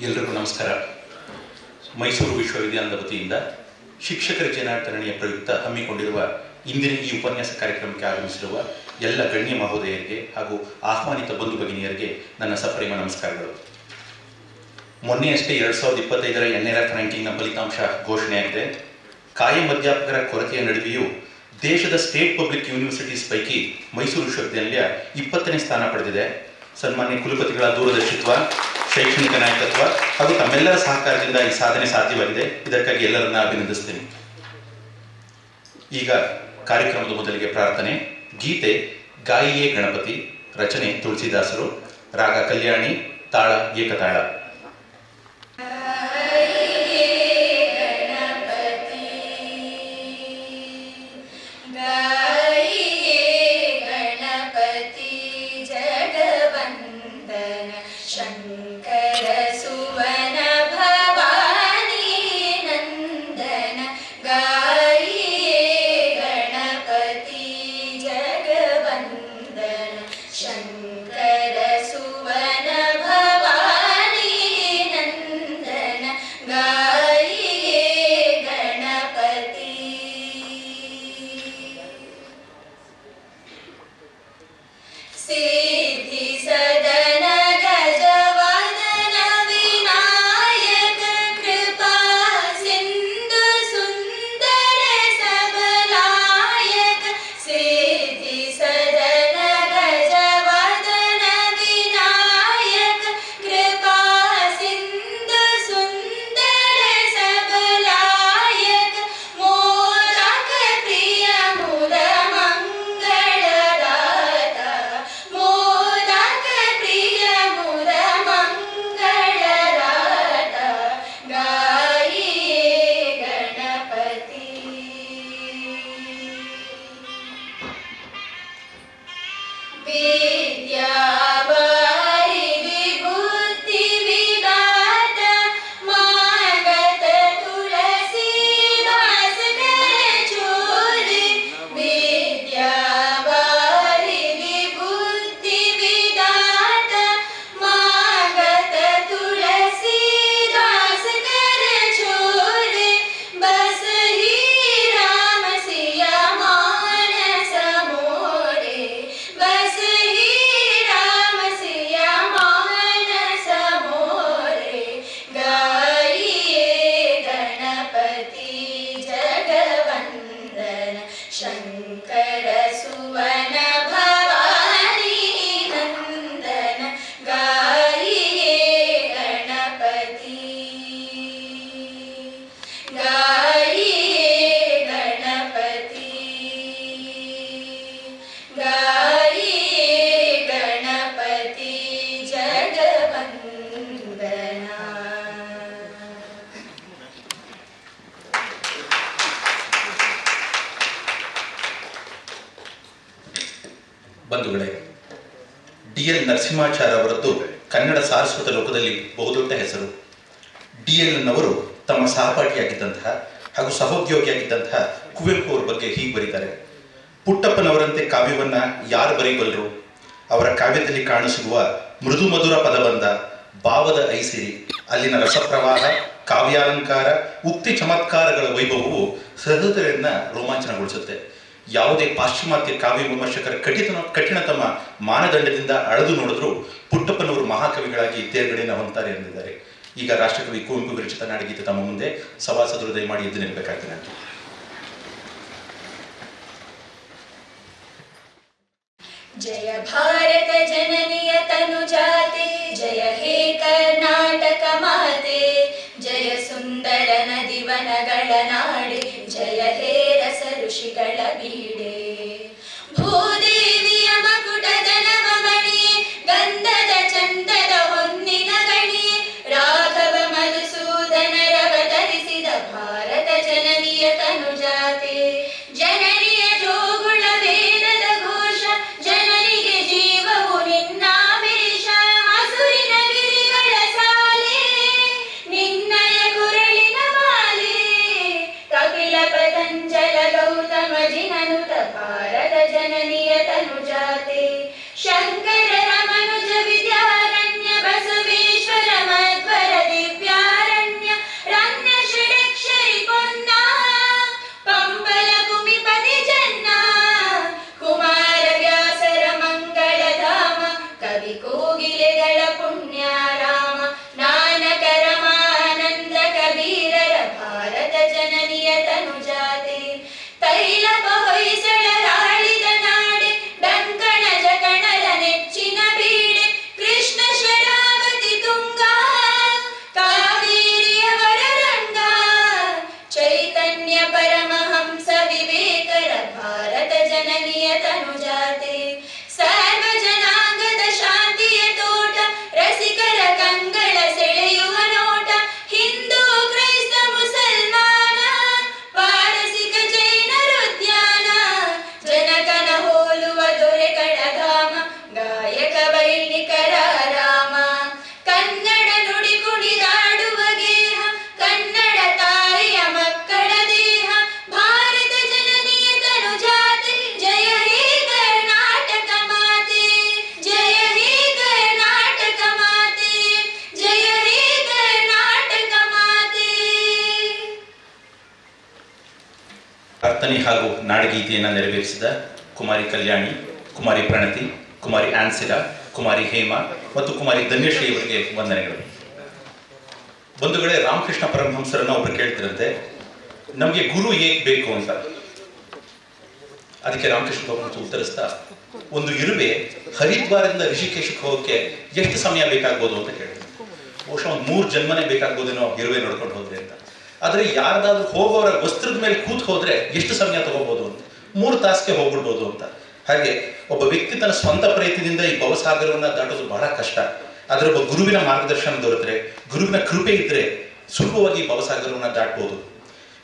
ಎಲ್ಲರಿಗೂ ನಮಸ್ಕಾರ. ಮೈಸೂರು ವಿಶ್ವವಿದ್ಯಾಲಯದ ವತಿಯಿಂದ ಶಿಕ್ಷಕರ ಜನಾರ್ದನೆಯ ಪ್ರಯುಕ್ತ ಹಮ್ಮಿಕೊಂಡಿರುವ ಇಂದಿನ ಈ ಉಪನ್ಯಾಸ ಕಾರ್ಯಕ್ರಮಕ್ಕೆ ಆಗಮಿಸಿರುವ ಎಲ್ಲ ಗಣ್ಯ ಮಹೋದಯರಿಗೆ ಹಾಗೂ ಆಹ್ವಾನಿತ ಬಂಧು ಭಗಿನಿಯರಿಗೆ ನನ್ನ ಸಪ್ರೇಮ ನಮಸ್ಕಾರಗಳು. ಮೊನ್ನೆಯಷ್ಟೇ 2025ರ NIRF ರ್ಯಾಂಕಿಂಗ್ನ ಫಲಿತಾಂಶ ಘೋಷಣೆಯಾಗಿದೆ. ಕಾಯಂ ಅಧ್ಯಾಪಕರ ಕೊರತೆಯ ನಡುವೆಯೂ ದೇಶದ ಸ್ಟೇಟ್ ಪಬ್ಲಿಕ್ ಯೂನಿವರ್ಸಿಟೀಸ್ ಪೈಕಿ ಮೈಸೂರು ವಿಶ್ವವಿದ್ಯಾಲಯ 20ನೇ ಸ್ಥಾನ ಪಡೆದಿದೆ. ಸನ್ಮಾನ್ಯ ಕುಲಪತಿಗಳ ದೂರದರ್ಶಿತ್ವ, ಶೈಕ್ಷಣಿಕ ನಾಯಕತ್ವ ಹಾಗೂ ತಮ್ಮೆಲ್ಲರ ಸಹಕಾರದಿಂದ ಈ ಸಾಧನೆ ಸಾಧ್ಯವಾಗಿದೆ. ಇದಕ್ಕಾಗಿ ಎಲ್ಲರನ್ನ ಅಭಿನಂದಿಸ್ತೇನೆ. ಈಗ ಕಾರ್ಯಕ್ರಮದ ಮೊದಲಿಗೆ ಪ್ರಾರ್ಥನೆ. ಗೀತೆ ಗಾಯಿಯೇ ಗಣಪತಿ, ರಚನೆ ತುಳಸಿದಾಸರು, ರಾಗ ಕಲ್ಯಾಣಿ, ತಾಳ ಏಕತಾಳ. ಬಂಧುಗಳೇ, DL ನರಸಿಂಹಾಚಾರ್ಯ ಅವರದ್ದು ಕನ್ನಡ ಸಾರಸ್ವತ ಲೋಕದಲ್ಲಿ ಬಹುದೊಡ್ಡ ಹೆಸರು. DL ನವರು ತಮ್ಮ ಸಹಪಾಠಿಯಾಗಿದ್ದಂತಹ ಹಾಗೂ ಸಹೋದ್ಯೋಗಿಯಾಗಿದ್ದಂತಹ ಕುವೆಂಪು ಅವರ ಬಗ್ಗೆ ಹೀಗೆ ಬರೀತಾರೆ: ಪುಟ್ಟಪ್ಪನವರಂತೆ ಕಾವ್ಯವನ್ನ ಯಾರು ಬರೀಬಲ್ಲರು? ಅವರ ಕಾವ್ಯದಲ್ಲಿ ಕಾಣಸಿಗುವ ಮೃದು ಮಧುರ ಪದಬಂಧ, ಭಾವದ ಐಸಿರಿ, ಅಲ್ಲಿನ ರಸಪ್ರವಾಹ, ಕಾವ್ಯಾಲಂಕಾರ, ಉಕ್ತಿ ಚಮತ್ಕಾರಗಳ ವೈಭವವು ಸಹೃದಯರನ್ನ ರೋಮಾಂಚನಗೊಳಿಸುತ್ತೆ. ಯಾವುದೇ ಪಾಶ್ಚಿಮಾತ್ಯ ಕಾವ್ಯ ವಿಮರ್ಶಕರ ಕಠಿಣತಮ ಮಾನದಂಡದಿಂದ ಅಳೆದು ನೋಡಿದ್ರು ಪುಟ್ಟಪ್ಪನವರು ಮಹಾಕವಿಗಳಾಗಿ ತೇರ್ಗಡೆಯನ್ನು ಹೊಂತಾರೆ ಎಂದಿದ್ದಾರೆ. ಈಗ ರಾಷ್ಟ್ರಕವಿ ಕುವೆಂಪು ವಿರಚಿತ ನಾಡಗೀತೆ ತಮ್ಮ ಮುಂದೆ. ಸಭಾಸದರು ದಯಮಾಡಿ ಎದ್ದು ನಿಲ್ಲಬೇಕಾಗ್ತದೆ ಅಂತ. ಜಯ ಭಾರತ ಜನನಿಯ ತನುಜಾತೆ, ಜಯ ಹೇ ಕರ್ನಾಟಕ ಮಾತೆ, ಜಯ ಸುಂದರ ನದಿವನಗಳ ನಾಡೆ, ಜಯ ಹೇ ರಸ ಋಷಿಗಳ ಬೀಡೆ. ಭೂದೇವಿಯ ಮಕುಟದ ನವಮಣಿಯೇ, ಗಂಧದ ಚಂದದ ಹೊನ್ನಿನ ಗಣಿಯೇ, ರಾಘವ ಮಧುಸೂದನರವತರಿಸಿದ ಭಾರತ ಜನನಿಯ ತನುಜಾತೆ. ಜನನಿಯ ಜೋಗುಳ ವೇದದ ಘೋಷ, ಜನನಿಗೆ ಜೀವವು ನಿನ್ನ ನರ್ತನೆ ಹಾಗೂ ನಾಡಗೀತೆಯನ್ನು ನೆರವೇರಿಸಿದ ಕುಮಾರಿ ಕಲ್ಯಾಣಿ, ಕುಮಾರಿ ಪ್ರಣತಿ, ಕುಮಾರಿ ಆನ್ಸಿಲಾ, ಕುಮಾರಿ ಹೇಮಾ ಮತ್ತು ಕುಮಾರಿ ಧನ್ಯಶ್ರೀ ಅವರಿಗೆ ವಂದನೆಗಳು. ಬಂಧುಗಳೇ, ರಾಮಕೃಷ್ಣ ಪರಮಹಂಸರನ್ನು ಒಬ್ಬರು ಕೇಳ್ತಿರಂತೆ, ನಮಗೆ ಗುರು ಏಕೆ ಬೇಕು ಅಂತ. ಅದಕ್ಕೆ ರಾಮಕೃಷ್ಣ ಪರಮಹಂಸ ಉತ್ತರಿಸ್ತಾ, ಒಂದು ಇರುವೆ ಹರಿದ್ವಾರದಿಂದ ಋಷಿಕೇಶಕ್ಕೆ ಹೋಗೋಕ್ಕೆ ಎಷ್ಟು ಸಮಯ ಬೇಕಾಗ್ಬೋದು ಅಂತ ಕೇಳಿದ್ರು. ಬಹುಶಃ ಒಂದು 3 ಜನ್ಮನೇ ಬೇಕಾಗ್ಬೋದೇನೋ ಇರುವೆ ನೋಡ್ಕೊಂಡು ಹೋದ್ರೆ ಅಂತ. ಆದರೆ ಯಾರ್ದಾದ್ರೂ ಹೋಗೋರ ವಸ್ತ್ರದ ಮೇಲೆ ಕೂತ್ ಹೋದ್ರೆ ಎಷ್ಟು ಸಮಯ ತಗೋಬಹುದು ಅಂತ, 3 ತಾಸಿಗೆ ಹೋಗ್ಬಿಡ್ಬೋದು ಅಂತ. ಹಾಗೆ ಒಬ್ಬ ವ್ಯಕ್ತಿ ತನ್ನ ಸ್ವಂತ ಪ್ರಯತ್ನದಿಂದ ಈ ಭವಸಾಗರವನ್ನ ದಾಟೋದು ಬಹಳ ಕಷ್ಟ. ಆದರೆ ಒಬ್ಬ ಗುರುವಿನ ಮಾರ್ಗದರ್ಶನ ದೊರೆತರೆ, ಗುರುವಿನ ಕೃಪೆ ಇದ್ರೆ ಸುಲಭವಾಗಿ ಭವಸಾಗರವನ್ನ ದಾಟ್ಬೋದು.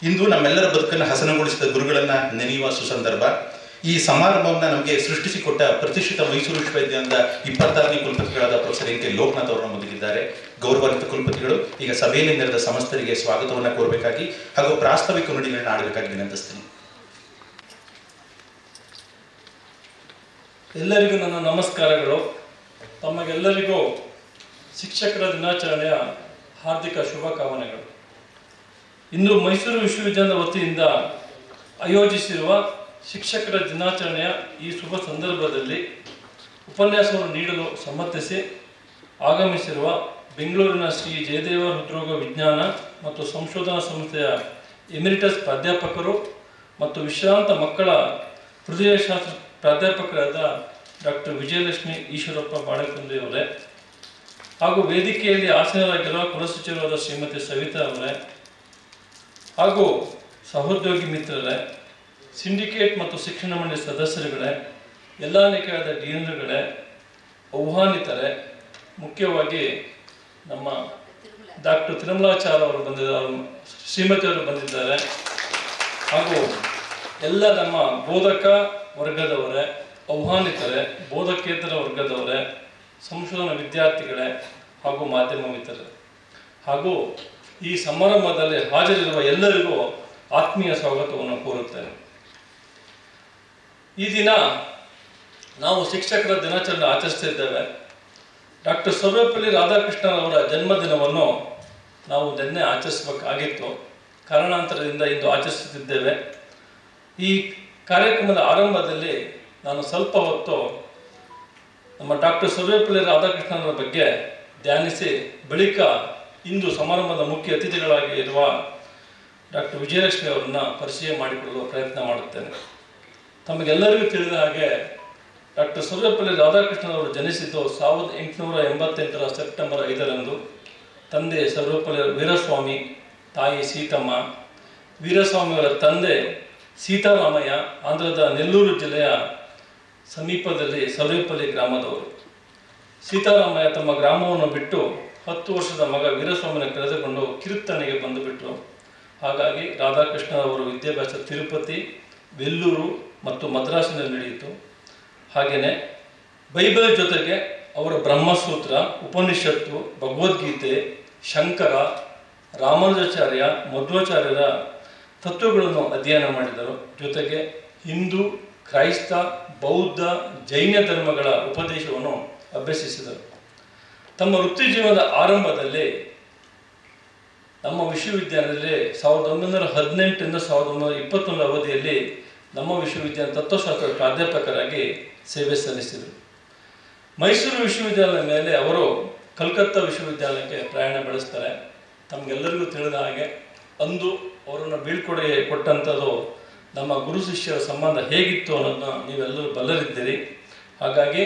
ಇಂದು ನಮ್ಮೆಲ್ಲರ ಬದುಕನ್ನು ಹಸನಗೊಳಿಸಿದ ಗುರುಗಳನ್ನ ನೆನೆಯುವ ಸುಸಂದರ್ಭ. ಈ ಸಮಾರಂಭವನ್ನ ನಮಗೆ ಸೃಷ್ಟಿಸಿಕೊಟ್ಟ ಪ್ರತಿಷ್ಠಿತ ಮೈಸೂರು ವಿಶ್ವವಿದ್ಯಾಲಯದ 26ನೇ ಕುಲಪತಿಗಳಾದ ಪ್ರೊಫೆಸರ್ ಎನ್ ಕೆ ಲೋಕನಾಥ್ ಅವರನ್ನು ಮುಂದಿದ್ದಾರೆ. ಗೌರವಾನ್ವಿತ ಕುಲಪತಿಗಳು ಈಗ ಸಭೆಯಲ್ಲಿ ನೆರೆದ ಸಮಸ್ತರಿಗೆ ಸ್ವಾಗತವನ್ನು ಕೋರಬೇಕಾಗಿ ಹಾಗೂ ಪ್ರಾಸ್ತಾವಿಕ ನುಡಿಗಳನ್ನ ಆಡಬೇಕಾಗಿ ವಿನಂತಿಸ್ತೀನಿ. ಎಲ್ಲರಿಗೂ ನನ್ನ ನಮಸ್ಕಾರಗಳು. ತಮಗೆಲ್ಲರಿಗೂ ಶಿಕ್ಷಕರ ದಿನಾಚರಣೆಯ ಹಾರ್ದಿಕ ಶುಭಕಾಮನೆಗಳು. ಇಂದು ಮೈಸೂರು ವಿಶ್ವವಿದ್ಯಾಲಯದ ವತಿಯಿಂದ ಆಯೋಜಿಸಿರುವ ಶಿಕ್ಷಕರ ದಿನಾಚರಣೆಯ ಈ ಶುಭ ಸಂದರ್ಭದಲ್ಲಿ ಉಪನ್ಯಾಸವನ್ನು ನೀಡಲು ಸಮ್ಮತಿಸಿ ಆಗಮಿಸಿರುವ ಬೆಂಗಳೂರಿನ ಶ್ರೀ ಜಯದೇವ ಹೃದ್ರೋಗ ವಿಜ್ಞಾನ ಮತ್ತು ಸಂಶೋಧನಾ ಸಂಸ್ಥೆಯ ಎಮಿರಿಟಸ್ ಪ್ರಾಧ್ಯಾಪಕರು ಮತ್ತು ವಿಶ್ರಾಂತ ಮಕ್ಕಳ ಹೃದಯಶಾಸ್ತ್ರ ಪ್ರಾಧ್ಯಾಪಕರಾದ ಡಾಕ್ಟರ್ ವಿಜಯಲಕ್ಷ್ಮಿ ಈಶ್ವರಪ್ಪ ಬಾಳೆಕುಂದಿ ಅವರೇ, ಹಾಗೂ ವೇದಿಕೆಯಲ್ಲಿ ಆಸೀನರಾಗಿರುವ ಕುಲಸಚಿವರಾದ ಶ್ರೀಮತಿ ಸವಿತಾ ಅವರೇ, ಹಾಗೂ ಸಹೋದ್ಯೋಗಿ ಮಿತ್ರರೇ, ಸಿಂಡಿಕೇಟ್ ಮತ್ತು ಶಿಕ್ಷಣ ಮಂಡಳಿ ಸದಸ್ಯರುಗಳೇ, ಎಲ್ಲ ನಿಕಾಯದ ಡೀನರುಗಳೇ, ಆಹ್ವಾನಿತರೇ, ಮುಖ್ಯವಾಗಿ ನಮ್ಮ ಡಾಕ್ಟರ್ ತಿರುಮಲಾಚಾರ್ಯ ಅವರು ಬಂದಿದ್ದಾರೆ, ಶ್ರೀಮತಿಯವರು ಬಂದಿದ್ದಾರೆ, ಹಾಗೂ ಎಲ್ಲ ನಮ್ಮ ಬೋಧಕ ವರ್ಗದವರೇ, ಆಹ್ವಾನಿತರೇ, ಬೋಧಕೇತರ ವರ್ಗದವರೇ, ಸಂಶೋಧನಾ ವಿದ್ಯಾರ್ಥಿಗಳೇ ಹಾಗೂ ಮಾಧ್ಯಮ ಮಿತ್ರರೇ, ಹಾಗೂ ಈ ಸಮಾರಂಭದಲ್ಲಿ ಹಾಜರಿರುವ ಎಲ್ಲರಿಗೂ ಆತ್ಮೀಯ ಸ್ವಾಗತವನ್ನು ಕೋರುತ್ತೇನೆ. ಈ ದಿನ ನಾವು ಶಿಕ್ಷಕರ ದಿನಾಚರಣೆ ಆಚರಿಸ್ತಿದ್ದೇವೆ. ಡಾಕ್ಟರ್ ಸರ್ವಪಲ್ಲಿ ರಾಧಾಕೃಷ್ಣನ್ ಅವರ ಜನ್ಮದಿನವನ್ನು ನಾವು ನಿನ್ನೆ ಆಚರಿಸಬೇಕಾಗಿತ್ತು. ಕಾರಣಾಂತರದಿಂದ ಇಂದು ಆಚರಿಸುತ್ತಿದ್ದೇವೆ. ಈ ಕಾರ್ಯಕ್ರಮದ ಆರಂಭದಲ್ಲಿ ನಾನು ಸ್ವಲ್ಪ ಹೊತ್ತು ನಮ್ಮ ಡಾಕ್ಟರ್ ಸರ್ವಪಲ್ಲಿ ರಾಧಾಕೃಷ್ಣನ್ ಅವರ ಬಗ್ಗೆ ಧ್ಯಾನಿಸಿ, ಬಳಿಕ ಇಂದು ಸಮಾರಂಭದ ಮುಖ್ಯ ಅತಿಥಿಗಳಾಗಿ ಇರುವ ಡಾಕ್ಟರ್ ವಿಜಯಲಕ್ಷ್ಮಿ ಅವರನ್ನ ಪರಿಚಯ ಮಾಡಿಕೊಳ್ಳುವ ಪ್ರಯತ್ನ ಮಾಡುತ್ತೇನೆ. ತಮಗೆಲ್ಲರಿಗೂ ತಿಳಿದ ಹಾಗೆ ಡಾಕ್ಟರ್ ಸರ್ವಪಲ್ಲಿ ರಾಧಾಕೃಷ್ಣನ್ ಅವರು ಜನಿಸಿದ್ದು 1888 ಸೆಪ್ಟೆಂಬರ್ 5ರಂದು. ತಂದೆ ಸರ್ವಪಲ್ಲಿ ವೀರಸ್ವಾಮಿ, ತಾಯಿ ಸೀತಮ್ಮ. ವೀರಸ್ವಾಮಿಯವರ ತಂದೆ ಸೀತಾರಾಮಯ್ಯ ಆಂಧ್ರದ ನೆಲ್ಲೂರು ಜಿಲ್ಲೆಯ ಸಮೀಪದಲ್ಲಿ ಸರ್ವೇಪಲ್ಲಿ ಗ್ರಾಮದವರು. ಸೀತಾರಾಮಯ್ಯ ತಮ್ಮ ಗ್ರಾಮವನ್ನು ಬಿಟ್ಟು 10 ವರ್ಷದ ಮಗ ವೀರಸ್ವಾಮಿನ ಕರೆದುಕೊಂಡು ಕಿರುತ್ತಣಿಗೆ ಬಂದುಬಿಟ್ರು. ಹಾಗಾಗಿ ರಾಧಾಕೃಷ್ಣ ಅವರ ವಿದ್ಯಾಭ್ಯಾಸ ತಿರುಪತಿ, ವೆಲ್ಲೂರು ಮತ್ತು ಮದ್ರಾಸಿನಲ್ಲಿ ನಡೆಯಿತು. ಹಾಗೆಯೇ ಬೈಬಲ್ ಜೊತೆಗೆ ಅವರ ಬ್ರಹ್ಮಸೂತ್ರ, ಉಪನಿಷತ್ತು, ಭಗವದ್ಗೀತೆ, ಶಂಕರ, ರಾಮಾನುಜಾಚಾರ್ಯ, ಮಧ್ವಾಚಾರ್ಯರ ತತ್ವಗಳನ್ನು ಅಧ್ಯಯನ ಮಾಡಿದರು. ಜೊತೆಗೆ ಹಿಂದೂ, ಕ್ರೈಸ್ತ, ಬೌದ್ಧ, ಜೈನ ಧರ್ಮಗಳ ಉಪದೇಶವನ್ನು ಅಭ್ಯಸಿಸಿದರು. ತಮ್ಮ ವೃತ್ತಿ ಜೀವನದ ಆರಂಭದಲ್ಲಿ ನಮ್ಮ ವಿಶ್ವವಿದ್ಯಾಲಯದಲ್ಲಿ 1918ರಿಂದ 1921 ಅವಧಿಯಲ್ಲಿ ನಮ್ಮ ವಿಶ್ವವಿದ್ಯಾಲಯ ತತ್ವಶಾಸ್ತ್ರದ ಪ್ರಾಧ್ಯಾಪಕರಾಗಿ ಸೇವೆ ಸಲ್ಲಿಸಿದರು. ಮೈಸೂರು ವಿಶ್ವವಿದ್ಯಾಲಯದ ಮೇಲೆ ಅವರು ಕಲ್ಕತ್ತಾ ವಿಶ್ವವಿದ್ಯಾಲಯಕ್ಕೆ ಪ್ರಯಾಣ ಬೆಳೆಸ್ತಾರೆ. ತಮಗೆಲ್ಲರಿಗೂ ತಿಳಿದ ಹಾಗೆ ಅಂದು ಅವರನ್ನು ಬೀಳ್ಕೊಡುಗೆ ಕೊಟ್ಟಂಥದ್ದು ನಮ್ಮ ಗುರು ಶಿಷ್ಯರ ಸಂಬಂಧ ಹೇಗಿತ್ತು ಅನ್ನೋದನ್ನ ನೀವೆಲ್ಲರೂ ಬಲ್ಲರಿದ್ದೀರಿ. ಹಾಗಾಗಿ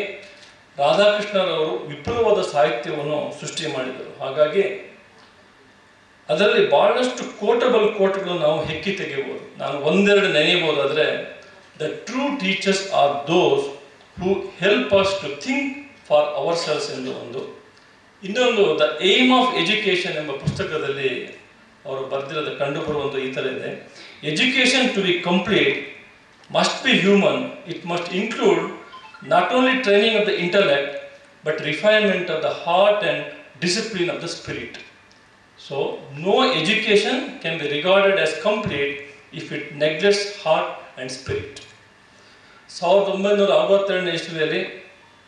ರಾಧಾಕೃಷ್ಣರವರು ವಿಪುಲವಾದ ಸಾಹಿತ್ಯವನ್ನು ಸೃಷ್ಟಿ ಮಾಡಿದರು. ಹಾಗಾಗಿ ಅದರಲ್ಲಿ ಬಹಳಷ್ಟು ಕೋಟ್ಗಳು ನಾವು ಹೆಕ್ಕಿ ತೆಗೆಯಬಹುದು. ನಾನು ಒಂದೆರಡು ನೆನೆಯಬಹುದಾದರೆ, the true teachers are those who help us to think for ourselves ಎಂದು ಒಂದು. ಇನ್ನೊಂದು, ದ ಏಮ್ ಆಫ್ ಎಜುಕೇಶನ್ ಎಂಬ ಪುಸ್ತಕದಲ್ಲಿ ಅವರು ಬರೆದಿರೋದು ಕಂಡುಬರುವಂಥ ಈ ಥರ ಇದೆ: education to be complete must be human. It must include not only training of the intellect but refinement of the heart and discipline of the spirit. So, no education can be regarded as complete if it neglects heart and spirit. 1962ನೇ ಇಸ್ವಿಯಲ್ಲಿ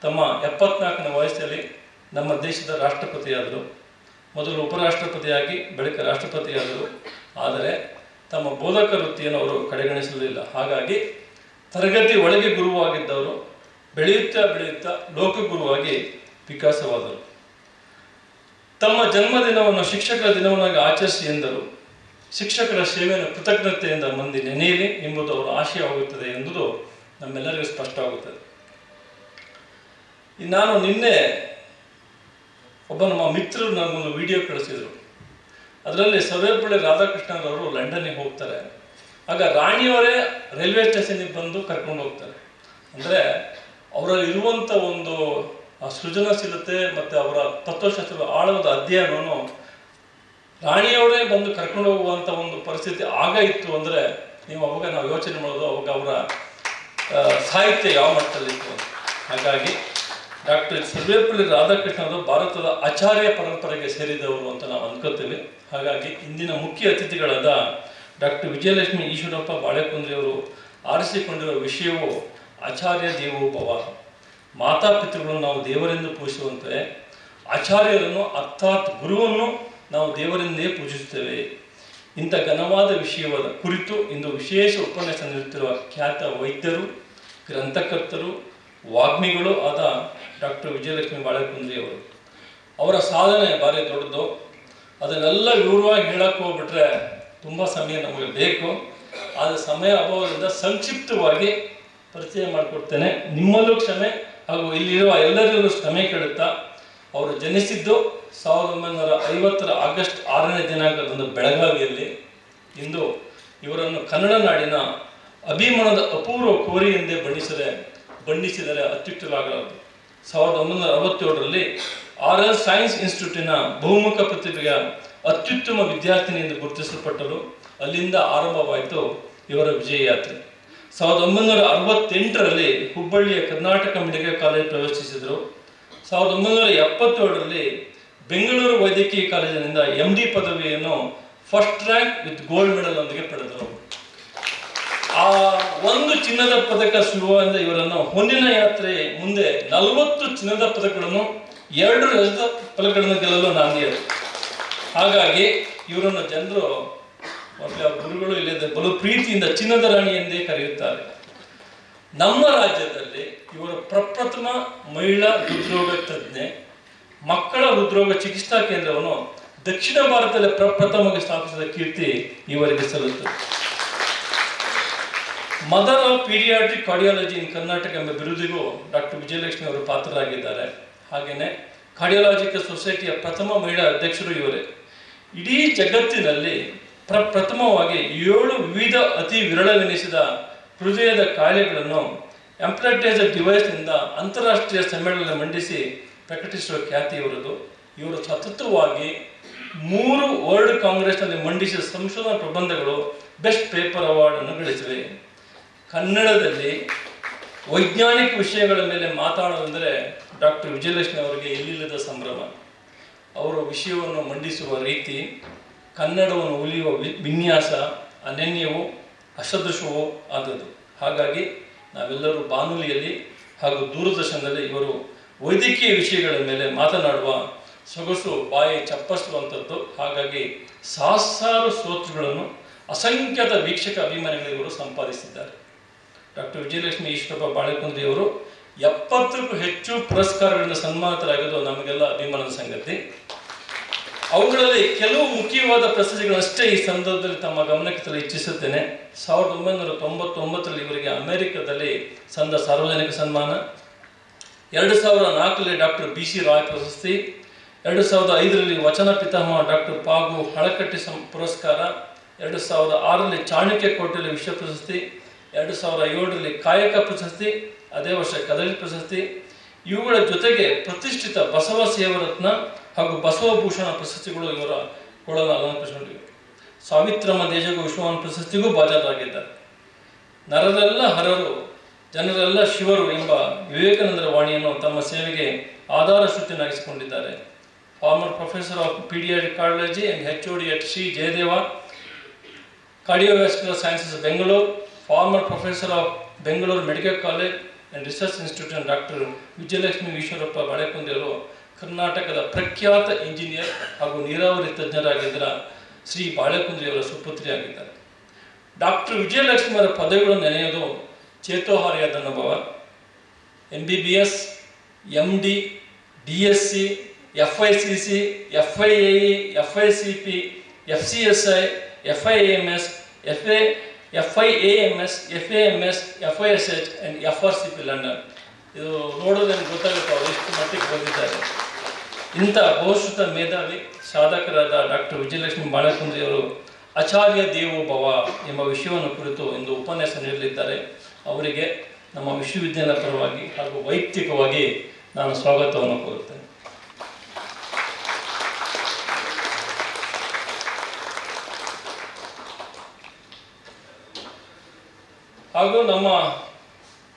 ತಮ್ಮ 74ನೇ ವಯಸ್ಸಲ್ಲಿ ನಮ್ಮ ದೇಶದ ರಾಷ್ಟ್ರಪತಿಯಾದರು. ಮೊದಲು ಉಪರಾಷ್ಟ್ರಪತಿಯಾಗಿ ಬಳಿಕ ರಾಷ್ಟ್ರಪತಿಯಾದರು. ಆದರೆ ತಮ್ಮ ಬೋಧಕ ವೃತ್ತಿಯನ್ನು ಅವರು ಕಡೆಗಣಿಸಲಿಲ್ಲ. ಹಾಗಾಗಿ ತರಗತಿ ಒಳಗೆ ಗುರುವಾಗಿದ್ದವರು ಬೆಳೆಯುತ್ತಾ ಬೆಳೆಯುತ್ತಾ ಲೋಕಗುರುವಾಗಿ ವಿಕಾಸವಾದರು. ತಮ್ಮ ಜನ್ಮದಿನವನ್ನು ಶಿಕ್ಷಕರ ದಿನವನ್ನಾಗಿ ಆಚರಿಸಿ ಎಂದರು. ಶಿಕ್ಷಕರ ಸೇವೆಯನ್ನು ಕೃತಜ್ಞತೆಯಿಂದ ಮಂದಿ ನೆನೆಯಲಿ ಎಂಬುದು ಅವರ ಆಶಯವಾಗುತ್ತದೆ ಎಂಬುದು ನಮ್ಮೆಲ್ಲರಿಗೂ ಸ್ಪಷ್ಟವಾಗುತ್ತದೆ. ನಾನು ನಿನ್ನೆ ಒಬ್ಬ ನಮ್ಮ ಮಿತ್ರರು ನನಗೊಂದು ವಿಡಿಯೋ ಕಳಿಸಿದರು. ಅದರಲ್ಲಿ ಸರ್ವೇಪಳ್ಳಿ ರಾಧಾಕೃಷ್ಣರವರು ಲಂಡನ್ನಿಗೆ ಹೋಗ್ತಾರೆ. ಆಗ ರಾಣಿಯವರೇ ರೈಲ್ವೆ ಸ್ಟೇಷನ್ಗೆ ಬಂದು ಕರ್ಕೊಂಡು ಹೋಗ್ತಾರೆ. ಅಂದರೆ ಅವರಲ್ಲಿ ಇರುವಂಥ ಒಂದು ಸೃಜನಶೀಲತೆ ಮತ್ತು ಅವರ ತತ್ವಶಾಸ್ತ್ರದ ಆಳವಾದ ಅಧ್ಯಯನವನ್ನು ರಾಣಿಯವರೇ ಬಂದು ಕರ್ಕೊಂಡು ಹೋಗುವಂಥ ಒಂದು ಪರಿಸ್ಥಿತಿ ಆಗ ಇತ್ತು. ಅಂದರೆ ನೀವು ಅವಾಗ ನಾವು ಯೋಚನೆ ಮಾಡೋದು ಅವಾಗ ಅವರ ಸಾಹಿತ್ಯ ಯಾವ ಮಟ್ಟದಲ್ಲಿತ್ತು. ಹಾಗಾಗಿ ಡಾಕ್ಟರ್ ಸರ್ವೇಪಳ್ಳಿ ರಾಧಾಕೃಷ್ಣರು ಭಾರತದ ಆಚಾರ್ಯ ಪರಂಪರೆಗೆ ಸೇರಿದವರು ಅಂತ ನಾವು ಅಂದ್ಕೋತೀವಿ. ಹಾಗಾಗಿ ಇಂದಿನ ಮುಖ್ಯ ಅತಿಥಿಗಳಾದ ಡಾಕ್ಟರ್ ವಿಜಯಲಕ್ಷ್ಮಿ ಈಶ್ವರಪ್ಪ ಬಾಳೆಕುಂದ್ರಿಯವರು ಆರಿಸಿಕೊಂಡಿರುವ ವಿಷಯವು ಆಚಾರ್ಯ ದೇವೋಭವ. ಮಾತಾಪಿತೃಗಳನ್ನು ನಾವು ದೇವರೆಂದು ಪೂಜಿಸುವಂತೆ ಆಚಾರ್ಯರನ್ನು ಅರ್ಥಾತ್ ಗುರುವನ್ನು ನಾವು ದೇವರೆಂದೇ ಪೂಜಿಸುತ್ತೇವೆ. ಇಂಥ ಘನವಾದ ವಿಷಯವಾದ ಕುರಿತು ಇಂದು ವಿಶೇಷ ಉಪನ್ಯಾಸ ನೀಡುತ್ತಿರುವ ಖ್ಯಾತ ವೈದ್ಯರು, ಗ್ರಂಥಕರ್ತರು, ವಾಗ್ಮಿಗಳು ಆದ ಡಾಕ್ಟರ್ ವಿಜಯಲಕ್ಷ್ಮಿ ಬಾಳೆಕುಂದ್ರಿಯವರು. ಅವರ ಸಾಧನೆ ಭಾರಿ ದೊಡ್ಡದು. ಅದನ್ನೆಲ್ಲ ವಿವರವಾಗಿ ಹೇಳಕ್ಕೆ ಹೋಗ್ಬಿಟ್ರೆ ತುಂಬ ಸಮಯ ನಮಗೆ ಬೇಕು. ಆದರೆ ಸಮಯ ಅಭಾವದಿಂದ ಸಂಕ್ಷಿಪ್ತವಾಗಿ ಪರಿಚಯ ಮಾಡಿಕೊಡ್ತೇನೆ. ನಿಮ್ಮಲ್ಲೂ ಕ್ಷಮೆ ಹಾಗೂ ಇಲ್ಲಿರುವ ಎಲ್ಲರಿಗೂ ಕ್ಷಮೆ ಕೇಳುತ್ತಾ, ಅವರು ಜನಿಸಿದ್ದು 1950 ಆಗಸ್ಟ್ 6ನೇ ದಿನಾಂಕದಂದು ಬೆಳಗಾವಿಯಲ್ಲಿ. ಇಂದು ಇವರನ್ನು ಕನ್ನಡ ನಾಡಿನ ಅಭಿಮಾನದ ಅಪೂರ್ವ ಕೋರಿ ಎಂದೇ ಬಣ್ಣಿಸಿದರೆ ಅತ್ಯುತ್ತಮವಾಗಲಾರದು. 1967ರಲ್ಲಿ RL ಸೈನ್ಸ್ ಇನ್ಸ್ಟಿಟ್ಯೂಟಿನ ಬಹುಮುಖ ಪ್ರತಿಭೆಯ ಅತ್ಯುತ್ತಮ ವಿದ್ಯಾರ್ಥಿನಿ ಎಂದು ಗುರುತಿಸಲ್ಪಟ್ಟರು. ಅಲ್ಲಿಂದ ಆರಂಭವಾಯಿತು ಇವರ ವಿಜಯ ಯಾತ್ರೆ. 1968ರಲ್ಲಿ ಹುಬ್ಬಳ್ಳಿಯ ಕರ್ನಾಟಕ ಮೆಡಿಕಲ್ ಕಾಲೇಜ್ ಪ್ರವೇಶಿಸಿದರು. 1977ರಲ್ಲಿ ಬೆಂಗಳೂರು ವೈದ್ಯಕೀಯ ಕಾಲೇಜಿನಿಂದ MD ಪದವಿಯನ್ನು first rank with gold medal ಒಂದಿಗೆ ಪಡೆದರು. ಆ ಒಂದು ಚಿನ್ನದ ಪದಕ ಶುರುವಾದ ಇವರನ್ನು ಹೊನ್ನಿನ ಯಾತ್ರೆ ಮುಂದೆ 40 ಚಿನ್ನದ ಪದಕಗಳನ್ನು 2 ರಜತ ಪದಕಗಳನ್ನು ಗೆಲ್ಲಲು ನಾಂದಿದರು. ಹಾಗಾಗಿ ಇವರನ್ನು ಜನರು ಗುರುಗಳು ಇಲ್ಲದೆ ಬಲು ಪ್ರೀತಿಯಿಂದ ಚಿನ್ನದ ರಾಣಿ ಎಂದೇ ಕರೆಯುತ್ತಾರೆ. ನಮ್ಮ ರಾಜ್ಯದಲ್ಲಿ ಇವರು ಪ್ರಪ್ರಥಮ ಮಹಿಳಾ ಹೃದ್ರೋಗ ತಜ್ಞೆ. ಮಕ್ಕಳ ಹೃದ್ರೋಗ ಚಿಕಿತ್ಸಾ ಕೇಂದ್ರವನ್ನು ದಕ್ಷಿಣ ಭಾರತದಲ್ಲಿ ಪ್ರಪ್ರಥಮವಾಗಿ ಸ್ಥಾಪಿಸಿದ ಕೀರ್ತಿ ಇವರಿಗೆ ಸಲ್ಲುತ್ತದೆ. ಮದರ್ ಆಫ್ ಪೀಡಿಯಾಟ್ರಿಕ್ ಕಾರ್ಡಿಯಾಲಜಿ ಇನ್ ಕರ್ನಾಟಕ ಎಂಬ ಬಿರುದಿಗೂ ಡಾಕ್ಟರ್ ವಿಜಯಲಕ್ಷ್ಮಿ ಅವರು ಪಾತ್ರರಾಗಿದ್ದಾರೆ. ಹಾಗೆಯೇ ಕಾರ್ಡಿಯಾಲಜಿಕಲ್ ಸೊಸೈಟಿಯ ಪ್ರಥಮ ಮಹಿಳಾ ಅಧ್ಯಕ್ಷರು ಇವರೇ. ಇಡೀ ಜಗತ್ತಿನಲ್ಲಿ ಪ್ರಥಮವಾಗಿ 7 ವಿವಿಧ ಅತಿ ವಿರಳವೆನಿಸಿದ ಹೃದಯದ ಕಾಯಿಲೆಗಳನ್ನು ಎಂಪ್ಲಾಂಟೇಜರ್ ಡಿವೈಸ್ನಿಂದ ಅಂತಾರಾಷ್ಟ್ರೀಯ ಸಮ್ಮೇಳನ ಮಂಡಿಸಿ ಪ್ರಕಟಿಸುವ ಖ್ಯಾತಿ ಇವರದು. ಇವರು ಸತತವಾಗಿ 3 ವರ್ಲ್ಡ್ ಕಾಂಗ್ರೆಸ್ನಲ್ಲಿ ಮಂಡಿಸಿದ ಸಂಶೋಧನಾ ಪ್ರಬಂಧಗಳು ಬೆಸ್ಟ್ ಪೇಪರ್ ಅವಾರ್ಡನ್ನು ಗಳಿಸಿವೆ. ಕನ್ನಡದಲ್ಲಿ ವೈಜ್ಞಾನಿಕ ವಿಷಯಗಳ ಮೇಲೆ ಮಾತಾಡೋದಂದರೆ ಡಾಕ್ಟರ್ ವಿಜಯಲಕ್ಷ್ಮಿ ಅವರಿಗೆ ಎಲ್ಲಿಲ್ಲದ ಸಂಭ್ರಮ. ಅವರು ವಿಷಯವನ್ನು ಮಂಡಿಸುವ ರೀತಿ, ಕನ್ನಡವನ್ನು ಉಳಿಯುವ ವಿನ್ಯಾಸ ಅನನ್ಯವೂ ಅಸದೃಶವೂ ಆದದ್ದು. ಹಾಗಾಗಿ ನಾವೆಲ್ಲರೂ ಬಾನುಲಿಯಲ್ಲಿ ಹಾಗೂ ದೂರದರ್ಶನದಲ್ಲಿ ಇವರು ವೈದ್ಯಕೀಯ ವಿಷಯಗಳ ಮೇಲೆ ಮಾತನಾಡುವ ಸೊಗಸು ಬಾಯಿ ಚಪ್ಪರಿಸುವಂಥದ್ದು. ಹಾಗಾಗಿ ಸಹಸ್ರಾರು ಶ್ರೋತೃಗಳನ್ನು, ಅಸಂಖ್ಯಾತ ವೀಕ್ಷಕ ಅಭಿಮಾನಿಗಳು ಇವರು ಸಂಪಾದಿಸಿದ್ದಾರೆ. ಡಾಕ್ಟರ್ ವಿಜಯಲಕ್ಷ್ಮಿ ಈಶ್ವರಪ್ಪ ಬಾಳೆಕುಂದ್ರಿಯವರು 70ಕ್ಕೂ ಹೆಚ್ಚು ಪುರಸ್ಕಾರಗಳಿಂದ ಸನ್ಮಾನಿತರಾಗಿದ್ದು ನಮಗೆಲ್ಲ ಅಭಿಮಾನದ ಸಂಗತಿ. ಅವುಗಳಲ್ಲಿ ಕೆಲವು ಮುಖ್ಯವಾದ ಪ್ರಶಸ್ತಿಗಳಷ್ಟೇ ಈ ಸಂದರ್ಭದಲ್ಲಿ ತಮ್ಮ ಗಮನಕ್ಕೆ ತರಲು ಇಚ್ಛಿಸುತ್ತೇನೆ. 1999ರಲ್ಲಿ ಇವರಿಗೆ ಅಮೆರಿಕದಲ್ಲಿ ಸಂದ ಸಾರ್ವಜನಿಕ ಸನ್ಮಾನ, 2004ರಲ್ಲಿ ಡಾಕ್ಟರ್ BC ರಾಯ್ ಪ್ರಶಸ್ತಿ, 2005ರಲ್ಲಿ ವಚನ ಪಿತಾಮಹ ಡಾಕ್ಟರ್ ಪಾಗು ಹಳಕಟ್ಟಿ ಪುರಸ್ಕಾರ, 2006ರಲ್ಲಿ ಚಾಣಕ್ಯ ಕೋಟೆಯಲ್ಲಿ ವಿಶ್ವ ಪ್ರಶಸ್ತಿ, 2007ರಲ್ಲಿ ಕಾಯಕ ಪ್ರಶಸ್ತಿ, ಅದೇ ವರ್ಷ ಕದಳಿ ಪ್ರಶಸ್ತಿ. ಇವುಗಳ ಜೊತೆಗೆ ಪ್ರತಿಷ್ಠಿತ ಬಸವ ಸೇವರತ್ನ ಹಾಗೂ ಬಸವಭೂಷಣ ಪ್ರಶಸ್ತಿಗಳು ಇವರ ಕೊಡಲು ಅಲಂಕರಿಸಿಕೊಂಡಿವೆ. ಸಾವಿತ್ರಮ್ಮ ದೇಶಗೂ ವಿಶ್ವಮಾನ ಪ್ರಶಸ್ತಿಗೂ ಭಾಜನರಾಗಿದ್ದಾರೆ. ನರರೆಲ್ಲ ಹರರು, ಜನರೆಲ್ಲ ಶಿವರು ಎಂಬ ವಿವೇಕಾನಂದರ ವಾಣಿಯನ್ನು ತಮ್ಮ ಸೇವೆಗೆ ಆಧಾರ ಸೂಚನೆಯಾಗಿಸಿಕೊಂಡಿದ್ದಾರೆ. Former professor of pediatric cardiology and HOD at Shri Jayadeva cardiovascular sciences Bengaluru, former professor of Bengaluru medical college and research institute doctor Vijayalakshmi Eshwarappa ಬಾಳೆಕುಂದ್ರಿಯವರು ಕರ್ನಾಟಕದ ಪ್ರಖ್ಯಾತ ಇಂಜಿನಿಯರ್ ಹಾಗೂ ನೀರಾವರಿ ತಜ್ಞರಾಗಿದ್ದ ಶ್ರೀ ಬಾಳೆಕುಂದ್ರಿಯವರ ಸುಪುತ್ರಿಯಾಗಿದ್ದಾರೆ. ಡಾಕ್ಟರ್ ವಿಜಯಲಕ್ಷ್ಮಿಯವರ ಪದವಿಗಳನ್ನು ನೆನೆಯೋದು ಚೇತೋಹಾರಿಯಾದ ಅನುಭವ. MBBS, MD, DSc, FICC, FIAE, FICP, FCSI, FIAMS, FIAMS, FAMS, FISH and FRCP London. ಇದು ನೋಡೋದು ನಮ್ಗೆ ಗೊತ್ತಾಗುತ್ತೆ ಅವರು ಎಷ್ಟು ಮಟ್ಟಿಗೆ ಬಂದಿದ್ದಾರೆ. ಇಂಥ ಬಹುಶ್ರುತ ಮೇಧಾವಿ ಸಾಧಕರಾದ ಡಾಕ್ಟರ್ ವಿಜಯಲಕ್ಷ್ಮಿ ಬಾಳಕುಂದ್ರಿಯವರು ಆಚಾರ್ಯ ದೇವೋ ಭವ ಎಂಬ ವಿಷಯವನ್ನು ಕುರಿತು ಇಂದು ಉಪನ್ಯಾಸ ನೀಡಲಿದ್ದಾರೆ. ಅವರಿಗೆ ನಮ್ಮ ವಿಶ್ವವಿದ್ಯಾಲಯ ಪರವಾಗಿ ಹಾಗೂ ವೈಯಕ್ತಿಕವಾಗಿ ನಾನು ಸ್ವಾಗತವನ್ನು ಕೋರುತ್ತೇನೆ. ಹಾಗೂ ನಮ್ಮ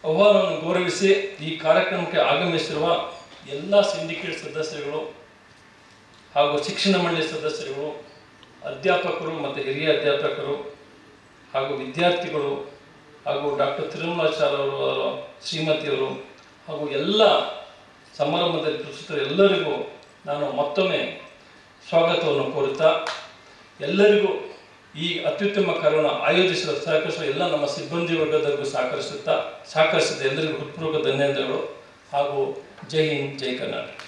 ಆಹ್ವಾನವನ್ನು ಗೌರವಿಸಿ ಈ ಕಾರ್ಯಕ್ರಮಕ್ಕೆ ಆಗಮಿಸಿರುವ ಎಲ್ಲ ಸಿಂಡಿಕೇಟ್ ಸದಸ್ಯರುಗಳು ಹಾಗೂ ಶಿಕ್ಷಣ ಮಂಡಳಿ ಸದಸ್ಯರುಗಳು, ಅಧ್ಯಾಪಕರು ಮತ್ತು ಹಿರಿಯ ಅಧ್ಯಾಪಕರು ಹಾಗೂ ವಿದ್ಯಾರ್ಥಿಗಳು ಹಾಗೂ ಡಾಕ್ಟರ್ ತಿರುಮಲಾಚಾರ್ಯ ಅವರ ಶ್ರೀಮತಿಯವರು ಹಾಗೂ ಎಲ್ಲ ಸಮಾರಂಭದಲ್ಲಿ ಪ್ರಸ್ತುತ ಎಲ್ಲರಿಗೂ ನಾನು ಮತ್ತೊಮ್ಮೆ ಸ್ವಾಗತವನ್ನು ಕೋರುತ್ತಾ, ಎಲ್ಲರಿಗೂ ಈ ಅತ್ಯುತ್ತಮ ಕಾರ್ಯವನ್ನು ಆಯೋಜಿಸಲು ಸಹಕರಿಸುವ ಎಲ್ಲ ನಮ್ಮ ಸಿಬ್ಬಂದಿ ವರ್ಗದವರಿಗೂ ಸಹಕರಿಸಿದ ಎಲ್ಲರಿಗೂ ಹೃತ್ಪೂರ್ವಕ ಧನ್ಯವಾದಗಳು ಹಾಗೂ ಜೈ ಹಿಂದ್, ಜೈ ಕರ್ನಾಟಕ.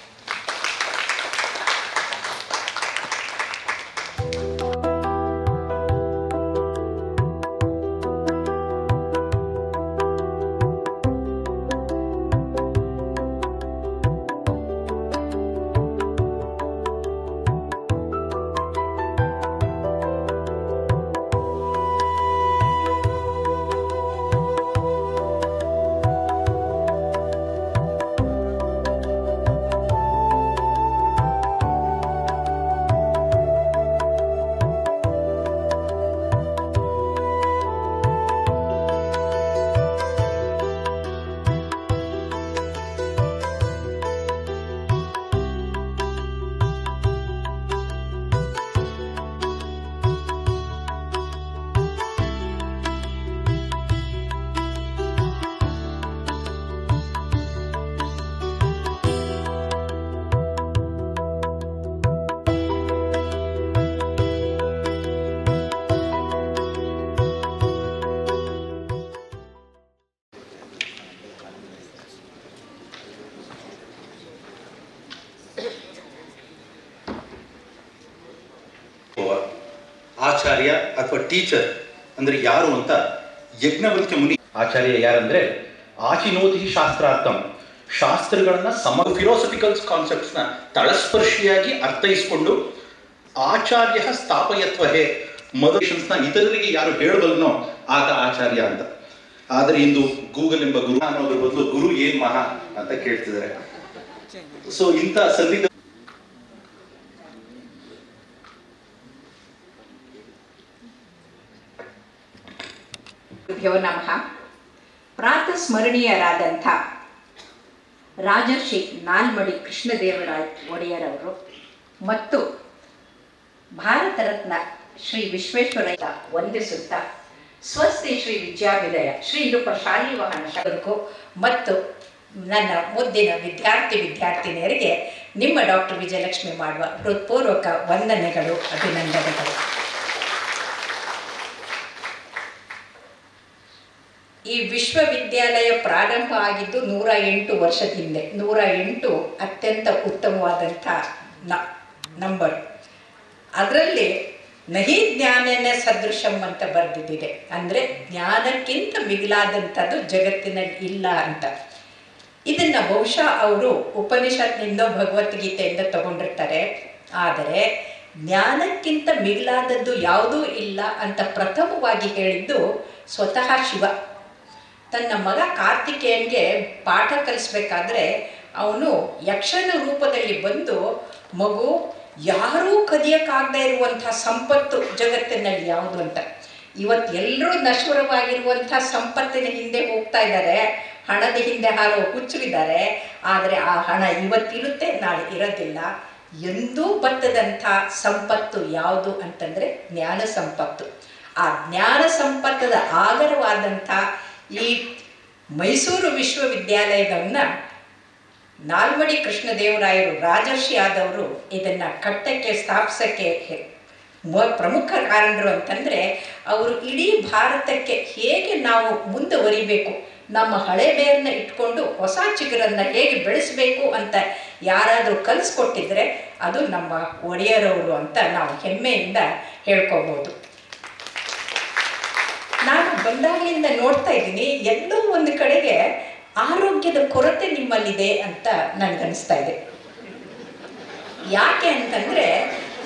ಆಚಾರ್ಯ ಅಥವಾ ಟೀಚರ್ ಅಂದ್ರೆ ಯಾರು ಅಂತ ಯಜ್ಞವಲ್ಕ್ಯ ಮುನಿ ಆಚಾರ್ಯ ಯಾರಂದ್ರೆ ಆಚಿನೋತಿ ಶಾಸ್ತ್ರಾರ್ಥಂ, ಶಾಸ್ತ್ರಗಳನ್ನ ಫಿಲಾಸಫಿಕಲ್ ಕಾನ್ಸೆಪ್ಟ್ಸ್ನ ತಳಸ್ಪರ್ಶಿಯಾಗಿ ಅರ್ಥೈಸಿಕೊಂಡು ಆಚಾರ್ಯ ಸ್ಥಾಪಯತ್ವಹೇ ಮೊದಲೇಷನ್ಸ್ನ ಇತರರಿಗೆ ಯಾರು ಹೇಳಬಲ್ಲನೋ ಆತ ಆಚಾರ್ಯ ಅಂತ. ಆದರೆ ಇಂದು ಗೂಗಲ್ ಎಂಬ ಗುರು ಅನ್ನೋದ್ರ ಬದಲು ಗುರು ಏನ್ ಮಹಾ ಅಂತ ಕೇಳ್ತಿದ್ದಾರೆ. ಸೊ ಇಂಥ ಸಂದಿಗ್ಧ ಭ್ಯೋ ನಮಃ. ಪ್ರಾತಸ್ಮರಣೀಯರಾದಂಥ ರಾಜರ್ಷಿ ನಾಲ್ಮಡಿ ಕೃಷ್ಣದೇವರಾಯ ಒಡೆಯರವರು ಮತ್ತು ಭಾರತ ರತ್ನ ಶ್ರೀ ವಿಶ್ವೇಶ್ವರಯ್ಯ ವಂದಿಸುತ್ತಾ, ಸ್ವಸ್ತಿ ಶ್ರೀ ವಿದ್ಯಾವಿದಯ ಶ್ರೀ ರೂಪ ಶಾಲಿವಾಹನ ಶರಕು ಮತ್ತು ನನ್ನ ಮುದ್ದಿನ ವಿದ್ಯಾರ್ಥಿನಿಯರಿಗೆ ನಿಮ್ಮ ಡಾಕ್ಟರ್ ವಿಜಯಲಕ್ಷ್ಮಿ ಮಾಡುವ ಹೃತ್ಪೂರ್ವಕ ವಂದನೆಗಳು, ಅಭಿನಂದನೆಗಳು. ಈ ವಿಶ್ವವಿದ್ಯಾಲಯ ಪ್ರಾರಂಭ ಆಗಿದ್ದು 108 ವರ್ಷದ ಹಿಂದೆ. 108 ಅತ್ಯಂತ ಉತ್ತಮವಾದಂಥ ನಂಬರ್. ಅದರಲ್ಲಿ ನಹಿ ಜ್ಞಾನನೇ ಸದೃಶಂ ಅಂತ ಬರೆದಿದ್ದಿದೆ. ಅಂದರೆ ಜ್ಞಾನಕ್ಕಿಂತ ಮಿಗಿಲಾದಂಥದ್ದು ಜಗತ್ತಿನಲ್ಲಿ ಇಲ್ಲ ಅಂತ. ಇದನ್ನು ಬಹುಶಃ ಅವರು ಉಪನಿಷತ್ನಿಂದ ಭಗವದ್ಗೀತೆಯಿಂದ ತಗೊಂಡಿರ್ತಾರೆ. ಆದರೆ ಜ್ಞಾನಕ್ಕಿಂತ ಮಿಗಿಲಾದದ್ದು ಯಾವುದೂ ಇಲ್ಲ ಅಂತ ಪ್ರಥಮವಾಗಿ ಹೇಳಿದ್ದು ಸ್ವತಃ ಶಿವ. ತನ್ನ ಮಗ ಕಾರ್ತಿಕೇಯನ್ಗೆ ಪಾಠ ಕಲಿಸ್ಬೇಕಾದ್ರೆ ಅವನು ಯಕ್ಷನ ರೂಪದಲ್ಲಿ ಬಂದು, ಮಗು, ಯಾರೂ ಕದಿಯೋಕ್ಕಾಗದೇ ಇರುವಂಥ ಸಂಪತ್ತು ಜಗತ್ತಿನಲ್ಲಿ ಯಾವುದು ಅಂತ. ಇವತ್ತು ಎಲ್ಲರೂ ನಶ್ವರವಾಗಿರುವಂಥ ಸಂಪತ್ತಿನ ಹಿಂದೆ ಹೋಗ್ತಾ ಇದ್ದಾರೆ, ಹಣದ ಹಿಂದೆ ಹಾರೋ ಹುಚ್ಚರಿದ್ದಾರೆ. ಆದರೆ ಆ ಹಣ ಇವತ್ತಿರುತ್ತೆ, ನಾಳೆ ಇರೋದಿಲ್ಲ. ಎಂದೂ ಬತ್ತದಂಥ ಸಂಪತ್ತು ಯಾವುದು ಅಂತಂದರೆ ಜ್ಞಾನ ಸಂಪತ್ತು. ಆ ಜ್ಞಾನ ಸಂಪತ್ತದ ಆಗರವಾದಂಥ ಈ ಮೈಸೂರು ವಿಶ್ವವಿದ್ಯಾಲಯವನ್ನು ನಾಲ್ಮಡಿ ಕೃಷ್ಣದೇವರಾಯರು ರಾಜರ್ಷಿ ಆದವರು ಇದನ್ನು ಕಟ್ಟಕ್ಕೆ ಸ್ಥಾಪಿಸೋಕ್ಕೆ ಪ್ರಮುಖ ಕಾರಣರು ಅಂತಂದರೆ ಅವರು ಇಡೀ ಭಾರತಕ್ಕೆ ಹೇಗೆ ನಾವು ಮುಂದುವರಿಬೇಕು, ನಮ್ಮ ಹಳೆ ಬೇರನ್ನ ಇಟ್ಕೊಂಡು ಹೊಸ ಚಿಗುರನ್ನು ಹೇಗೆ ಬೆಳೆಸಬೇಕು ಅಂತ ಯಾರಾದರೂ ಕಲಿಸ್ಕೊಟ್ಟಿದ್ರೆ ಅದು ನಮ್ಮ ಒಡೆಯರವರು ಅಂತ ನಾವು ಹೆಮ್ಮೆಯಿಂದ ಹೇಳ್ಕೊಬೋದು. ನಾನು ಬಂದಾಗಲಿಂದ ನೋಡ್ತಾ ಇದ್ದೀನಿ, ಎಲ್ಲೋ ಒಂದು ಕಡೆಗೆ ಆರೋಗ್ಯದ ಕೊರತೆ ನಿಮ್ಮಲ್ಲಿದೆ ಅಂತ ನನಗನ್ನಿಸ್ತಾ ಇದೆ. ಯಾಕೆ ಅಂತಂದರೆ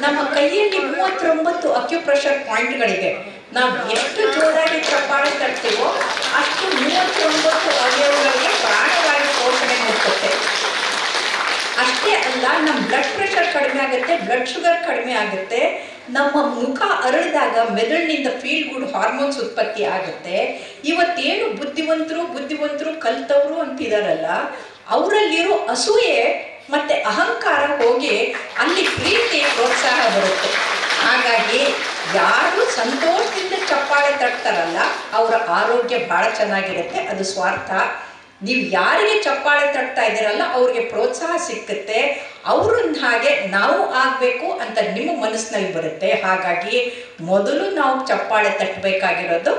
ನಮ್ಮ ಕೈಯಲ್ಲಿ 39 ಅಕ್ಯುಪ್ರೆಷರ್ ಪಾಯಿಂಟ್ಗಳಿದೆ. ನಾವು ಎಷ್ಟು ಜೋರಾಗಿ ಚಪ್ಪಾಳೆ ತರ್ತೀವೋ ಅಷ್ಟು 39 ಅವಯವಗಳಿಗೆ ಪ್ರಾಣವಾಗಿ ಪೋಷಣೆ ಮುಟ್ಟುತ್ತೆ. ಅಷ್ಟೇ ಅಲ್ಲ, ನಮ್ಮ ಬ್ಲಡ್ ಪ್ರೆಷರ್ ಕಡಿಮೆ ಆಗುತ್ತೆ, ಬ್ಲಡ್ ಶುಗರ್ ಕಡಿಮೆ ಆಗುತ್ತೆ, ನಮ್ಮ ಮುಖ ಅರಳಿದಾಗ ಮೆದುಳಿನಿಂದ ಫೀಲ್ ಗುಡ್ ಹಾರ್ಮೋನ್ಸ್ ಉತ್ಪತ್ತಿ ಆಗುತ್ತೆ. ಇವತ್ತೇನು ಬುದ್ಧಿವಂತರು ಕಲ್ತವರು ಅಂತಿದಾರಲ್ಲ, ಅವರಲ್ಲಿರೋ ಅಸೂಯೆ ಮತ್ತು ಅಹಂಕಾರ ಹೋಗಿ ಅಲ್ಲಿ ಪ್ರೀತಿ ಪ್ರೋತ್ಸಾಹ ಬರುತ್ತೆ. ಹಾಗಾಗಿ ಯಾರು ಸಂತೋಷದಿಂದ ಚಪ್ಪಾಳೆ ತಟ್ತಾರಲ್ಲ ಅವರ ಆರೋಗ್ಯ ಭಾಳ ಚೆನ್ನಾಗಿರುತ್ತೆ. ಅದು ಸ್ವಾರ್ಥ. ನೀವು ಯಾರಿಗೆ ಚಪ್ಪಾಳೆ ತಟ್ತಾ ಇದ್ದೀರಲ್ಲ ಅವ್ರಿಗೆ ಪ್ರೋತ್ಸಾಹ ಸಿಕ್ಕುತ್ತೆ. ಅವ್ರನ್ನ ಹಾಗೆ ನಾವು ಆಗಬೇಕು ಅಂತ ನಿಮ್ಮ ಮನಸ್ಸಿನಲ್ಲಿ ಬರುತ್ತೆ. ಹಾಗಾಗಿ ಮೊದಲು ನಾವು ಚಪ್ಪಾಳೆ ತಟ್ಟಬೇಕಾಗಿರೋದು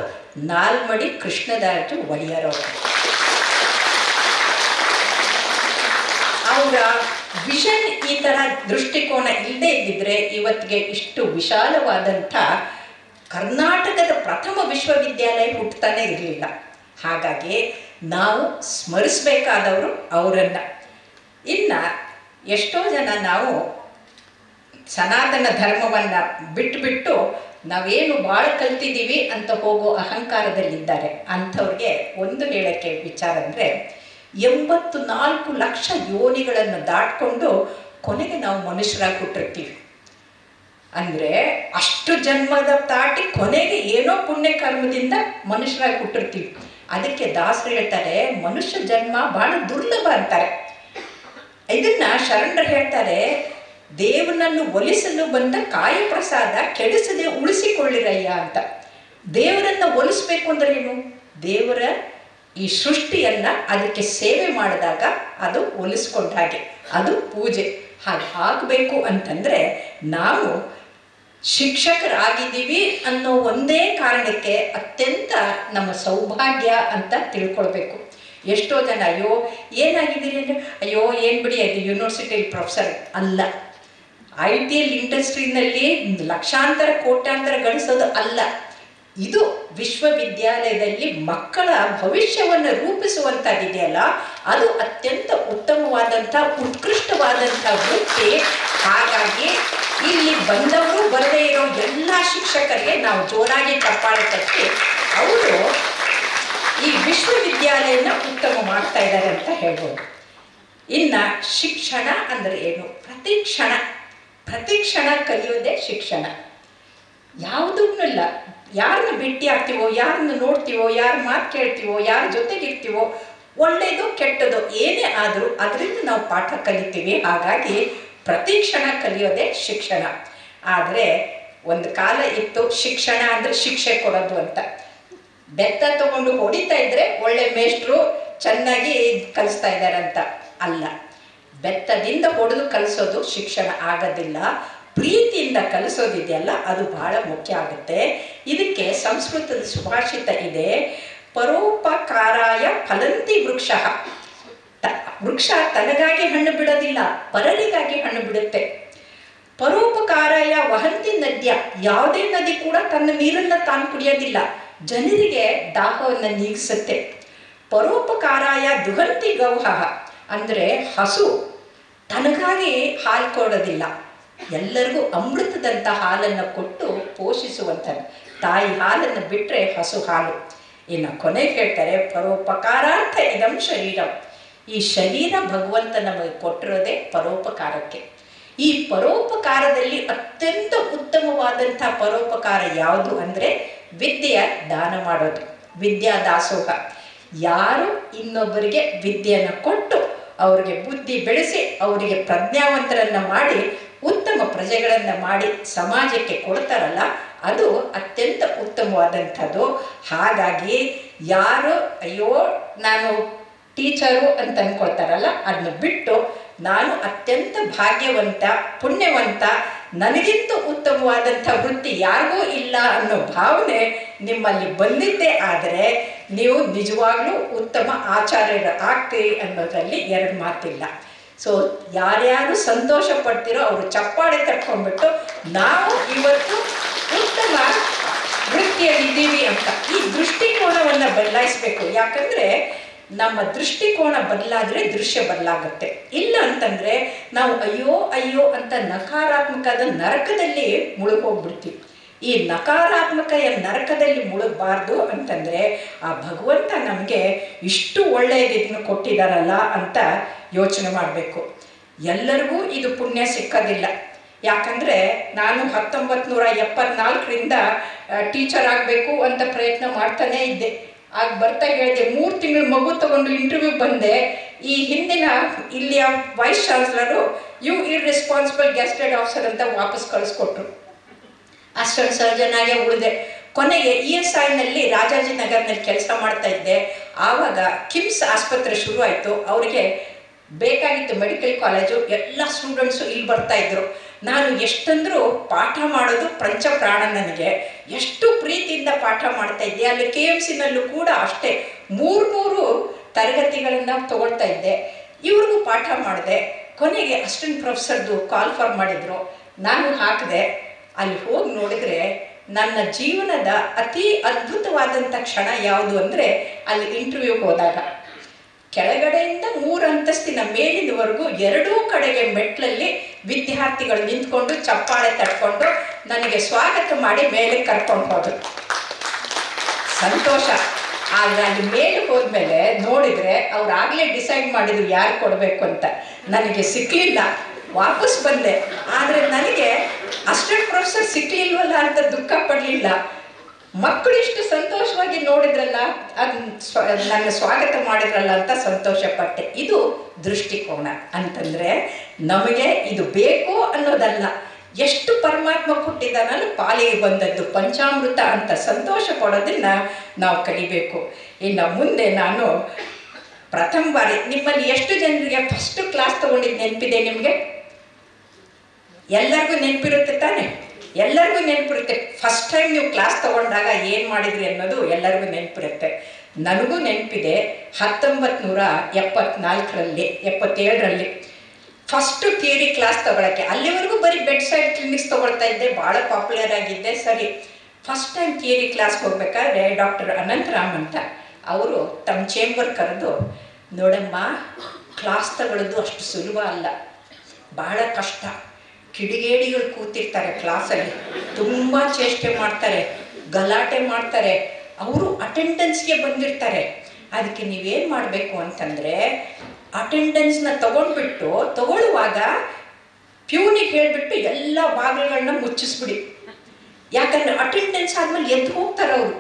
ನಾಲ್ಮಡಿ ಕೃಷ್ಣರಾಜ ಒಡೆಯರವರು. ಅವರ ವಿಷನ್ ಈ ಥರ ದೃಷ್ಟಿಕೋನ ಇಲ್ಲದೆ ಇದ್ದಿದ್ರೆ ಇವತ್ತಿಗೆ ಇಷ್ಟು ವಿಶಾಲವಾದಂಥ ಕರ್ನಾಟಕದ ಪ್ರಥಮ ವಿಶ್ವವಿದ್ಯಾಲಯ ಹುಟ್ಟತಾನೆ ಇರಲಿಲ್ಲ. ಹಾಗಾಗಿ ನಾವು ಸ್ಮರಿಸಬೇಕಾದವರು ಅವರನ್ನು. ಇನ್ನು ಎಷ್ಟೋ ಜನ ನಾವು ಸನಾತನ ಧರ್ಮವನ್ನು ಬಿಟ್ಟು ನಾವೇನು ಭಾಳ ಕಲ್ತಿದ್ದೀವಿ ಅಂತ ಹೋಗೋ ಅಹಂಕಾರದಲ್ಲಿದ್ದಾರೆ. ಅಂಥವ್ರಿಗೆ ಒಂದು ಹೇಳೋಕ್ಕೆ ವಿಚಾರ ಅಂದರೆ, 84 ಲಕ್ಷ ಯೋನಿಗಳನ್ನು ದಾಟ್ಕೊಂಡು ಕೊನೆಗೆ ನಾವು ಮನುಷ್ಯರಾಗಿ ಹುಟ್ಟಿರ್ತೀವಿ. ಅಂದರೆ ಅಷ್ಟು ಜನ್ಮದ ದಾಟಿ ಕೊನೆಗೆ ಏನೋ ಪುಣ್ಯ ಕರ್ಮದಿಂದ ಮನುಷ್ಯರಾಗಿ ಹುಟ್ಟಿರ್ತೀವಿ. ಅದಕ್ಕೆ ದಾಸರು ಹೇಳ್ತಾರೆ, ಮನುಷ್ಯ ಜನ್ಮ ಬಹಳ ದುರ್ಲಭ ಅಂತಾರೆ. ಇದನ್ನ ಶರಣರು ಹೇಳ್ತಾರೆ, ದೇವನನ್ನು ಒಲಿಸಲು ಬಂದ ಕಾಯ ಪ್ರಸಾದ ಕೆಡಿಸದೆ ಉಳಿಸಿಕೊಳ್ಳಿರಯ್ಯ ಅಂತ. ದೇವರನ್ನು ಒಲಿಸ್ಬೇಕು ಅಂದ್ರೆ ಏನು? ದೇವರ ಈ ಸೃಷ್ಟಿಯನ್ನು ಅದಕ್ಕೆ ಸೇವೆ ಮಾಡಿದಾಗ ಅದು ಒಲಿಸ್ಕೊಂಡ ಹಾಗೆ, ಅದು ಪೂಜೆ. ಹಾಗೆ ಆಗಬೇಕು ಅಂತಂದರೆ ನಾವು ಶಿಕ್ಷಕರಾಗಿದ್ದೀವಿ ಅನ್ನೋ ಒಂದೇ ಕಾರಣಕ್ಕೆ ಅತ್ಯಂತ ನಮ್ಮ ಸೌಭಾಗ್ಯ ಅಂತ ತಿಳ್ಕೊಳ್ಬೇಕು. ಎಷ್ಟೋ ಜನ ಅಯ್ಯೋ ಏನಾಗಿದ್ದೀರಿ ಅಂದರೆ, ಅಯ್ಯೋ ಏನು ಬಿಡಿ ಅದು ಯೂನಿವರ್ಸಿಟಿಯಲ್ಲಿ ಪ್ರೊಫೆಸರ್ ಅಲ್ಲ, IT ಇಂಡಸ್ಟ್ರಿನಲ್ಲಿ ಲಕ್ಷಾಂತರ ಕೋಟ್ಯಾಂತರ ಗಳಿಸೋದು ಅಲ್ಲ. ಇದು ವಿಶ್ವವಿದ್ಯಾಲಯದಲ್ಲಿ ಮಕ್ಕಳ ಭವಿಷ್ಯವನ್ನು ರೂಪಿಸುವಂಥದ್ದಿದೆಯಲ್ಲ, ಅದು ಅತ್ಯಂತ ಉತ್ತಮವಾದಂಥ ಉತ್ಕೃಷ್ಟವಾದಂಥ ವೃತ್ತಿ. ಹಾಗಾಗಿ ಇಲ್ಲಿ ಬಂದವರು ಬರದೇ ಇರೋ ಎಲ್ಲ ಶಿಕ್ಷಕರಿಗೆ ನಾವು ಜೋರಾಗಿ ಚಪ್ಪಾಳೆ ತಟ್ಟಿ ಅವರು ಈ ವಿಶ್ವವಿದ್ಯಾಲಯನ ಉತ್ತಮ ಮಾಡ್ತಾ ಇದ್ದಾರೆ ಅಂತ ಹೇಳ್ಬೋದು. ಇನ್ನು ಶಿಕ್ಷಣ ಅಂದರೆ ಏನು? ಪ್ರತಿ ಕ್ಷಣ ಕಲಿಯೋದೇ ಶಿಕ್ಷಣ. ಯಾವುದನ್ನೂ ಇಲ್ಲ, ಯಾರನ್ನ ಭೇಟಿ ಆಗ್ತೀವೋ, ಯಾರನ್ನ ನೋಡ್ತೀವೋ, ಯಾರ ಮಾತು ಕೇಳ್ತೀವೋ, ಯಾರ ಜೊತೆಗಿರ್ತೀವೋ, ಒಳ್ಳೆಯದು ಕೆಟ್ಟದ್ದು ಏನೇ ಆದರೂ ಅದರಿಂದ ನಾವು ಪಾಠ ಕಲಿತೀವಿ. ಹಾಗಾಗಿ ಪ್ರತಿ ಕ್ಷಣ ಕಲಿಯೋದೇ ಶಿಕ್ಷಣ. ಆದರೆ ಒಂದು ಕಾಲ ಇತ್ತು, ಶಿಕ್ಷಣ ಅಂದರೆ ಶಿಕ್ಷೆ ಕೊಡೋದು ಅಂತ. ಬೆತ್ತ ತಗೊಂಡು ಹೊಡಿತಾ ಇದ್ರೆ ಒಳ್ಳೆ ಮೇಷ್ಟ್ರು ಚೆನ್ನಾಗಿ ಕಲಿಸ್ತಾ ಇದ್ದಾರೆ ಅಂತ ಅಲ್ಲ. ಬೆತ್ತದಿಂದ ಹೊಡೆದು ಕಲಿಸೋದು ಶಿಕ್ಷಣ ಆಗೋದಿಲ್ಲ. ಪ್ರೀತಿಯಿಂದ ಕಲಿಸೋದಿದೆಯಲ್ಲ ಅದು ಬಹಳ ಮುಖ್ಯ ಆಗುತ್ತೆ. ಇದಕ್ಕೆ ಸಂಸ್ಕೃತದ ಸುಭಾಷಿತ ಇದೆ, ಪರೋಪಕಾರಾಯ ಫಲಂತಿ ವೃಕ್ಷ. ವೃಕ್ಷ ತನಗಾಗಿ ಹಣ್ಣು ಬಿಡೋದಿಲ್ಲ, ಪರರಿಗಾಗಿ ಹಣ್ಣು ಬಿಡುತ್ತೆ. ಪರೋಪಕಾರಾಯ ವಹಂತಿ ನದ್ಯ. ಯಾವುದೇ ನದಿ ಕೂಡ ತನ್ನ ನೀರನ್ನು ತಾನು ಕುಡಿಯೋದಿಲ್ಲ, ಜನರಿಗೆ ದಾಹವನ್ನು ನೀಗಿಸುತ್ತೆ. ಪರೋಪಕಾರಾಯ ದುಹಂತಿ ಗೌಹ. ಅಂದರೆ ಹಸು ತನಗಾಗಿ ಹಾಲು ಕೊಡೋದಿಲ್ಲ, ಎಲ್ಲರಿಗೂ ಅಮೃತದಂಥ ಹಾಲನ್ನು ಕೊಟ್ಟು ಪೋಷಿಸುವಂಥದ್ದು. ತಾಯಿ ಹಾಲನ್ನು ಬಿಟ್ಟರೆ ಹಸು ಹಾಲು. ಇನ್ನು ಕೊನೆಗೆ ಹೇಳ್ತಾರೆ, ಪರೋಪಕಾರಾರ್ಥ ಇದಂ ಶರೀರಂ. ಈ ಶರೀರ ಭಗವಂತ ನಮಗೆ ಕೊಟ್ಟಿರೋದೇ ಪರೋಪಕಾರಕ್ಕೆ. ಈ ಪರೋಪಕಾರದಲ್ಲಿ ಅತ್ಯಂತ ಉತ್ತಮವಾದಂಥ ಪರೋಪಕಾರ ಯಾವುದು ಅಂದರೆ ವಿದ್ಯೆಯ ದಾನ ಮಾಡೋದು, ವಿದ್ಯಾ ದಾಸೋಹ. ಯಾರು ಇನ್ನೊಬ್ಬರಿಗೆ ವಿದ್ಯೆಯನ್ನು ಕೊಟ್ಟು ಅವರಿಗೆ ಬುದ್ಧಿ ಬೆಳೆಸಿ ಅವರಿಗೆ ಪ್ರಜ್ಞಾವಂತರನ್ನು ಮಾಡಿ ಉತ್ತಮ ಪ್ರಜೆಗಳನ್ನು ಮಾಡಿ ಸಮಾಜಕ್ಕೆ ಕೊಡ್ತಾರಲ್ಲ ಅದು ಅತ್ಯಂತ ಉತ್ತಮವಾದಂಥದ್ದು. ಹಾಗಾಗಿ ಯಾರು ಅಯ್ಯೋ ನಾನು ಟೀಚರು ಅಂತ ಅಂದ್ಕೊಳ್ತಾರಲ್ಲ ಅದನ್ನು ಬಿಟ್ಟು ನಾನು ಅತ್ಯಂತ ಭಾಗ್ಯವಂತ ಪುಣ್ಯವಂತ, ನನಗಿಂತ ಉತ್ತಮವಾದಂಥ ವೃತ್ತಿ ಯಾರಿಗೂ ಇಲ್ಲ ಅನ್ನೋ ಭಾವನೆ ನಿಮ್ಮಲ್ಲಿ ಬಂದಿದ್ದೇ ಆದರೆ ನೀವು ನಿಜವಾಗ್ಲೂ ಉತ್ತಮ ಆಚಾರ್ಯರು ಆಗ್ತೀರಿ ಅನ್ನೋದರಲ್ಲಿ ಎರಡು ಮಾತಿಲ್ಲ. ಸೊ ಯಾರ್ಯಾರು ಸಂತೋಷ ಪಡ್ತೀರೋ ಅವರು ಚಪ್ಪಾಳೆ ತಟ್ಕೊಂಡ್ಬಿಟ್ಟು ನಾವು ಇವತ್ತು ಉತ್ತಮ ವೃತ್ತಿಯಲ್ಲಿದ್ದೀವಿ ಅಂತ ಈ ದೃಷ್ಟಿಕೋನವನ್ನು ಬದಲಾಯಿಸಬೇಕು. ಯಾಕಂದರೆ ನಮ್ಮ ದೃಷ್ಟಿಕೋನ ಬದಲಾದರೆ ದೃಶ್ಯ ಬದಲಾಗುತ್ತೆ. ಇಲ್ಲ ಅಂತಂದರೆ ನಾವು ಅಯ್ಯೋ ಅಯ್ಯೋ ಅಂತ ನಕಾರಾತ್ಮಕದ ನರಕದಲ್ಲಿ ಮುಳುಗೋಗ್ಬಿಡ್ತೀವಿ. ಈ ನಕಾರಾತ್ಮಕ ನರಕದಲ್ಲಿ ಮುಳುಗಬಾರ್ದು ಅಂತಂದರೆ ಆ ಭಗವಂತ ನಮಗೆ ಇಷ್ಟು ಒಳ್ಳೆಯದನ್ನು ಕೊಟ್ಟಿದ್ದಾರಲ್ಲ ಅಂತ ಯೋಚನೆ ಮಾಡಬೇಕು. ಎಲ್ಲರಿಗೂ ಇದು ಪುಣ್ಯ ಸಿಕ್ಕೋದಿಲ್ಲ. ಯಾಕಂದರೆ ನಾನು 1974ರಿಂದ ಟೀಚರ್ ಆಗಬೇಕು ಅಂತ ಪ್ರಯತ್ನ ಮಾಡ್ತಾನೇ ಇದ್ದೆ. ಆಗ ಬರ್ತಾ ಹೇಳಿದೆ 3 ತಿಂಗಳು ಮಗು ತಗೊಂಡು ಇಂಟರ್ವ್ಯೂ ಬಂದೆ. ಈ ಹಿಂದಿನ ಇಲ್ಲಿಯ vice chancellor you irresponsible gazetted officer ಅಂತ ವಾಪಸ್ ಕಳಿಸ್ಕೊಟ್ರು. ಅಷ್ಟೊಂದು ಸರ್ಜನ್ ಆಗೇ ಉಳಿದೆ. ಕೊನೆಗೆ ESIನಲ್ಲಿ ರಾಜಾಜಿನಗರ್ನಲ್ಲಿ ಕೆಲಸ ಮಾಡ್ತಾ ಇದ್ದೆ. ಆವಾಗ ಕಿಮ್ಸ್ ಆಸ್ಪತ್ರೆ ಶುರುವಾಯಿತು. ಅವರಿಗೆ ಬೇಕಾಗಿತ್ತು ಮೆಡಿಕಲ್ ಕಾಲೇಜು. ಎಲ್ಲ ಸ್ಟೂಡೆಂಟ್ಸು ಇಲ್ಲಿ ಬರ್ತಾಯಿದ್ರು. ನಾನು ಎಷ್ಟಂದರೂ ಪಾಠ ಮಾಡೋದು ಪಂಚಪ್ರಾಣ. ನನಗೆ ಎಷ್ಟು ಪ್ರೀತಿಯಿಂದ ಪಾಠ ಮಾಡ್ತಾ ಇದ್ದೆ. ಅಲ್ಲಿ KMCನಲ್ಲೂ ಕೂಡ ಅಷ್ಟೇ 3 ತರಗತಿಗಳನ್ನು ತಗೊಳ್ತಾ ಇದ್ದೆ. ಇವ್ರಿಗೂ ಪಾಠ ಮಾಡಿದೆ. ಕೊನೆಗೆ ಅಸಿಸ್ಟೆಂಟ್ ಪ್ರೊಫೆಸರ್ದು ಕಾಲ್ ಫಾರ್ ಮಾಡಿದರು. ನಾನು ಹಾಕಿದೆ. ಅಲ್ಲಿ ಹೋಗಿ ನೋಡಿದರೆ ನನ್ನ ಜೀವನದ ಅತಿ ಅದ್ಭುತವಾದಂಥ ಕ್ಷಣ ಯಾವುದು ಅಂದರೆ ಅಲ್ಲಿ ಇಂಟರ್ವ್ಯೂಗೆ ಹೋದಾಗ ಕೆಳಗಡೆಯಿಂದ 3 ಅಂತಸ್ತಿನ ಮೇಲಿನವರೆಗೂ 2 ಕಡೆಗೆ ಮೆಟ್ಲಲ್ಲಿ ವಿದ್ಯಾರ್ಥಿಗಳು ನಿಂತ್ಕೊಂಡು ಚಪ್ಪಾಳೆ ತಟ್ಕೊಂಡು ನನಗೆ ಸ್ವಾಗತ ಮಾಡಿ ಮೇಲೆ ಕರ್ಕೊಂಡು ಹೋದರು. ಸಂತೋಷ. ಆದರೆ ಅಲ್ಲಿ ಮೇಲೆ ಹೋದ್ಮೇಲೆ ನೋಡಿದರೆ ಅವ್ರು ಆಗಲೇ ಡಿಸೈಡ್ ಮಾಡಿದ್ರು ಯಾರು ಕೊಡಬೇಕು ಅಂತ. ನನಗೆ ಸಿಕ್ಕಲಿಲ್ಲ. ವಾಪಸ್ ಬಂದೆ. ಆದರೆ ನನಗೆ ಅಸಿಸ್ಟೆಂಟ್ ಪ್ರೊಫೆಸರ್ ಸಿಕ್ಕಲಿಲ್ವಲ್ಲ ಅಂತ ದುಃಖ ಪಡಲಿಲ್ಲ. ಮಕ್ಕಳು ಇಷ್ಟು ಸಂತೋಷವಾಗಿ ನೋಡಿದ್ರಲ್ಲ, ಅದು ನನ್ನ ಸ್ವಾಗತ ಮಾಡಿದ್ರಲ್ಲ ಅಂತ ಸಂತೋಷಪಟ್ಟೆ. ಇದು ದೃಷ್ಟಿಕೋನ ಅಂತಂದರೆ ನಮಗೆ ಇದು ಬೇಕು ಅನ್ನೋದಲ್ಲ, ಎಷ್ಟು ಪರಮಾತ್ಮ ಕೊಟ್ಟಿದ್ದಾನಲ್ಲ ಪಾಲಿಗೆ ಬಂದದ್ದು ಪಂಚಾಮೃತ ಅಂತ ಸಂತೋಷ ಪಡೋದನ್ನು ನಾವು ಕಲಿಬೇಕು. ಇನ್ನು ಮುಂದೆ ನಾನು ಪ್ರಥಮ ಬಾರಿ ನಿಮ್ಮಲ್ಲಿ ಎಷ್ಟು ಜನರಿಗೆ ಫಸ್ಟ್ ಕ್ಲಾಸ್ ತೊಗೊಂಡಿದ್ದು ನೆನಪಿದೆ ನಿಮಗೆ? ಎಲ್ಲರಿಗೂ ನೆನಪಿರುತ್ತೆ ತಾನೆ? ಎಲ್ಲರಿಗೂ ನೆನಪಿರುತ್ತೆ. ಫಸ್ಟ್ ಟೈಮ್ ನೀವು ಕ್ಲಾಸ್ ತೊಗೊಂಡಾಗ ಏನು ಮಾಡಿದ್ರಿ ಅನ್ನೋದು ಎಲ್ಲರಿಗೂ ನೆನಪಿರುತ್ತೆ. ನನಗೂ ನೆನಪಿದೆ. 1974ರಲ್ಲಿ ಫಸ್ಟು ಥಿಯರಿ ಕ್ಲಾಸ್ ತೊಗೊಳಕ್ಕೆ. ಅಲ್ಲಿವರೆಗೂ ಬರೀ ಬೆಡ್ ಸೈಡ್ ಕ್ಲಿನಿಕ್ಸ್ ತೊಗೊಳ್ತಾ ಇದ್ದೆ. ಭಾಳ ಪಾಪ್ಯುಲರ್ ಆಗಿದ್ದೆ. ಸರಿ, ಫಸ್ಟ್ ಟೈಮ್ ಥಿಯರಿ ಕ್ಲಾಸ್ಗೆ ಹೋಗ್ಬೇಕಾದ್ರೆ ಡಾಕ್ಟರ್ ಅನಂತರಾಮ್ ಅಂತ ಅವರು ತಮ್ಮ ಚೇಂಬರ್ ಕರೆದು, ನೋಡಮ್ಮ, ಕ್ಲಾಸ್ ತಗೊಳ್ಳೋದು ಅಷ್ಟು ಸುಲಭ ಅಲ್ಲ, ಭಾಳ ಕಷ್ಟ. ಕಿಡಿಗೇಡಿಗಳು ಕೂತಿರ್ತಾರೆ ಕ್ಲಾಸಲ್ಲಿ, ತುಂಬ ಚೇಷ್ಟೆ ಮಾಡ್ತಾರೆ, ಗಲಾಟೆ ಮಾಡ್ತಾರೆ, ಅವರು ಅಟೆಂಡೆನ್ಸ್ಗೆ ಬಂದಿರ್ತಾರೆ. ಅದಕ್ಕೆ ನೀವೇನು ಮಾಡಬೇಕು ಅಂತಂದರೆ ಅಟೆಂಡೆನ್ಸ್ನ ತಗೊಳ್ಳುವಾಗ ಪ್ಯೂನಿಗೆ ಹೇಳಿಬಿಟ್ಟು ಎಲ್ಲ ಬಾಗಿಲುಗಳನ್ನ ಮುಚ್ಚಿಸ್ಬಿಡಿ. ಯಾಕಂದರೆ ಅಟೆಂಡೆನ್ಸ್ ಆದಮೇಲೆ ಎದ್ದು ಹೋಗ್ತಾರೆ ಅವರು.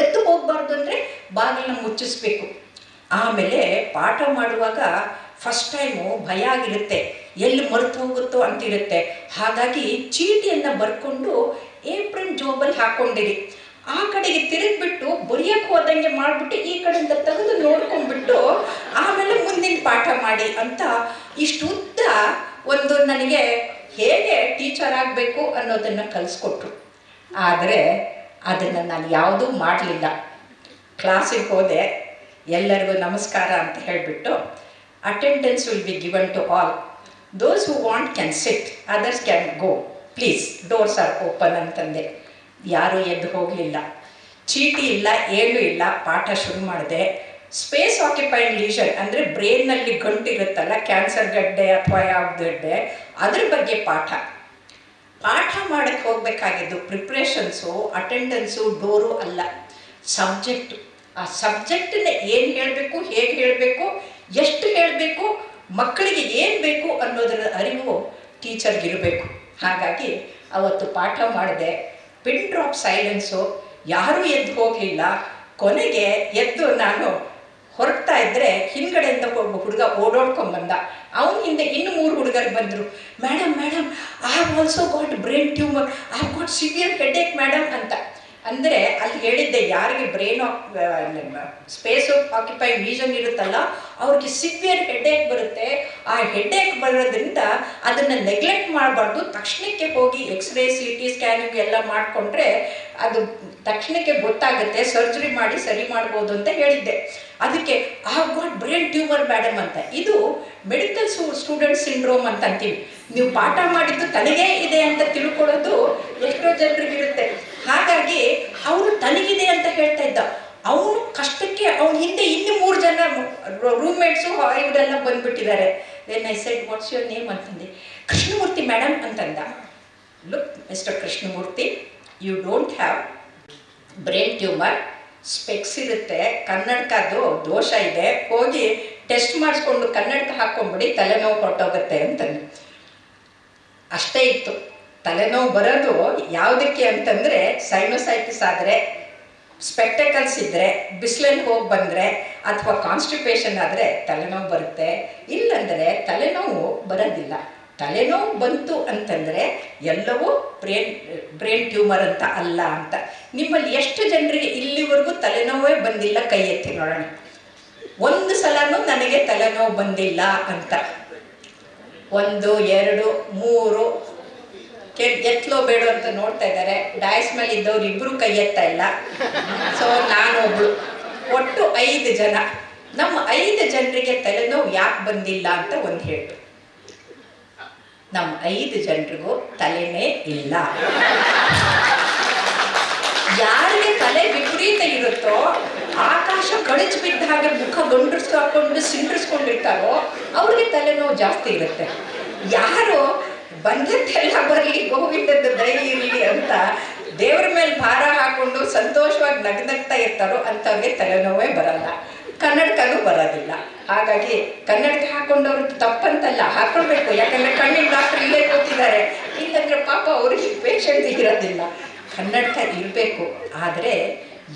ಎದ್ದು ಹೋಗಬಾರ್ದು ಅಂದರೆ ಬಾಗಿಲನ್ನ ಮುಚ್ಚಿಸ್ಬೇಕು. ಆಮೇಲೆ ಪಾಠ ಮಾಡುವಾಗ ಫಸ್ಟ್ ಟೈಮು ಭಯ ಆಗಿರುತ್ತೆ, ಎಲ್ಲಿ ಮರೆತು ಹೋಗುತ್ತೋ ಅಂತಿರುತ್ತೆ. ಹಾಗಾಗಿ ಚೀಟಿಯನ್ನು ಬರ್ಕೊಂಡು ಏಪ್ರಿಲ್ ಜೋಬಲ್ಲಿ ಹಾಕ್ಕೊಂಡಿರಿ. ಆ ಕಡೆಗೆ ತಿರುಗಿಬಿಟ್ಟು ಬರೆಯೋಕ್ಕೆ ಹೋದಂಗೆ ಮಾಡಿಬಿಟ್ಟು ಈ ಕಡೆಯಿಂದ ತೆಗೆದು ನೋಡ್ಕೊಂಡ್ಬಿಟ್ಟು ಆಮೇಲೆ ಮುಂದಿನ ಪಾಠ ಮಾಡಿ ಅಂತ ಇಷ್ಟು ಉದ್ದ ಒಂದು ನನಗೆ ಹೇಗೆ ಟೀಚರ್ ಆಗಬೇಕು ಅನ್ನೋದನ್ನು ಕಲಿಸ್ಕೊಟ್ರು. ಆದರೆ ಅದನ್ನು ನಾನು ಯಾವುದೂ ಮಾಡಲಿಲ್ಲ. ಕ್ಲಾಸಿಗೆ ಹೋದೆ, ಎಲ್ಲರಿಗೂ ನಮಸ್ಕಾರ ಅಂತ ಹೇಳಿಬಿಟ್ಟು attendance will be given to all. Those who want can sit, others can go, please doors are open ಅಂತಂದೆ. ಯಾರೂ ಎದ್ದು ಹೋಗಲಿಲ್ಲ. ಚೀಟಿ ಇಲ್ಲ, ಏನೂ ಇಲ್ಲ. ಪಾಠ ಶುರು ಮಾಡಿದೆ. ಸ್ಪೇಸ್ ಆಕ್ಯುಪೈಡ್ ಲೀಷನ್ ಅಂದರೆ ಬ್ರೈನ್ನಲ್ಲಿ ಗಂಟಿರುತ್ತಲ್ಲ, ಕ್ಯಾನ್ಸರ್ ಗಡ್ಡೆ ಅಥವಾ ಯಾವ ಗಡ್ಡೆ, ಅದ್ರ ಬಗ್ಗೆ ಪಾಠ ಮಾಡೋಕ್ಕೆ ಹೋಗಬೇಕಾಗಿದ್ದು. ಪ್ರಿಪ್ರೇಷನ್ಸು, ಅಟೆಂಡೆನ್ಸು, ಡೋರು ಅಲ್ಲ, ಸಬ್ಜೆಕ್ಟು. ಆ ಸಬ್ಜೆಕ್ಟನ್ನ ಏನು ಹೇಳಬೇಕು, ಹೇಗೆ ಹೇಳಬೇಕು, ಎಷ್ಟು ಹೇಳಬೇಕು, ಮಕ್ಕಳಿಗೆ ಏನು ಬೇಕು ಅನ್ನೋದರ ಅರಿವು ಟೀಚರ್ಗಿರಬೇಕು. ಹಾಗಾಗಿ ಅವತ್ತು ಪಾಠ ಮಾಡಿದೆ. ಪಿನ್ ಡ್ರಾಪ್ ಸೈಲೆನ್ಸು, ಯಾರೂ ಎದ್ದು ಹೋಗಲಿಲ್ಲ. ಕೊನೆಗೆ ಎದ್ದು ನಾನು ಹೊರಡ್ತಾ ಇದ್ದರೆ ಹಿಂದ್ಗಡೆಯಿಂದ ಒಬ್ಬ ಹುಡುಗ ಓಡೋಡ್ಕೊಂಡ್ಬಂದ. ಅವನ ಹಿಂದೆ ಇನ್ನೂ 3 ಹುಡುಗರು ಬಂದರು. Madam, I have also got brain tumour, I have got severe headache madam ಅಂತ. ಅಂದರೆ ಅಲ್ಲಿ ಹೇಳಿದ್ದೆ, ಯಾರಿಗೆ ಬ್ರೈನ್ ಸ್ಪೇಸ್ ಆಕ್ಯುಪೈಯಿಂಗ್ ರೀಜನ್ ಇರುತ್ತಲ್ಲ ಅವ್ರಿಗೆ ಸಿವಿಯರ್ ಹೆಡ್ಏಕ್ ಬರುತ್ತೆ. ಆ ಹೆಡ್ಏಕ್ ಬರೋದ್ರಿಂದ ಅದನ್ನು ನೆಗ್ಲೆಕ್ಟ್ ಮಾಡಬಾರ್ದು. ತಕ್ಷಣಕ್ಕೆ ಹೋಗಿ ಎಕ್ಸ್ರೇ, CT ಸ್ಕ್ಯಾನಿಂಗ್ ಎಲ್ಲ ಮಾಡಿಕೊಂಡ್ರೆ ಅದು ತಕ್ಷಣಕ್ಕೆ ಗೊತ್ತಾಗುತ್ತೆ, ಸರ್ಜರಿ ಮಾಡಿ ಸರಿ ಮಾಡ್ಬೋದು ಅಂತ ಹೇಳಿದ್ದೆ. ಅದಕ್ಕೆ ಗಾಟ್ ಬ್ರೈನ್ ಟ್ಯೂಮರ್ ಮೇಡಮ್ ಅಂತ. ಇದು ಮೆಡಿಕಲ್ ಸ್ಟೂಡೆಂಟ್ ಸಿಂಡ್ರೋಮ್ ಅಂತ ಅಂತೀವಿ. ನೀವು ಪಾಠ ಮಾಡಿದ್ದು ತನಗೇ ಇದೆ ಅಂತ ತಿಳ್ಕೊಳ್ಳೋದು ಎಷ್ಟೋ ಜನರಿಗಿರುತ್ತೆ. ಹಾಗಾಗಿ ಅವರು ತನಗಿದೆ ಅಂತ ಹೇಳ್ತಾ ಇದ್ದ. ಅವನು ಕಷ್ಟಕ್ಕೆ ಅವನ ಹಿಂದೆ ಇನ್ನು 3 ಜನ ರೂಮ್ಮೇಟ್ಸು ಇವರೆಲ್ಲ ಬಂದ್ಬಿಟ್ಟಿದ್ದಾರೆ. Then I said what's your name ಅಂತಂದೆ. ಕೃಷ್ಣಮೂರ್ತಿ ಮೇಡಮ್ ಅಂತಂದ. Look mister Krishnamurthy, you don't have brain tumour, specs ಇರುತ್ತೆ, ಕನ್ನಡಕದ್ದು ದೋಷ ಇದೆ, ಹೋಗಿ ಟೆಸ್ಟ್ ಮಾಡಿಸ್ಕೊಂಡು ಕನ್ನಡಕ ಹಾಕ್ಕೊಂಡ್ಬಿಡಿ, ತಲೆನೋವು ಹೊರಟೋಗುತ್ತೆ ಅಂತಂದು. ಅಷ್ಟೇ ಇತ್ತು. ತಲೆನೋವು ಬರೋದು ಯಾವುದಕ್ಕೆ ಅಂತಂದರೆ ಸೈನೋಸೈಟಿಸ್ ಆದರೆ, ಸ್ಪೆಕ್ಟಕಲ್ಸ್ ಇದ್ದರೆ, ಬಿಸಿಲಲ್ಲಿ ಹೋಗಿ ಬಂದರೆ, ಅಥವಾ ಕಾನ್ಸ್ಟಿಪೇಷನ್ ಆದರೆ ತಲೆನೋವು ಬರುತ್ತೆ. ಇಲ್ಲಂದರೆ ತಲೆನೋವು ಬರೋದಿಲ್ಲ. ತಲೆನೋವು ಬಂತು ಅಂತಂದರೆ ಎಲ್ಲವೂ ಬ್ರೈನ್ ಟ್ಯೂಮರ್ ಅಂತ ಅಲ್ಲ ಅಂತ. ನಿಮ್ಮಲ್ಲಿ ಎಷ್ಟು ಜನರಿಗೆ ಇಲ್ಲಿವರೆಗೂ ತಲೆನೋವೇ ಬಂದಿಲ್ಲ? ಕೈ ಎತ್ತಿ ನೋಡೋಣ. ಒಂದು ಸಲನೂ ನನಗೆ ತಲೆನೋವು ಬಂದಿಲ್ಲ ಅಂತ. 1, 2, 3 ಎತ್ತಲೋ ಬೇಡ ಅಂತ ನೋಡ್ತಾ ಇದ್ದಾರೆ. ಡಾಯಸ್ ಮೇಲೆ ಇದ್ದವ್ರು ಇಬ್ಬರು ಕೈ ಎತ್ತಾ ಇಲ್ಲ. ಸೊ ನಾನೊಬ್ಳು, ಒಟ್ಟು 5 ಜನ. ನಮ್ಮ 5 ಜನರಿಗೆ ತಲೆನೋವು ಯಾಕೆ ಬಂದಿಲ್ಲ ಅಂತ ಒಂದು ಹೇಳು. ನಮ್ಮ 5 ಜನರಿಗೂ ತಲೆನೇ ಇಲ್ಲ. ಯಾರಿಗೆ ತಲೆ ವಿಪರೀತ ಇರುತ್ತೋ, ಆಕಾಶ ಕಳಚಿ ಬಿದ್ದ ಹಾಗೆ ಮುಖ ಗಂಡರಿಸ್ಕೊಂಡು ಸಿಂಡ್ರಿಸ್ಕೊಂಡಿರ್ತಾರೋ ಅವ್ರಿಗೆ ತಲೆನೋವು ಜಾಸ್ತಿ ಇರುತ್ತೆ. ಯಾರು ಬಂದದ್ದೆಲ್ಲ ಬರಲಿ, ಗೋವಿಂದದ ದಯ ಇರಲಿ ಅಂತ ದೇವ್ರ ಮೇಲೆ ಭಾರ ಹಾಕೊಂಡು ಸಂತೋಷವಾಗಿ ನಗ್ನಗ್ತಾ ಇರ್ತಾರೋ ಅಂಥವ್ರಿಗೆ ತಲೆನೋವೇ ಬರಲ್ಲ, ಕನ್ನಡಕನೂ ಬರೋದಿಲ್ಲ. ಹಾಗಾಗಿ ಕನ್ನಡಕ ಹಾಕೊಂಡವ್ರು ತಪ್ಪಂತಲ್ಲ, ಹಾಕೊಳ್ಬೇಕು. ಯಾಕಂದರೆ ಕಣ್ಣಿನ ಡಾಕ್ಟರ್ ಇಲ್ಲೇ ಕೂತಿದ್ದಾರೆ. ಇಲ್ಲಂದ್ರೆ ಪಾಪ ಅವ್ರಿಗೆ ಪೇಷಂಟ್ ಇರೋದಿಲ್ಲ. ಕನ್ನಡಕ ಇರಬೇಕು. ಆದರೆ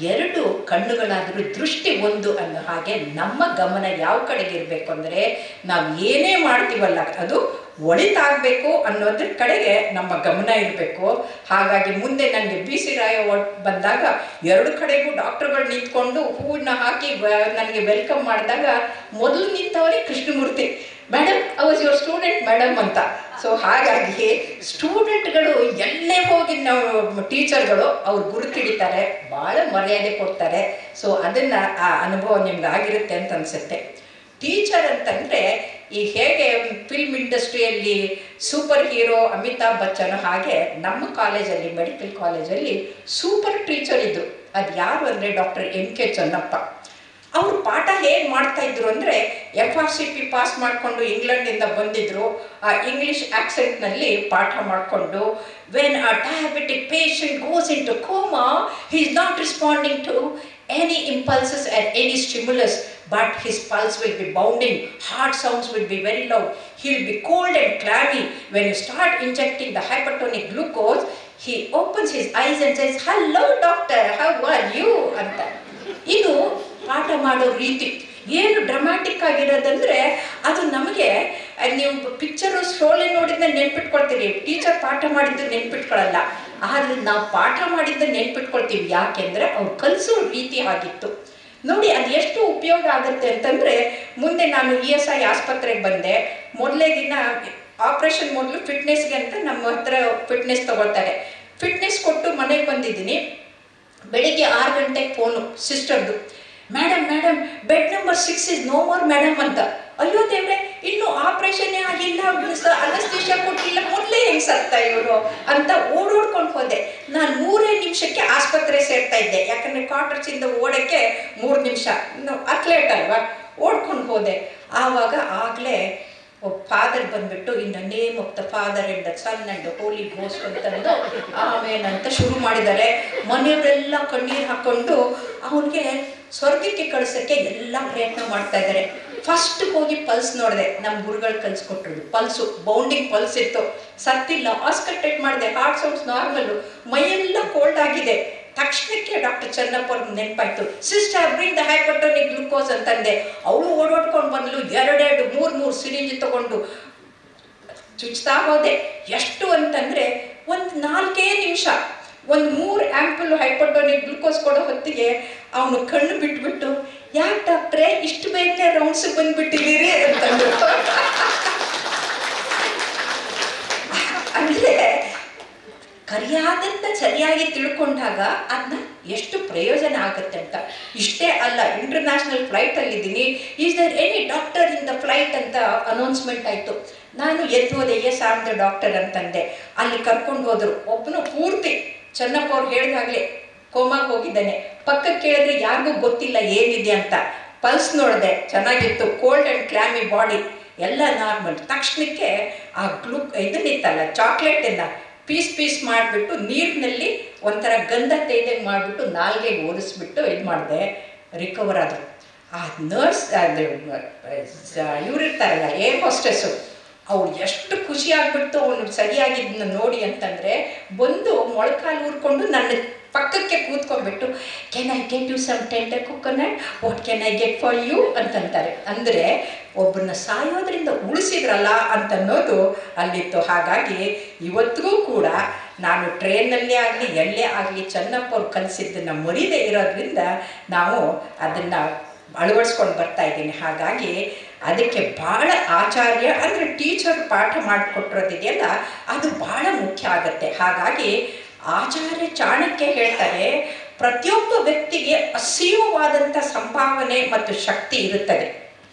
2 ಕಣ್ಣುಗಳಾದರೂ ದೃಷ್ಟಿ ಒಂದು ಅನ್ನೋ ಹಾಗೆ ನಮ್ಮ ಗಮನ ಯಾವ ಕಡೆಗೆ ಇರಬೇಕು ಅಂದರೆ, ನಾವು ಏನೇ ಮಾಡ್ತೀವಲ್ಲ ಅದು ಒಳಿತಾಗಬೇಕು ಅನ್ನೋದ್ರ ಕಡೆಗೆ ನಮ್ಮ ಗಮನ ಇರಬೇಕು. ಹಾಗಾಗಿ ಮುಂದೆ ನನಗೆ BC ರಾಯ ಬಂದಾಗ 2 ಕಡೆಗೂ ಡಾಕ್ಟರ್ಗಳು ನಿಂತ್ಕೊಂಡು ಹೂವನ್ನ ಹಾಕಿ ನನಗೆ ವೆಲ್ಕಮ್ ಮಾಡಿದಾಗ ಮೊದಲು ನಿಂತವರೇ Krishnamurthy madam, I was your student madam ಅಂತ. ಸೊ ಹಾಗಾಗಿ ಸ್ಟೂಡೆಂಟ್ಗಳು ಎಲ್ಲೇ ಹೋಗಿ ನಾವು ಟೀಚರ್ಗಳು ಅವ್ರು ಗುರುತಿಡಿತಾರೆ, ಭಾಳ ಮರ್ಯಾದೆ ಕೊಡ್ತಾರೆ. ಸೊ ಅದನ್ನು ಆ ಅನುಭವ ನಿಮ್ಗೆ ಆಗಿರುತ್ತೆ ಅಂತ ಅನಿಸುತ್ತೆ. ಟೀಚರ್ ಅಂತಂದರೆ ಈ ಹೇಗೆ ಫಿಲ್ಮ್ ಇಂಡಸ್ಟ್ರಿಯಲ್ಲಿ ಸೂಪರ್ ಹೀರೋ ಅಮಿತಾಬ್ ಬಚ್ಚನ್, ಹಾಗೆ ನಮ್ಮ ಕಾಲೇಜಲ್ಲಿ, ಮೆಡಿಕಲ್ ಕಾಲೇಜಲ್ಲಿ ಸೂಪರ್ ಟೀಚರ್ ಇದ್ದರು. ಅದು ಯಾರು ಅಂದರೆ ಡಾಕ್ಟರ್ MK ಚನ್ನಪ್ಪ. ಅವರು ಪಾಠ ಹೇಗೆ ಮಾಡ್ತಾಯಿದ್ರು ಅಂದರೆ, FRCP ಪಾಸ್ ಮಾಡಿಕೊಂಡು ಇಂಗ್ಲೆಂಡಿಂದ ಬಂದಿದ್ದರು. ಆ ಇಂಗ್ಲೀಷ್ ಆ್ಯಕ್ಸೆಂಟ್ನಲ್ಲಿ ಪಾಠ ಮಾಡಿಕೊಂಡು, when a diabetic patient goes into coma, he is not responding to any impulses and any stimulus, but his pulse will be bounding, heart sounds will be very loud, he will be cold and clammy. When you start injecting the hypertonic glucose, he opens his eyes and says, hello doctor, how are you ಅಂತ. ಇದು ಪಾಠ ಮಾಡೋ ರೀತಿ. ಏನು dramatic ಆಗಿರೋದಂದರೆ ಅದು ನಮಗೆ, ನೀವು picture story ನೋಡಿದ್ರೆ ನೆನ್ಪಿಟ್ಕೊಳ್ತೀರಿ, ಟೀಚರ್ ಪಾಠ ಮಾಡಿದ್ದು ನೆನ್ಪಿಟ್ಕೊಳ್ಳಲ್ಲ. ಆದರೆ ನಾವು ಪಾಠ ಮಾಡಿದ್ದು ನೆನ್ಪಿಟ್ಕೊಳ್ತೀವಿ. ಯಾಕೆಂದರೆ ಅವ್ರು ಕಲಿಸೋ ರೀತಿ ಆಗಿತ್ತು ನೋಡಿ. ಅದು ಎಷ್ಟು ಉಪಯೋಗ ಆಗುತ್ತೆ ಅಂತಂದರೆ, ಮುಂದೆ ನಾನು ESI ಆಸ್ಪತ್ರೆಗೆ ಬಂದೆ. ಮೊದಲೇ ದಿನ ಆಪ್ರೇಷನ್ ಮೊದಲು ಫಿಟ್ನೆಸ್ಗೆ ಅಂತ ನಮ್ಮ ಹತ್ರ ಫಿಟ್ನೆಸ್ ತಗೊಳ್ತಾರೆ. ಫಿಟ್ನೆಸ್ ಕೊಟ್ಟು ಮನೆಗೆ ಬಂದಿದ್ದೀನಿ. ಬೆಳಿಗ್ಗೆ 6 ಗಂಟೆಗೆ ಫೋನು ಸಿಸ್ಟರ್ದು, madam bed number 6 is no more madam ಅಂತ. ಅಯ್ಯೋ ದೇವ್ರೆ, ಇನ್ನೂ ಆಪ್ರೇಷನ್ನೇ ಆಗಿಲ್ಲ, ಅನಸ್ತೇಷಿಯಾ ಕೊಟ್ಟಿಲ್ಲ, ಮೊದಲೇ ಹೆಂಗೆ ಸತ್ತಾ ಇವರು ಅಂತ ಓಡೋಡ್ಕೊಂಡು ಹೋದೆ. ನಾನು 3 ನಿಮಿಷಕ್ಕೆ ಆಸ್ಪತ್ರೆ ಸೇರ್ತಾ ಇದ್ದೆ. ಯಾಕಂದರೆ ಕ್ವಾರ್ಟರ್ಸಿಂದ ಓಡೋಕ್ಕೆ 3 ನಿಮಿಷ, ಅಥ್ಲೇಟ್ ಅಲ್ವಾ, ಓಡ್ಕೊಂಡು ಹೋದೆ. ಆವಾಗ ಆಗಲೇ ಫಾದರ್ ಬಂದ್ಬಿಟ್ಟು, in the name of the father and the son and the holy ghost ಅಂತಂದು ಆಮೇನಂತ ಶುರು ಮಾಡಿದ್ದಾರೆ. ಮನೆಯವರೆಲ್ಲ ಕಣ್ಣೀರು ಹಾಕ್ಕೊಂಡು ಅವನಿಗೆ ಸ್ವರ್ಗಕ್ಕೆ ಕಳ್ಸೋಕ್ಕೆ ಎಲ್ಲ ಪ್ರಯತ್ನ ಮಾಡ್ತಾ ಇದ್ದಾರೆ. ಫಸ್ಟ್ ಹೋಗಿ ಪಲ್ಸ್ ನೋಡಿದೆ. ನಮ್ಮ ಗುರುಗಳು ಕಲಿಸ್ಕೊಟ್ರು. ಪಲ್ಸು ಬೌಂಡಿಂಗ್ ಪಲ್ಸ್ ಇತ್ತು, ಸತ್ತಿಲ್ಲ. ಆಸ್ಕಲ್ಟೇಟ್ ಮಾಡಿದೆ, ಹಾರ್ಟ್ ಸೌಂಡ್ಸ್ ನಾರ್ಮಲ್ಲು, ಮೈಯೆಲ್ಲ ಕೋಲ್ಡ್ ಆಗಿದೆ. ತಕ್ಷಣಕ್ಕೆ ಡಾಕ್ಟರ್ ಚನ್ನಪ್ಪ ಅವ್ರಿಗೆ ನೆನಪಾಯ್ತು. ಸಿಸ್ಟರ್ ಬ್ರಿಂಗ್ ದ ಹೈಪರ್ಟೋನಿಕ್ ಗ್ಲೂಕೋಸ್ ಅಂತಂದೆ. ಅವಳು ಓಡಾಡ್ಕೊಂಡು ಬಂದಳು. 2 3 ಸಿರಿಂಜ್ ತಗೊಂಡು ಚುಚ್ತಾ ಹೋದೆ. ಎಷ್ಟು ಅಂತಂದರೆ ಒಂದು 4 ನಿಮಿಷ ಒಂದು 3 ಆ್ಯಂಪಲ್ ಹೈಪೋಟೋನಿಕ್ ಗ್ಲುಕೋಸ್ ಕೊಡೋ ಹೊತ್ತಿಗೆ ಅವನು ಕಣ್ಣು ಬಿಟ್ಬಿಟ್ಟು, ಯಾಕೆ ಡಾಕ್ಟ್ರೆ ಇಷ್ಟು ಬೇಗನೆ ರೌಂಡ್ಸ್ ಬಂದ್ಬಿಟ್ಟಿದ್ದೀರಿ ಅಂತಂದ್ರು. ಅಂದರೆ ಕರಿಯಾದಂತ ಸರಿಯಾಗಿ ತಿಳ್ಕೊಂಡಾಗ ಅದನ್ನ ಎಷ್ಟು ಪ್ರಯೋಜನ ಆಗುತ್ತೆ ಅಂತ. ಇಷ್ಟೇ ಅಲ್ಲ, ಇಂಟರ್ನ್ಯಾಷನಲ್ ಫ್ಲೈಟಲ್ಲಿದ್ದೀನಿ, is there any doctor in the flight ಅಂತ ಅನೌನ್ಸ್ಮೆಂಟ್ ಆಯಿತು. ನಾನು ಎದ್ದು ಹೋದೆ, yes I am the doctor ಅಂತಂದೆ. ಅಲ್ಲಿ ಕರ್ಕೊಂಡು ಹೋದ್ರು. ಒಬ್ಬನು ಪೂರ್ತಿ ಚೆನ್ನಪ್ಪ ಅವ್ರು ಹೇಳಿದಾಗಲೇ ಕೋಮಾಗೆ ಹೋಗಿದ್ದಾನೆ. ಪಕ್ಕಕ್ಕೆ ಕೇಳಿದ್ರೆ ಯಾರಿಗೂ ಗೊತ್ತಿಲ್ಲ ಏನಿದೆ ಅಂತ. ಪಲ್ಸ್ ನೋಡಿದೆ, ಚೆನ್ನಾಗಿತ್ತು, ಕೋಲ್ಡ್ ಆ್ಯಂಡ್ ಕ್ಲಾಮಿ ಬಾಡಿ, ಎಲ್ಲ ನಾರ್ಮಲ್. ತಕ್ಷಣಕ್ಕೆ ಆ ಇದನ್ನಿತ್ತಲ್ಲ ಚಾಕ್ಲೇಟನ್ನು ಪೀಸ್ ಮಾಡಿಬಿಟ್ಟು ನೀರಿನಲ್ಲಿ ಒಂಥರ ಗಂಧ ತೆಯ್ದಂಗೆ ಮಾಡಿಬಿಟ್ಟು ನಾಲ್ಗೆಗೆ ಓದಿಸ್ಬಿಟ್ಟು ಇದು ಮಾಡಿದೆ, ರಿಕವರ್ ಆದರು. ಆ ನರ್ಸ್ ಇವರಿರ್ತಾರಲ್ಲ ಏರ್ ಹೋಸ್ಟೆಸ್ಸು, ಅವ್ರು ಎಷ್ಟು ಖುಷಿ ಆಗ್ಬಿಟ್ಟು ಅವನು ಸರಿಯಾಗಿದ್ದನ್ನ ನೋಡಿ ಅಂತಂದರೆ ಬಂದು ಮೊಳಕಾಲು ಊರ್ಕೊಂಡು ನನ್ನ ಪಕ್ಕಕ್ಕೆ ಕೂತ್ಕೊಂಡ್ಬಿಟ್ಟು, can I get you some tender coconut, what can I get for you ಅಂತಂತಾರೆ. ಅಂದರೆ ಒಬ್ಬರನ್ನ ಸಾಯೋದ್ರಿಂದ ಉಳಿಸಿದ್ರಲ್ಲ ಅಂತನ್ನೋದು ಅಲ್ಲಿತ್ತು. ಹಾಗಾಗಿ ಇವತ್ತಿಗೂ ಕೂಡ ನಾನು ಟ್ರೈನಲ್ಲೇ ಆಗಲಿ ಎಲ್ಲೇ ಆಗಲಿ ಚೆನ್ನಪ್ಪ ಅವ್ರು ಕಲಿಸಿದ್ದನ್ನು ಮರೀದೇ ಇರೋದ್ರಿಂದ ನಾವು ಅದನ್ನು ಅಳವಡಿಸ್ಕೊಂಡು ಬರ್ತಾ ಇದ್ದೀನಿ. ಹಾಗಾಗಿ ಅದಕ್ಕೆ ಭಾಳ ಆಚಾರ್ಯ ಅಂದರೆ ಟೀಚರ್ ಪಾಠ ಮಾಡಿಕೊಟ್ಟಿರೋದಿದೆಯಲ್ಲ ಅದು ಭಾಳ ಮುಖ್ಯ ಆಗುತ್ತೆ. ಹಾಗಾಗಿ ಆಚಾರ್ಯ ಚಾಣಕ್ಯ ಹೇಳ್ತಾರೆ, ಪ್ರತಿಯೊಬ್ಬ ವ್ಯಕ್ತಿಗೆ ಅಸೀಮವಾದಂಥ ಸಂಭಾವನೆ ಮತ್ತು ಶಕ್ತಿ ಇರುತ್ತದೆ.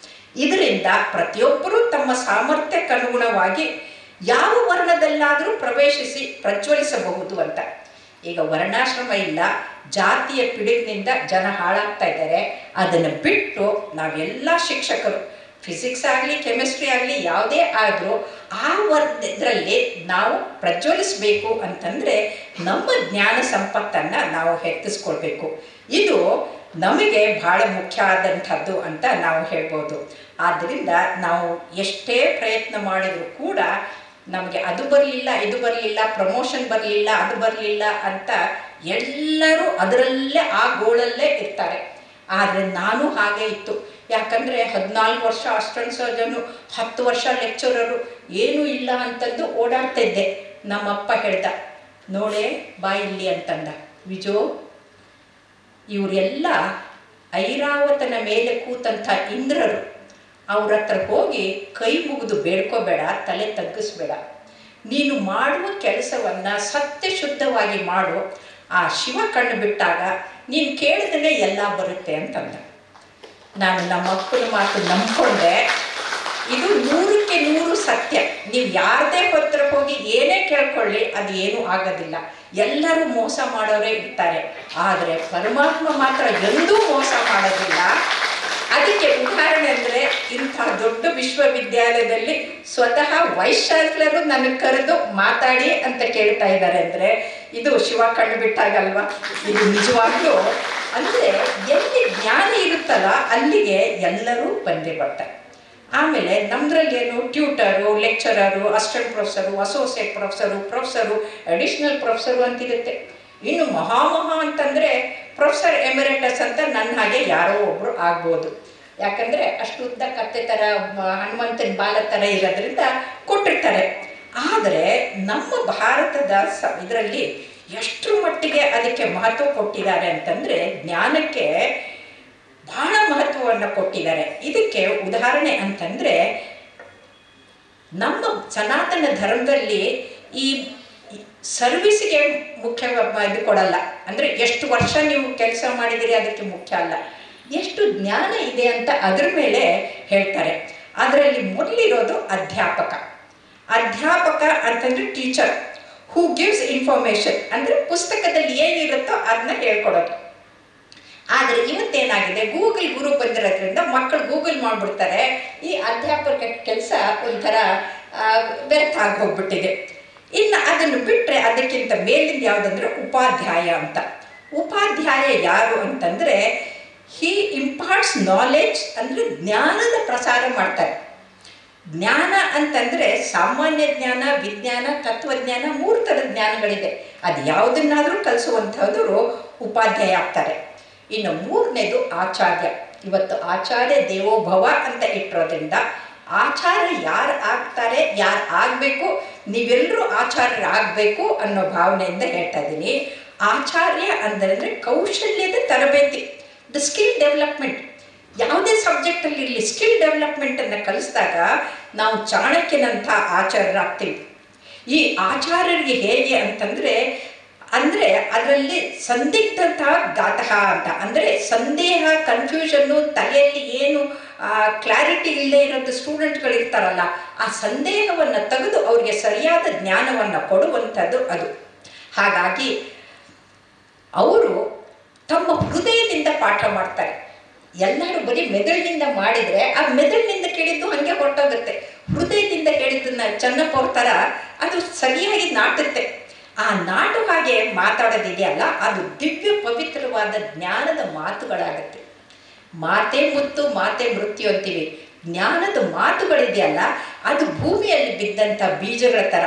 ಇದರಿಂದ ಪ್ರತಿಯೊಬ್ಬರೂ ತಮ್ಮ ಸಾಮರ್ಥ್ಯಕ್ಕನುಗುಣವಾಗಿ ಯಾವ ವರ್ಣದಲ್ಲಾದರೂ ಪ್ರವೇಶಿಸಿ ಪ್ರಜ್ವಲಿಸಬಹುದು ಅಂತ. ಈಗ ವರ್ಣಾಶ್ರಮ ಇಲ್ಲ, ಜಾತಿಯ ಪಿಡುಗಿನಿಂದ ಜನ ಹಾಳಾಗ್ತಾ ಇದ್ದಾರೆ. ಅದನ್ನು ಬಿಟ್ಟು ನಾವೆಲ್ಲ ಶಿಕ್ಷಕರು, ಫಿಸಿಕ್ಸ್ ಆಗಲಿ ಕೆಮಿಸ್ಟ್ರಿ ಆಗಲಿ ಯಾವುದೇ ಆದರೂ ಆ ಇದರಲ್ಲಿ ನಾವು ಪ್ರಜ್ವಲಿಸಬೇಕು ಅಂತಂದರೆ ನಮ್ಮ ಜ್ಞಾನ ಸಂಪತ್ತನ್ನು ನಾವು ಹೆಚ್ಚಿಸ್ಕೊಳ್ಬೇಕು. ಇದು ನಮಗೆ ಭಾಳ ಮುಖ್ಯ ಆದಂಥದ್ದು ಅಂತ ನಾವು ಹೇಳ್ಬೋದು. ಆದ್ದರಿಂದ ನಾವು ಎಷ್ಟೇ ಪ್ರಯತ್ನ ಮಾಡಿದರೂ ಕೂಡ ನಮಗೆ ಅದು ಬರಲಿಲ್ಲ, ಇದು ಬರಲಿಲ್ಲ, ಪ್ರಮೋಷನ್ ಬರಲಿಲ್ಲ, ಅದು ಬರಲಿಲ್ಲ ಅಂತ ಎಲ್ಲರೂ ಅದರಲ್ಲೇ ಆ ಗೋಳಲ್ಲೇ ಇರ್ತಾರೆ. ಆದರೆ ನಾನು ಹಾಗೆ ಇತ್ತು. ಯಾಕಂದರೆ 14 ವರ್ಷ ಅಸಿಸ್ಟೆಂಟ್ ಸರ್ಜನು, 10 ವರ್ಷ ಲೆಕ್ಚರರು, ಏನೂ ಇಲ್ಲ ಅಂತಂದು ಓಡಾಡ್ತಾ ಇದ್ದೆ. ನಮ್ಮಪ್ಪ ಹೇಳ್ದ, ನೋಡೇ ಬಾ ಇಲ್ಲಿ ಅಂತಂದ, ವಿಜೋ ಇವರೆಲ್ಲ ಐರಾವತನ ಮೇಲೆ ಕೂತಂಥ ಇಂದ್ರರು, ಅವ್ರ ಹತ್ರ ಹೋಗಿ ಕೈ ಮುಗಿದು ಬೇಡ್ಕೋಬೇಡ, ತಲೆ ತಗ್ಗಿಸ್ಬೇಡ. ನೀನು ಮಾಡುವ ಕೆಲಸವನ್ನು ಸತ್ಯಶುದ್ಧವಾಗಿ ಮಾಡು. ಆ ಶಿವ ಕಣ್ಣು ಬಿಟ್ಟಾಗ ನೀನು ಕೇಳಿದ್ರೆ ಎಲ್ಲ ಬರುತ್ತೆ ಅಂತಂದ. ನಾನು ನಮ್ಮಪ್ಪನ ಮಾತು ನಂಬಿಕೊಂಡೆ. ಇದು 100ಕ್ಕೆ 100 ಸತ್ಯ. ನೀವು ಯಾರದೇ ಹತ್ರ ಹೋಗಿ ಏನೇ ಕೇಳ್ಕೊಳ್ಳಿ, ಅದು ಏನೂ ಆಗೋದಿಲ್ಲ. ಎಲ್ಲರೂ ಮೋಸ ಮಾಡೋರೇ ಇರ್ತಾರೆ, ಆದರೆ ಪರಮಾತ್ಮ ಮಾತ್ರ ಎಂದೂ ಮೋಸ ಮಾಡೋದಿಲ್ಲ. ಅದಕ್ಕೆ ಉದಾಹರಣೆ ಅಂದರೆ, ಇಂಥ ದೊಡ್ಡ ವಿಶ್ವವಿದ್ಯಾಲಯದಲ್ಲಿ ಸ್ವತಃ ವೈಸ್ ಚಾನ್ಸಲರು ನನಗೆ ಕರೆದು ಮಾತಾಡಿ ಅಂತ ಕೇಳ್ತಾ ಇದ್ದಾರೆ ಅಂದರೆ ಇದು ಶಿವ ಕಣ್ಣು ಬಿಟ್ಟಾಗಲ್ವಾ? ಇದು ನಿಜವಾಗ್ಲೂ ಅಂದರೆ ಎಲ್ಲಿ ಜ್ಞಾನ ಇರುತ್ತಲ್ಲ ಅಲ್ಲಿಗೆ ಎಲ್ಲರೂ ಬಂದೇ ಬರ್ತಾರೆ. ಆಮೇಲೆ ನಮ್ಮದ್ರಲ್ಲೇನು tutor, lecturer, assistant professor, associate professor, additional professor ಅಂತಿರುತ್ತೆ. ಇನ್ನು ಮಹಾ ಅಂತಂದರೆ ಪ್ರೊಫೆಸರ್ ಎಮಿರೇಟಸ್ ಅಂತ ನನ್ನ ಹಾಗೆ ಯಾರೋ ಒಬ್ಬರು ಆಗ್ಬೋದು. ಯಾಕಂದರೆ ಅಷ್ಟು ಉದ್ದ ಕತ್ತೆ ಥರ ಹನುಮಂತನ ಬಾಲ ಥರ ಇರೋದ್ರಿಂದ ಕೊಟ್ಟಿರ್ತಾರೆ. ಆದರೆ ನಮ್ಮ ಭಾರತದ ಇದರಲ್ಲಿ ಎಷ್ಟರ ಮಟ್ಟಿಗೆ ಅದಕ್ಕೆ ಮಹತ್ವ ಕೊಟ್ಟಿದ್ದಾರೆ ಅಂತಂದರೆ ಜ್ಞಾನಕ್ಕೆ ಬಹಳ ಮಹತ್ವವನ್ನು ಕೊಟ್ಟಿದ್ದಾರೆ. ಇದಕ್ಕೆ ಉದಾಹರಣೆ ಅಂತಂದರೆ ನಮ್ಮ ಸನಾತನ ಧರ್ಮದಲ್ಲಿ ಈ ಸರ್ವಿಸ್ಗೆ ಮುಖ್ಯ ಇದು ಕೊಡಲ್ಲ. ಅಂದರೆ ಎಷ್ಟು ವರ್ಷ ನೀವು ಕೆಲಸ ಮಾಡಿದಿರಿ ಅದಕ್ಕೆ ಮುಖ್ಯ ಅಲ್ಲ, ಎಷ್ಟು ಜ್ಞಾನ ಇದೆ ಅಂತ ಅದ್ರ ಮೇಲೆ ಹೇಳ್ತಾರೆ. ಅದರಲ್ಲಿ ಮೊದಲಿರೋದು ಅಧ್ಯಾಪಕ ಅಂತಂದರೆ ಟೀಚರ್ ಹೂ ಗಿವ್ಸ್ ಇನ್ಫಾರ್ಮೇಷನ್, ಅಂದರೆ ಪುಸ್ತಕದಲ್ಲಿ ಏನಿರುತ್ತೋ ಅದನ್ನ ಹೇಳ್ಕೊಡೋದು. ಆದರೆ ಇವತ್ತೇನಾಗಿದೆ, ಗೂಗಲ್ ಗುರು ಬಂದಿರೋದ್ರಿಂದ ಮಕ್ಕಳು ಗೂಗಲ್ ಮಾಡಿಬಿಡ್ತಾರೆ. ಈ ಅಧ್ಯಾಪಕ ಕೆಲಸ ಒಂಥರ ವ್ಯರ್ಥ ಆಗಿ ಹೋಗ್ಬಿಟ್ಟಿದೆ. ಇನ್ನು ಅದನ್ನು ಬಿಟ್ಟರೆ ಅದಕ್ಕಿಂತ ಮೇಲಿಂದ ಯಾವುದಂದ್ರೆ ಉಪಾಧ್ಯಾಯ ಅಂತ. ಉಪಾಧ್ಯಾಯ ಯಾರು ಅಂತಂದರೆ ಹಿ ಇಂಪಾರ್ಟ್ಸ್ ನಾಲೆಡ್ಜ್, ಅಂದರೆ ಜ್ಞಾನದ ಪ್ರಸಾರ ಮಾಡ್ತಾರೆ. ಜ್ಞಾನ ಅಂತಂದರೆ ಸಾಮಾನ್ಯ ಜ್ಞಾನ, ವಿಜ್ಞಾನ, ತತ್ವಜ್ಞಾನ, 3 ಥರದ ಜ್ಞಾನಗಳಿದೆ. ಅದು ಯಾವುದನ್ನಾದರೂ ಕಲಿಸುವಂಥವ್ರು ಉಪಾಧ್ಯಾಯ ಆಗ್ತಾರೆ. ಇನ್ನು 3ನೇದು ಆಚಾರ್ಯ. ಇವತ್ತು ಆಚಾರ್ಯ ದೇವೋಭವ ಅಂತ ಇಟ್ಟಿರೋದ್ರಿಂದ ಆಚಾರ್ಯ ಯಾರು ಆಗ್ತಾರೆ, ಯಾರು ಆಗಬೇಕು, ನೀವೆಲ್ಲರೂ ಆಚಾರ್ಯರಾಗಬೇಕು ಅನ್ನೋ ಭಾವನೆಯಿಂದ ಹೇಳ್ತಾ ಇದ್ದೀನಿ. ಆಚಾರ್ಯ ಅಂದರೆ ಕೌಶಲ್ಯದ ತರಬೇತಿ, ದ ಸ್ಕಿಲ್ ಡೆವಲಪ್ಮೆಂಟ್. ಯಾವುದೇ ಸಬ್ಜೆಕ್ಟಲ್ಲಿ ಇರಲಿ ಸ್ಕಿಲ್ ಡೆವಲಪ್ಮೆಂಟನ್ನು ಕಲಿಸಿದಾಗ ನಾವು ಚಾಣಕ್ಯನಂಥ ಆಚಾರ್ಯರಾಗ್ತೀವಿ. ಈ ಆಚಾರ್ಯರಿಗೆ ಹೇಗೆ ಅಂತಂದರೆ ಅದರಲ್ಲಿ ಸಂದಿಗ್ಧತಾ ಗಾತಃ ಅಂತ, ಅಂದರೆ ಸಂದೇಹ, ಕನ್ಫ್ಯೂಷನ್ನು, ತಲೆಯಲ್ಲಿ ಏನು ಕ್ಲಾರಿಟಿ ಇಲ್ಲದೆ ಇರೋದು ಸ್ಟೂಡೆಂಟ್ಗಳು ಇರ್ತಾರಲ್ಲ, ಆ ಸಂದೇಹವನ್ನು ತೆಗೆದು ಅವರಿಗೆ ಸರಿಯಾದ ಜ್ಞಾನವನ್ನು ಕೊಡುವಂಥದ್ದು ಅದು. ಹಾಗಾಗಿ ಅವರು ತಮ್ಮ ಹೃದಯದಿಂದ ಪಾಠ ಮಾಡ್ತಾರೆ. ಎಲ್ಲರೂ ಬರೀ ಮೆದುಳಿನಿಂದ ಮಾಡಿದರೆ ಆ ಮೆದುಳಿನಿಂದ ಕೇಳಿದ್ದು ಹಾಗೆ ಹೊರಟೋಗುತ್ತೆ. ಹೃದಯದಿಂದ ಹೇಳಿದ್ದನ್ನ ಚೆನ್ನಪ್ಪ ಅವ್ರ ಥರ ಅದು ಸರಿಯಾಗಿ ನಾಟುತ್ತೆ. ಆ ನಾಟು ಹಾಗೆ ಮಾತಾಡೋದಿದೆಯಲ್ಲ, ಅದು ದಿವ್ಯ ಪವಿತ್ರವಾದ ಜ್ಞಾನದ ಮಾತುಗಳಾಗತ್ತೆ. ಮಾತೆ ಮುತ್ತು ಮಾತೆ ಮೃತ್ಯು ಅಂತೀವಿ. ಜ್ಞಾನದ ಮಾತುಗಳಿದೆಯಲ್ಲ, ಅದು ಭೂಮಿಯಲ್ಲಿ ಬಿದ್ದಂಥ ಬೀಜಗಳ ಥರ.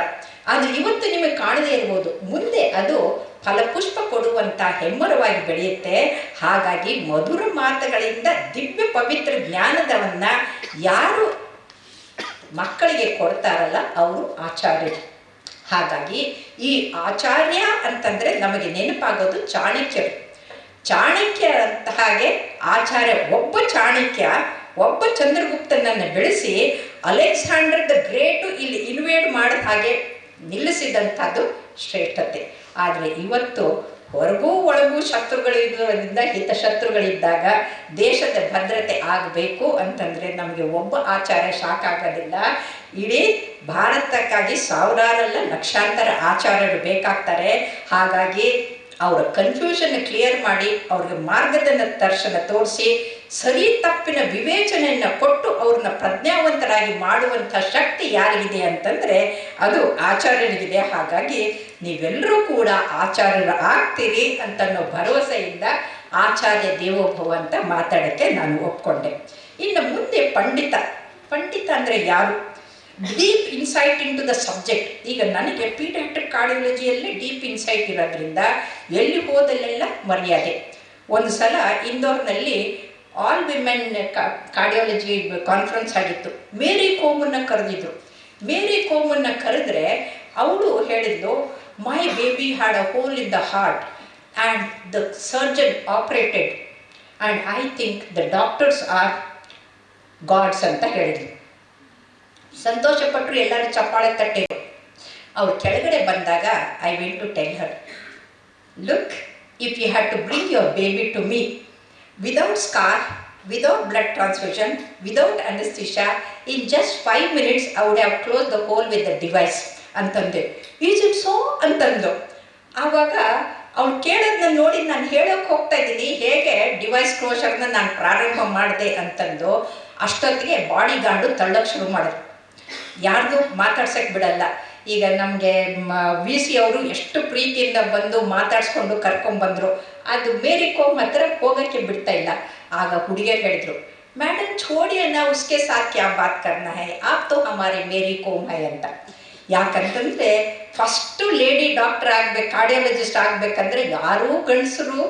ಅದು ಇವತ್ತು ನಿಮಗೆ ಕಾಣದೇ ಇರ್ಬೋದು, ಮುಂದೆ ಅದು ಫಲಪುಷ್ಪ ಕೊಡುವಂಥ ಹೆಮ್ಮರವಾಗಿ ಬೆಳೆಯುತ್ತೆ. ಹಾಗಾಗಿ ಮಧುರ ಮಾತುಗಳಿಂದ ದಿವ್ಯ ಪವಿತ್ರ ಜ್ಞಾನದವನ್ನು ಯಾರು ಮಕ್ಕಳಿಗೆ ಕೊಡ್ತಾರಲ್ಲ ಅವರು ಆಚಾರ್ಯರು. ಹಾಗಾಗಿ ಈ ಆಚಾರ್ಯ ಅಂತಂದರೆ ನಮಗೆ ನೆನಪಾಗೋದು ಚಾಣಕ್ಯರು. ಚಾಣಕ್ಯ ಅಂತ ಹಾಗೆ ಆಚಾರ್ಯ, ಒಬ್ಬ ಚಾಣಕ್ಯ ಒಬ್ಬ ಚಂದ್ರಗುಪ್ತನನ್ನು ಬೆಳೆಸಿ ಅಲೆಕ್ಸಾಂಡರ್ ದ ಗ್ರೇಟು ಇಲ್ಲಿ ಇನ್ವೇಡ್ ಮಾಡಿದ ಹಾಗೆ ನಿಲ್ಲಿಸಿದಂಥದ್ದು ಶ್ರೇಷ್ಠತೆ. ಆದರೆ ಇವತ್ತು ಹೊರಗೂ ಒಳಗೂ ಶತ್ರುಗಳಿರೋದ್ರಿಂದ ಹಿತಶತ್ರುಗಳಿದ್ದಾಗ ದೇಶದ ಭದ್ರತೆ ಆಗಬೇಕು ಅಂತಂದರೆ ನಮಗೆ ಒಬ್ಬ ಆಚಾರ್ಯ ಸಾಕಾಗೋದಿಲ್ಲ. ಇಡೀ ಭಾರತಕ್ಕಾಗಿ ಸಾವಿರಾರಲ್ಲ ಲಕ್ಷಾಂತರ ಆಚಾರ್ಯರು ಬೇಕಾಗ್ತಾರೆ. ಹಾಗಾಗಿ ಅವರ ಕನ್ಫ್ಯೂಷನ್ ಕ್ಲಿಯರ್ ಮಾಡಿ ಅವ್ರಿಗೆ ಮಾರ್ಗದರ್ಶನ ತೋರಿಸಿ ಸರಿ ತಪ್ಪಿನ ವಿವೇಚನೆಯನ್ನು ಕೊಟ್ಟು ಅವ್ರನ್ನ ಪ್ರಜ್ಞಾವಂತರಾಗಿ ಮಾಡುವಂಥ ಶಕ್ತಿ ಯಾರಿಗಿದೆ ಅಂತಂದರೆ ಅದು ಆಚಾರ್ಯರಿಗಿದೆ. ಹಾಗಾಗಿ ನೀವೆಲ್ಲರೂ ಕೂಡ ಆಚಾರ್ಯರು ಆಗ್ತೀರಿ ಅಂತನ್ನೋ ಭರವಸೆಯಿಂದ ಆಚಾರ್ಯ ದೇವೋಭವ ಅಂತ ಮಾತಾಡೋಕ್ಕೆ ನಾನು ಒಪ್ಕೊಂಡೆ. ಇನ್ನು ಮುಂದೆ ಪಂಡಿತ ಅಂದರೆ ಯಾರು? Deep insight into the subject. ಈಗ ನನಗೆ ಪೀಡಿಯಾಟ್ರಿಕ್ ಕಾರ್ಡಿಯಾಲಜಿಯಲ್ಲಿ ಡೀಪ್ ಇನ್ಸೈಟ್ ಇರೋದ್ರಿಂದ ಎಲ್ಲಿ ಹೋದಲ್ಲೆಲ್ಲ ಮರ್ಯಾದೆ. ಒಂದು ಸಲ ಇಂದೋರ್ನಲ್ಲಿ ಆಲ್ ವಿಮೆನ್ ಕಾರ್ಡಿಯಾಲಜಿ ಕಾನ್ಫರೆನ್ಸ್ ಆಗಿತ್ತು. ಮೇರಿ ಕೋಮನ್ನು ಕರೆದಿದ್ರು. ಮೇರಿ ಕೋಮನ್ನು ಕರೆದ್ರೆ ಅವಳು ಹೇಳಿದ್ಲು, my baby had a hole in the heart and the surgeon operated and I think the doctors are gods ಅಂತ ಹೇಳಿದ್ಲು. ಸಂತೋಷಪಟ್ಟರು, ಎಲ್ಲರೂ ಚಪ್ಪಾಳೆ ತಟ್ಟಿದ್ರು. ಅವ್ರು ಕೆಳಗಡೆ ಬಂದಾಗ I went to tell her, look, if you had to bring your baby to me without scar, without blood transfusion, without anaesthesia, in just 5 minutes I would have close the whole with the device ಅಂತಂದೆ. Is it so ಅಂತಂದು. ಆವಾಗ ಅವ್ಳು ಕೇಳೋದನ್ನ ನೋಡಿ ನಾನು ಹೇಳೋಕೆ ಹೋಗ್ತಾ ಇದ್ದೀನಿ ಹೇಗೆ ಡಿವೈಸ್ ಕ್ಲೋಷರ್ನ ನಾನು ಪ್ರಾರಂಭ ಮಾಡಿದೆ ಅಂತಂದು. ಅಷ್ಟೊತ್ತಿಗೆ ಬಾಡಿ ಗಾರ್ಡು ತಳ್ಳೋಕ್ಕೆ ಶುರು ಮಾಡಿದ್ರು. ಯಾರ್ದು ಮಾತಾಡ್ಸೋಕ್ಕೆ ಬಿಡಲ್ಲ. ಈಗ ನಮಗೆ ವಿ ಸಿ ಅವರು ಎಷ್ಟು ಪ್ರೀತಿಯಿಂದ ಬಂದು ಮಾತಾಡಿಸ್ಕೊಂಡು ಕರ್ಕೊಂಡ್ಬಂದರು. ಅದು ಮೇರಿ ಕೋಮ್ ಹತ್ರ ಹೋಗೋಕ್ಕೆ ಬಿಡ್ತಾ ಇಲ್ಲ. ಆಗ ಹುಡುಗಿಯರು ಹೇಳಿದ್ರು, ಮೇಡಮ್ ಛೋಡಿ ಅಣ್ಣ ಉಸ್ಕೆ ಸಾಥ್ ಕ್ಯಾ ಬಾತ್ ಕರ್ನಾ ಹೈ, ಆಪ್ ತೋ ಹಮಾರೆ ಮೇರಿ ಕೋಮ್ ಹೈ ಅಂತ. ಯಾಕಂತಂದರೆ ಫಸ್ಟು ಲೇಡಿ ಡಾಕ್ಟರ್ ಆಗಬೇಕು, ಕಾರ್ಡಿಯಾಲಜಿಸ್ಟ್ ಆಗಬೇಕಂದ್ರೆ ಯಾರೂ ಗಂಡಸರು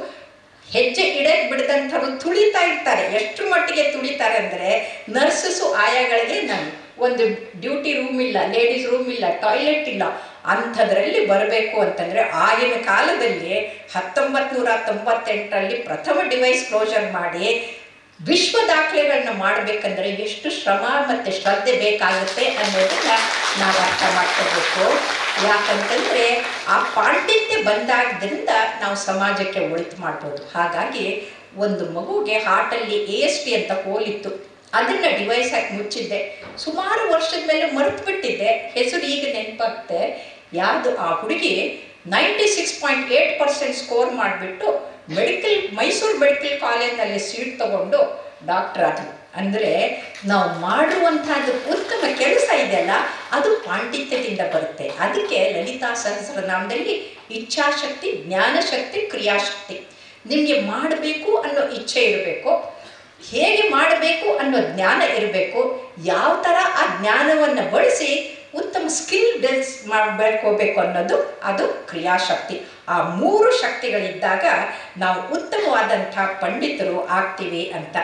ಹೆಜ್ಜೆ ಇಡಕ್ಕೆ ಬಿಡದಂಥವ್ರು ತುಳಿತಾ ಇರ್ತಾರೆ. ಎಷ್ಟು ಮಟ್ಟಿಗೆ ತುಳಿತಾರೆ ಅಂದರೆ ನರ್ಸಸ್ಸು ಆಯಾಗಳಿಗೆ ನಾನು ಒಂದು ಡ್ಯೂಟಿ ರೂಮ್ ಇಲ್ಲ, ಲೇಡೀಸ್ ರೂಮ್ ಇಲ್ಲ, ಟಾಯ್ಲೆಟ್ ಇಲ್ಲ, ಅಂಥದ್ರಲ್ಲಿ ಬರಬೇಕು ಅಂತಂದರೆ ಆಗಿನ ಕಾಲದಲ್ಲಿ 1998ರಲ್ಲಿ ಪ್ರಥಮ ಡಿವೈಸ್ ಕ್ಲೋಷರ್ ಮಾಡಿ ವಿಶ್ವ ದಾಖಲೆಗಳನ್ನ ಮಾಡಬೇಕಂದ್ರೆ ಎಷ್ಟು ಶ್ರಮ ಮತ್ತು ಶ್ರದ್ಧೆ ಬೇಕಾಗುತ್ತೆ ಅನ್ನೋದನ್ನ ನಾವು ಅರ್ಥ ಮಾಡ್ಕೋಬೇಕು. ಯಾಕಂತಂದರೆ ಆ ಪಾಂಡಿತ್ಯ ಬಂದಾದ್ದರಿಂದ ನಾವು ಸಮಾಜಕ್ಕೆ ಒಳಿತು ಮಾಡ್ಬೋದು. ಹಾಗಾಗಿ ಒಂದು ಮಗುಗೆ ಹಾರ್ಟಲ್ಲಿ AST ಅಂತ ಹೋಲಿತ್ತು, ಅದನ್ನು ಡಿವೈಸ್ ಹಾಕಿ ಮುಚ್ಚಿದ್ದೆ. ಸುಮಾರು ವರ್ಷದ ಮೇಲೆ ಮರೆತು ಬಿಟ್ಟಿದ್ದೆ, ಹೆಸರು ಈಗ ನೆನಪಾಗುತ್ತೆ. ಯಾವುದು ಆ ಹುಡುಗಿ 96.8% ಸ್ಕೋರ್ ಮಾಡಿಬಿಟ್ಟು ಮೈಸೂರು ಮೆಡಿಕಲ್ ಕಾಲೇಜ್ನಲ್ಲಿ ಸೀಟ್ ತಗೊಂಡು ಡಾಕ್ಟರ್ ಆದರು. ಅಂದರೆ ನಾವು ಮಾಡುವಂಥದ್ದು ಉತ್ತಮ ಕೆಲಸ ಇದೆಯಲ್ಲ, ಅದು ಪಾಂಡಿತ್ಯದಿಂದ ಬರುತ್ತೆ. ಅದಕ್ಕೆ ಲಲಿತಾ ಸಹಸ್ರನಾಮದಲ್ಲಿ ಇಚ್ಛಾಶಕ್ತಿ, ಜ್ಞಾನಶಕ್ತಿ, ಕ್ರಿಯಾಶಕ್ತಿ. ನಿಮಗೆ ಮಾಡಬೇಕು ಅನ್ನೋ ಇಚ್ಛೆ ಇರಬೇಕು, ಹೇಗೆ ಮಾಡಬೇಕು ಅನ್ನೋ ಜ್ಞಾನ ಇರಬೇಕು, ಯಾವ ಥರ ಆ ಜ್ಞಾನವನ್ನು ಬಳಸಿ ಉತ್ತಮ ಸ್ಕಿಲ್ ಬೆಳ್ಕೋಬೇಕು ಅನ್ನೋದು ಅದು ಕ್ರಿಯಾಶಕ್ತಿ. ಆ 3 ಶಕ್ತಿಗಳಿದ್ದಾಗ ನಾವು ಉತ್ತಮವಾದಂಥ ಪಂಡಿತರು ಆಗ್ತೀವಿ ಅಂತ.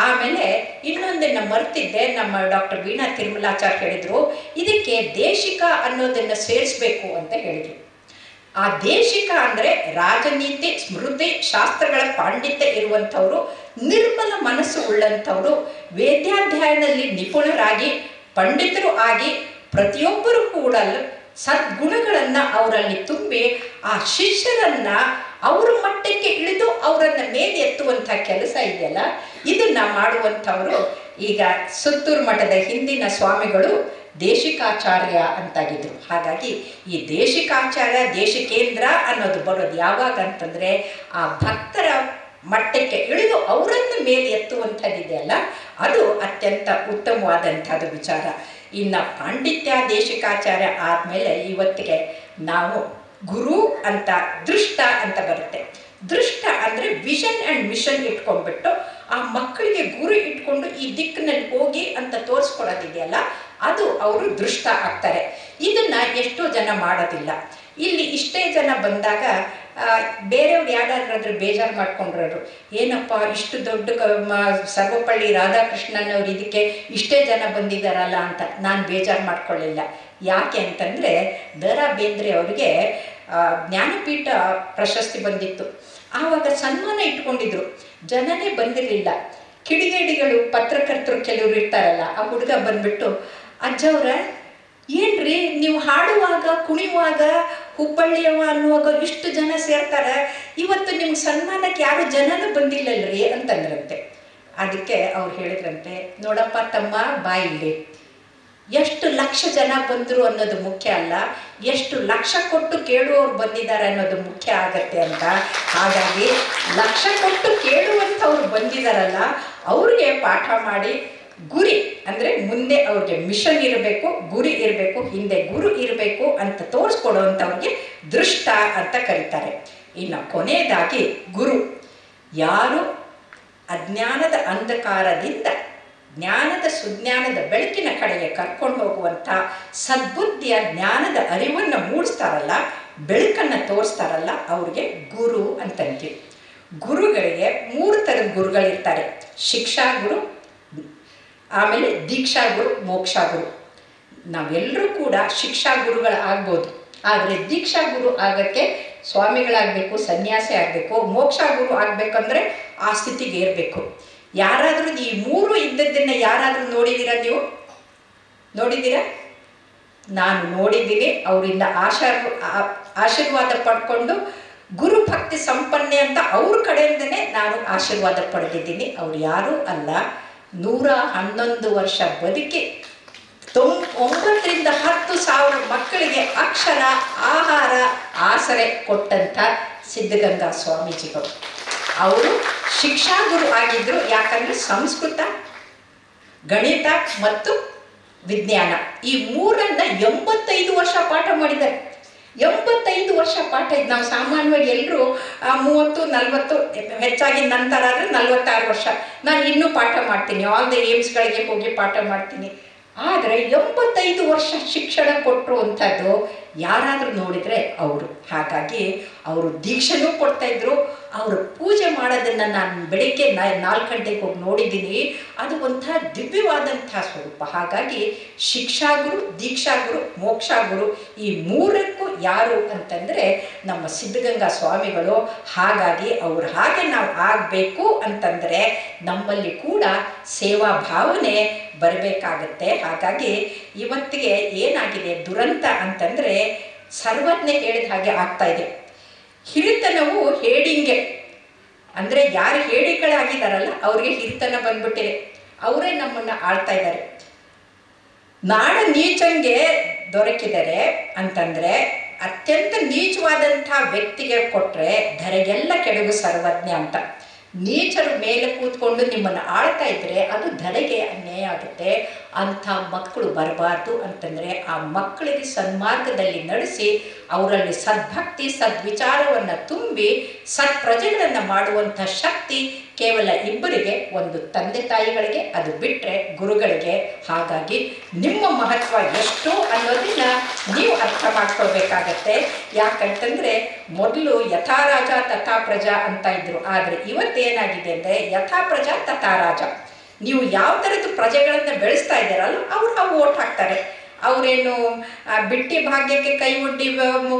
ಆಮೇಲೆ ಇನ್ನೊಂದನ್ನು ಮರ್ತಿದ್ದೆ, ನಮ್ಮ ಡಾಕ್ಟರ್ ವೀಣಾ ತಿರುಮಲಾಚಾರ್ಯ ಹೇಳಿದರು, ಇದಕ್ಕೆ ದೇಶಿಕ ಅನ್ನೋದನ್ನು ಸೇರಿಸ್ಬೇಕು ಅಂತ ಹೇಳಿದರು. ಆ ದೇಶಿಕ ಅಂದರೆ ರಾಜನೀತಿ ಸ್ಮೃತಿ ಶಾಸ್ತ್ರಗಳ ಪಾಂಡಿತ್ಯ ಇರುವಂಥವರು, ನಿರ್ಮಲ ಮನಸ್ಸು ಉಳ್ಳಂಥವರು, ವೇದ್ಯಾಧ್ಯಯನದಲ್ಲಿ ನಿಪುಣರಾಗಿ ಪಂಡಿತರು ಆಗಿ ಪ್ರತಿಯೊಬ್ಬರು ಕೂಡ ಸದ್ಗುಣಗಳನ್ನು ಅವರಲ್ಲಿ ತುಂಬಿ ಆ ಶಿಷ್ಯರನ್ನ ಅವ್ರ ಮಟ್ಟಕ್ಕೆ ಇಳಿದು ಅವರನ್ನ ಮೇಲೆ ಎತ್ತುವಂಥ ಕೆಲಸ ಇದೆಯಲ್ಲ, ಇದನ್ನ ಮಾಡುವಂಥವರು ಈಗ ಸುತ್ತೂರು ಮಠದ ಹಿಂದಿನ ಸ್ವಾಮಿಗಳು ದೇಶಿಕಾಚಾರ್ಯ ಅಂತಾಗಿದ್ರು. ಹಾಗಾಗಿ ಈ ದೇಶಿಕಾಚಾರ್ಯ ದೇಶಿಕೇಂದ್ರ ಅನ್ನೋದು ಬರೋದು ಯಾವಾಗ ಅಂತಂದ್ರೆ ಆ ಭಕ್ತರ ಮಟ್ಟಕ್ಕೆ ಇಳಿದು ಅವರನ್ನು ಮೇಲೆ ಎತ್ತುವಂಥದ್ದಿದೆಯಲ್ಲ, ಅದು ಅತ್ಯಂತ ಉತ್ತಮವಾದಂಥದ್ದು ವಿಚಾರ. ಇನ್ನು ಪಾಂಡಿತ್ಯ ದೇಶಿಕಾಚಾರ್ಯ ಆದಮೇಲೆ ಇವತ್ತಿಗೆ ನಾವು ಗುರು ಅಂತ ದೃಷ್ಟ ಅಂತ ಬರುತ್ತೆ. ದೃಷ್ಟ ಅಂದರೆ ವಿಷನ್ ಆ್ಯಂಡ್ ಮಿಷನ್ ಇಟ್ಕೊಂಡ್ಬಿಟ್ಟು ಆ ಮಕ್ಕಳಿಗೆ ಗುರು ಇಟ್ಕೊಂಡು ಈ ದಿಕ್ಕಿನಲ್ಲಿ ಹೋಗಿ ಅಂತ ತೋರಿಸ್ಕೊಡೋದಿದೆಯಲ್ಲ, ಅದು ಅವರು ದೃಷ್ಟ ಆಗ್ತಾರೆ. ಇದನ್ನ ಎಷ್ಟೋ ಜನ ಮಾಡೋದಿಲ್ಲ. ಇಲ್ಲಿ ಇಷ್ಟೇ ಜನ ಬಂದಾಗ ಬೇರೆಯವ್ರು ಯಾರಾದ್ರೂ ಬೇಜಾರು ಮಾಡ್ಕೊಂಡ್ರು, ಏನಪ್ಪ ಇಷ್ಟು ದೊಡ್ಡ ಸರ್ವಪಳ್ಳಿ ರಾಧಾಕೃಷ್ಣನವ್ರು ಇದಕ್ಕೆ ಇಷ್ಟೇ ಜನ ಬಂದಿದ್ದಾರಲ್ಲ ಅಂತ. ನಾನು ಬೇಜಾರು ಮಾಡ್ಕೊಳ್ಳಿಲ್ಲ. ಯಾಕೆ ಅಂತಂದರೆ ದ.ರಾ. ಬೇಂದ್ರೆ ಅವರಿಗೆ ಜ್ಞಾನಪೀಠ ಪ್ರಶಸ್ತಿ ಬಂದಿತ್ತು. ಆವಾಗ ಸನ್ಮಾನ ಇಟ್ಕೊಂಡಿದ್ರು, ಜನನೇ ಬಂದಿರಲಿಲ್ಲ. ಕಿಡಿಗೇಡಿಗಳು ಪತ್ರಕರ್ತರು ಕೆಲವರು ಇರ್ತಾರಲ್ಲ, ಆ ಹುಡುಗ ಬಂದ್ಬಿಟ್ಟು, ಅಜ್ಜವ್ರ ಏನ್ರಿ ನೀವು ಹಾಡುವಾಗ ಕುಣಿಯುವಾಗ ಹುಬ್ಬಳ್ಳಿಯವ ಅನ್ನುವಾಗ ಇಷ್ಟು ಜನ ಸೇರ್ತಾರೆ, ಇವತ್ತು ನಿಮ್ಗೆ ಸನ್ಮಾನಕ್ಕೆ ಯಾರು ಜನನೂ ಬಂದಿಲ್ಲಲ್ರಿ ಅಂತಂದ್ರಂತೆ. ಅದಕ್ಕೆ ಅವ್ರು ಹೇಳಿದ್ರಂತೆ, ನೋಡಪ್ಪ ತಮ್ಮ ಬಾಯಿಲ್ಲಿ, ಎಷ್ಟು ಲಕ್ಷ ಜನ ಬಂದರು ಅನ್ನೋದು ಮುಖ್ಯ ಅಲ್ಲ, ಎಷ್ಟು ಲಕ್ಷ ಕೊಟ್ಟು ಕೇಳುವವ್ರು ಬಂದಿದ್ದಾರೆ ಅನ್ನೋದು ಮುಖ್ಯ ಆಗತ್ತೆ ಅಂತ. ಹಾಗಾಗಿ ಲಕ್ಷ ಕೊಟ್ಟು ಕೇಳುವಂಥವ್ರು ಬಂದಿದ್ದಾರಲ್ಲ, ಅವ್ರಿಗೆ ಪಾಠ ಮಾಡಿ ಗುರಿ ಅಂದರೆ ಮುಂದೆ ಅವ್ರಿಗೆ ಮಿಷನ್ ಇರಬೇಕು, ಗುರಿ ಇರಬೇಕು, ಹಿಂದೆ ಗುರು ಇರಬೇಕು ಅಂತ ತೋರಿಸ್ಕೊಡುವಂಥವ್ರಿಗೆ ದೃಷ್ಟ ಅಂತ ಕರೀತಾರೆ. ಇನ್ನು ಕೊನೆಯದಾಗಿ ಗುರು ಯಾರು ಅಜ್ಞಾನದ ಅಂಧಕಾರದಿಂದ ಜ್ಞಾನದ ಸುಜ್ಞಾನದ ಬೆಳಕಿನ ಕಡೆಗೆ ಕರ್ಕೊಂಡು ಹೋಗುವಂಥ ಸದ್ಬುದ್ಧಿಯ ಜ್ಞಾನದ ಅರಿವನ್ನು ಮೂಡಿಸ್ತಾರಲ್ಲ, ಬೆಳಕನ್ನು ತೋರಿಸ್ತಾರಲ್ಲ, ಅವ್ರಿಗೆ ಗುರು ಅಂತಂತೀವಿ. ಗುರುಗಳಿಗೆ 3 ಥರದ ಗುರುಗಳಿರ್ತಾರೆ. ಶಿಕ್ಷಾ ಗುರು, ಆಮೇಲೆ ದೀಕ್ಷಾ ಗುರು, ಮೋಕ್ಷಾ ಗುರು. ನಾವೆಲ್ಲರೂ ಕೂಡ ಶಿಕ್ಷಾ ಗುರುಗಳಾಗ್ಬೋದು, ಆದರೆ ದೀಕ್ಷಾ ಗುರು ಆಗೋಕ್ಕೆ ಸ್ವಾಮಿಗಳಾಗಬೇಕು, ಸನ್ಯಾಸಿ ಆಗಬೇಕು. ಮೋಕ್ಷಾ ಗುರು ಆಗಬೇಕಂದ್ರೆ ಆ ಸ್ಥಿತಿಗೆ ಇರಬೇಕು. ಯಾರಾದರೂ ಈ 3 ಇದ್ದದ್ದನ್ನು ಯಾರಾದರೂ ನೋಡಿದ್ದೀರಾ? ನೀವು ನೋಡಿದ್ದೀರಾ? ನಾನು ನೋಡಿದ್ದೀನಿ. ಅವರಿಂದ ಆಶೀರ್ವಾದ ಪಡ್ಕೊಂಡು ಗುರು ಭಕ್ತಿ ಸಂಪನ್ನೆ ಅಂತ ಅವ್ರ ಕಡೆಯಿಂದನೇ ನಾನು ಆಶೀರ್ವಾದ ಪಡೆದಿದ್ದೀನಿ. ಅವ್ರು ಯಾರೂ ಅಲ್ಲ, 111 ವರ್ಷ ಬದುಕಿ 9 ರಿಂದ 10 ಸಾವಿರ ಮಕ್ಕಳಿಗೆ ಅಕ್ಷರ ಆಹಾರ ಆಸರೆ ಕೊಟ್ಟಂಥ ಸಿದ್ಧಗಂಗಾ ಸ್ವಾಮೀಜಿಗಳು. ಅವರು ಶಿಕ್ಷಾಗುರು ಆಗಿದ್ದರು. ಯಾಕಂದರೆ ಸಂಸ್ಕೃತ, ಗಣಿತ ಮತ್ತು ವಿಜ್ಞಾನ ಈ 3ನ್ನ 85 ವರ್ಷ ಪಾಠ ಮಾಡಿದ್ದಾರೆ. 85 ವರ್ಷ ಪಾಠ ಇದು. ನಾವು ಸಾಮಾನ್ಯವಾಗಿ ಎಲ್ಲರೂ 30-40, ಹೆಚ್ಚಾಗಿ ನಂತರ ಆದರೆ 46 ವರ್ಷ ನಾನು ಇನ್ನೂ ಪಾಠ ಮಾಡ್ತೀನಿ, ಆಲ್ ದ ಏಮ್ಸ್ಗಳಿಗೆ ಹೋಗಿ ಪಾಠ ಮಾಡ್ತೀನಿ. ಆದರೆ 85 ವರ್ಷ ಶಿಕ್ಷಣ ಕೊಟ್ಟರು ಅಂಥದ್ದು ಯಾರಾದರೂ ನೋಡಿದರೆ ಅವರು. ಹಾಗಾಗಿ ಅವರು ದೀಕ್ಷೆನೂ ಕೊಡ್ತಾಯಿದ್ರು. ಅವರು ಪೂಜೆ ಮಾಡೋದನ್ನು ನಾನು ಬೆಳಗ್ಗೆ 4 ಗಂಟೆಗೆ ಹೋಗಿ ನೋಡಿದ್ದೀನಿ. ಅದು ಒಂಥರ ದಿವ್ಯವಾದಂಥ ಸ್ವರೂಪ. ಹಾಗಾಗಿ ಶಿಕ್ಷಾಗುರು, ದೀಕ್ಷಾಗುರು, ಮೋಕ್ಷಾಗುರು ಈ 3ಕ್ಕೂ ಯಾರು ಅಂತಂದರೆ ನಮ್ಮ ಸಿದ್ಧಗಂಗಾ ಸ್ವಾಮಿಗಳು. ಹಾಗಾಗಿ ಅವ್ರು ಹಾಗೆ ನಾವು ಆಗಬೇಕು ಅಂತಂದರೆ ನಮ್ಮಲ್ಲಿ ಕೂಡ ಸೇವಾ ಭಾವನೆ ಬರಬೇಕಾಗತ್ತೆ. ಹಾಗಾಗಿ ಇವತ್ತಿಗೆ ಏನಾಗಿದೆ ದುರಂತ ಅಂತಂದರೆ ಸರ್ವಜ್ಞ ಹೇಳಿದ ಹಾಗೆ ಆಗ್ತಾ ಇದೆ. ಹಿರಿತನವು ಹೇಡಿಂಗೆ ಅಂದರೆ ಯಾರು ಹೇಡಿಗಳಾಗಿದ್ದಾರಲ್ಲ ಅವ್ರಿಗೆ ಹಿರಿತನ ಬಂದ್ಬಿಟ್ಟಿದೆ. ಅವರೇ ನಮ್ಮನ್ನು ಆಳ್ತಾ ಇದ್ದಾರೆ. ನಾಡ ನೀಚಂಗೆ ದೊರಕಿದರೆ ಅಂತಂದರೆ ಅತ್ಯಂತ ನೀಚವಾದಂಥ ವ್ಯಕ್ತಿಗೆ ಕೊಟ್ಟರೆ ಧರೆಗೆಲ್ಲ ಕೆಡಗು ಸರ್ವಜ್ಞ ಅಂತ. ನೀಚರು ಮೇಲೆ ಕೂತ್ಕೊಂಡು ನಿಮ್ಮನ್ನು ಆಳ್ತಾ ಇದ್ದರೆ ಅದು ಧರೆಗೆ ಅನ್ಯಾಯ ಆಗುತ್ತೆ. ಅಂಥ ಮಕ್ಕಳು ಬರಬಾರ್ದು ಅಂತಂದರೆ ಆ ಮಕ್ಕಳಿಗೆ ಸನ್ಮಾರ್ಗದಲ್ಲಿ ನಡೆಸಿ ಅವರಲ್ಲಿ ಸದ್ಭಕ್ತಿ ಸದ್ವಿಚಾರವನ್ನು ತುಂಬಿ ಸತ್ಪ್ರಜೆಗಳನ್ನು ಮಾಡುವಂಥ ಶಕ್ತಿ ಕೇವಲ ಇಬ್ಬರಿಗೆ, ಒಂದು ತಂದೆ ತಾಯಿಗಳಿಗೆ, ಅದು ಬಿಟ್ಟರೆ ಗುರುಗಳಿಗೆ. ಹಾಗಾಗಿ ನಿಮ್ಮ ಮಹತ್ವ ಎಷ್ಟು ಅನ್ನೋದನ್ನ ನೀವು ಅರ್ಥ ಮಾಡ್ಕೊಳ್ಬೇಕಾಗತ್ತೆ. ಯಾಕಂತಂದರೆ ಮೊದಲು ಯಥಾ ರಾಜ ತಥಾ ಪ್ರಜಾ ಅಂತ ಇದ್ರು. ಆದರೆ ಇವತ್ತೇನಾಗಿದೆ ಅಂದರೆ ಯಥಾ ಪ್ರಜಾ ತಥಾ ರಾಜ. ನೀವು ಯಾವ ಥರದ ಪ್ರಜೆಗಳನ್ನು ಬೆಳೆಸ್ತಾ ಇದ್ದೀರಲ್ಲ ಅವ್ರು ಓಟ್ ಹಾಕ್ತಾರೆ. ಅವರೇನು ಬಿಟ್ಟಿ ಭಾಗ್ಯಕ್ಕೆ ಕೈ ಒಡ್ಡಿ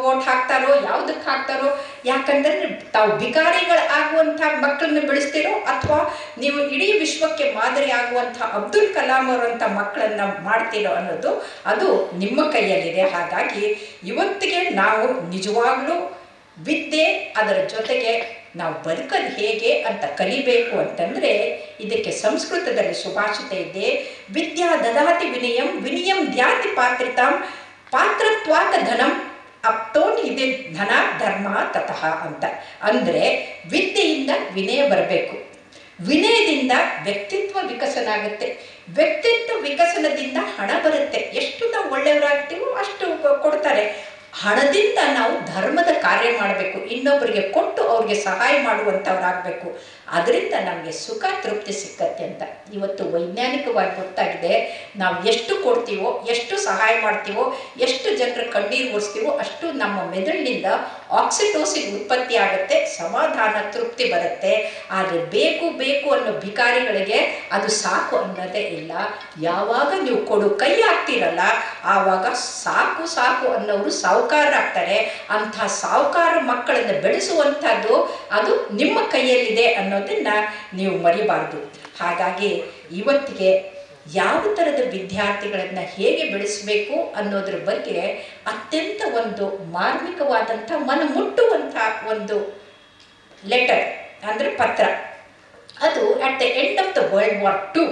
ವೋಟ್ ಹಾಕ್ತಾರೋ, ಯಾವುದಕ್ಕೆ ಹಾಕ್ತಾರೋ? ಯಾಕಂದರೆ ತಾವು ಬಿಕಾರಿಗಳು ಆಗುವಂಥ ಮಕ್ಕಳನ್ನ ಬೆಳೆಸ್ತೀರೋ ಅಥವಾ ನೀವು ಇಡೀ ವಿಶ್ವಕ್ಕೆ ಮಾದರಿ ಆಗುವಂಥ ಅಬ್ದುಲ್ ಕಲಾಂ ಅವರಂಥ ಮಕ್ಕಳನ್ನು ಮಾಡ್ತೀರೋ ಅನ್ನೋದು ಅದು ನಿಮ್ಮ ಕೈಯಲ್ಲಿದೆ. ಹಾಗಾಗಿ ಇವತ್ತಿಗೆ ನಾವು ನಿಜವಾಗ್ಲೂ ವಿದ್ಯೆ, ಅದರ ಜೊತೆಗೆ ನಾವು ಬದುಕೋದು ಹೇಗೆ ಅಂತ ಕಲಿಬೇಕು ಅಂತಂದರೆ ಇದಕ್ಕೆ ಸಂಸ್ಕೃತದಲ್ಲಿ ಸುಭಾಷಿತ ಇದೆ, ವಿದ್ಯಾ ದದಾತಿ ವಿನಯಂ ವಿನಯಂ ದ್ಯಾತಿ ಪಾತ್ರಿತಾಂ ಪಾತ್ರತ್ವಾತ ಧನಂ ಅಪ್ತೋನ್ ಇದೆ ಧನ ಧರ್ಮ ತತಃ ಅಂತ. ಅಂದರೆ ವಿದ್ಯೆಯಿಂದ ವಿನಯ ಬರಬೇಕು, ವಿನಯದಿಂದ ವ್ಯಕ್ತಿತ್ವ ವಿಕಸನ ಆಗುತ್ತೆ, ವ್ಯಕ್ತಿತ್ವ ವಿಕಸನದಿಂದ ಹಣ ಬರುತ್ತೆ. ಎಷ್ಟು ನಾವು ಒಳ್ಳೆಯವರಾಗ್ತೀವೋ ಅಷ್ಟು ಕೊಡ್ತಾರೆ. ಹಣದಿಂದ ನಾವು ಧರ್ಮದ ಕಾರ್ಯ ಮಾಡಬೇಕು, ಇನ್ನೊಬ್ಬರಿಗೆ ಕೊಟ್ಟು ಅವ್ರಿಗೆ ಸಹಾಯ ಮಾಡುವಂಥವ್ರಾಗಬೇಕು. ಅದರಿಂದ ನಮಗೆ ಸುಖ ತೃಪ್ತಿ ಸಿಕ್ಕತ್ತೆ ಅಂತ ಇವತ್ತು ವೈಜ್ಞಾನಿಕವಾಗಿ ಗೊತ್ತಾಗಿದೆ. ನಾವು ಎಷ್ಟು ಕೊಡ್ತೀವೋ, ಎಷ್ಟು ಸಹಾಯ ಮಾಡ್ತೀವೋ, ಎಷ್ಟು ಜನರ ಕಣ್ಣೀರು ಒರೆಸ್ತೀವೋ ಅಷ್ಟು ನಮ್ಮ ಮೆದುಳಿನಿಂದ ಆಕ್ಸಿಟೋಸಿನ್ ಉತ್ಪತ್ತಿ ಆಗುತ್ತೆ, ಸಮಾಧಾನ ತೃಪ್ತಿ ಬರುತ್ತೆ. ಆದರೆ ಬೇಕು ಬೇಕು ಅನ್ನೋ ಭಿಕಾರಿಗಳಿಗೆ ಅದು ಸಾಕು ಅನ್ನೋದೇ ಇಲ್ಲ. ಯಾವಾಗ ನೀವು ಕೊಡು ಕೈ ಹಾಕ್ತೀರಲ್ಲ ಆವಾಗ ಸಾಕು ಸಾಕು ಅನ್ನೋರು ಸಾಹುಕಾರರಾಗ್ತಾರೆ. ಅಂಥ ಸಾಹುಕಾರ ಮಕ್ಕಳನ್ನು ಬೆಳೆಸುವಂಥದ್ದು ಅದು ನಿಮ್ಮ ಕೈಯಲ್ಲಿದೆ ಅನ್ನೋದನ್ನು ನೀವು ಮರಿಬಾರ್ದು. ಹಾಗಾಗಿ ಇವತ್ತಿಗೆ ಯಾವ ಥರದ ವಿದ್ಯಾರ್ಥಿಗಳನ್ನು ಹೇಗೆ ಬೆಳೆಸಬೇಕು ಅನ್ನೋದ್ರ ಬಗ್ಗೆ ಅತ್ಯಂತ ಒಂದು ಮಾರ್ಮಿಕವಾದಂಥ ಮನ ಮುಟ್ಟುವಂಥ ಒಂದು ಲೆಟರ್ ಅಂದರೆ ಪತ್ರ, ಅದು at the end of the world war II.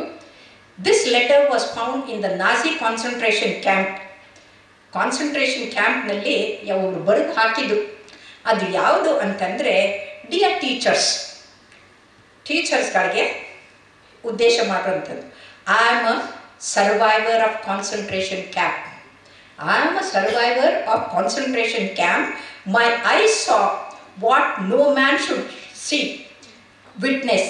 This letter was found in the Nazi concentration camp. Concentration ಕ್ಯಾಂಪ್ನಲ್ಲಿ ಅವರು ಬರೆದು ಹಾಕಿದ್ದು ಅದು ಯಾವುದು ಅಂತಂದರೆ, ಡಿಯರ್ ಟೀಚರ್ಸ್ಗಳಿಗೆ ಉದ್ದೇಶ ಮಾಡುವಂಥದ್ದು. I am a survivor of concentration camp. I am a survivor of concentration camp. My ice saw what no man should see, witness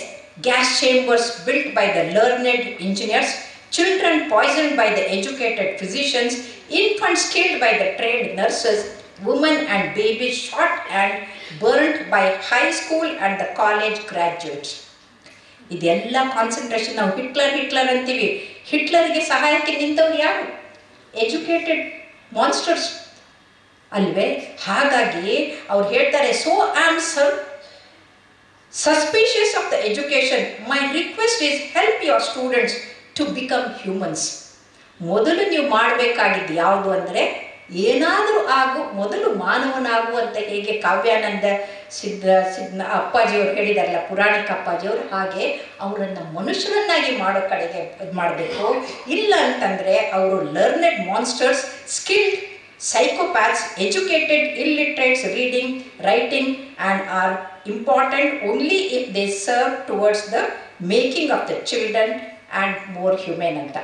gas chambers built by the learned engineers, children poisoned by the educated physicians, infants killed by the trained nurses, women and babies shot and burnt by high school and the college graduates. ಇದೆಲ್ಲ concentration. ನಾವು Hitler ಅಂತೀವಿ. ಹಿಟ್ಲರ್ಗೆ ಸಹಾಯಕ್ಕೆ ನಿಂತವ್ರು ಯಾರು? Educated monsters ಅಲ್ವೇ? ಹಾಗಾಗಿ ಅವ್ರು ಹೇಳ್ತಾರೆ, so I am suspicious of the education. My request is help your students to become humans. ಮೊದಲು ನೀವು ಮಾಡಬೇಕಾಗಿದ್ದು ಯಾವುದು ಅಂದರೆ, ಏನಾದರೂ ಆಗು ಮೊದಲು ಮಾನವನಾಗು ಅಂತ ಹೇಗೆ ಕಾವ್ಯಾನಂದ ಸಿದ್ಧ ಅಪ್ಪಾಜಿಯವರು ಹೇಳಿದಾರಲ್ಲ, ಪುರಾಣಿಕ ಅಪ್ಪಾಜಿಯವರು, ಹಾಗೆ ಅವರನ್ನು ಮನುಷ್ಯರನ್ನಾಗಿ ಮಾಡೋ ಕಡೆಗೆ ಇದು ಮಾಡಬೇಕು. ಇಲ್ಲ ಅಂತಂದರೆ ಅವರು learned monsters, skilled psychopaths, educated illiterates, reading, writing and are important only if they serve towards the making of the children and more humane ಅಂತ.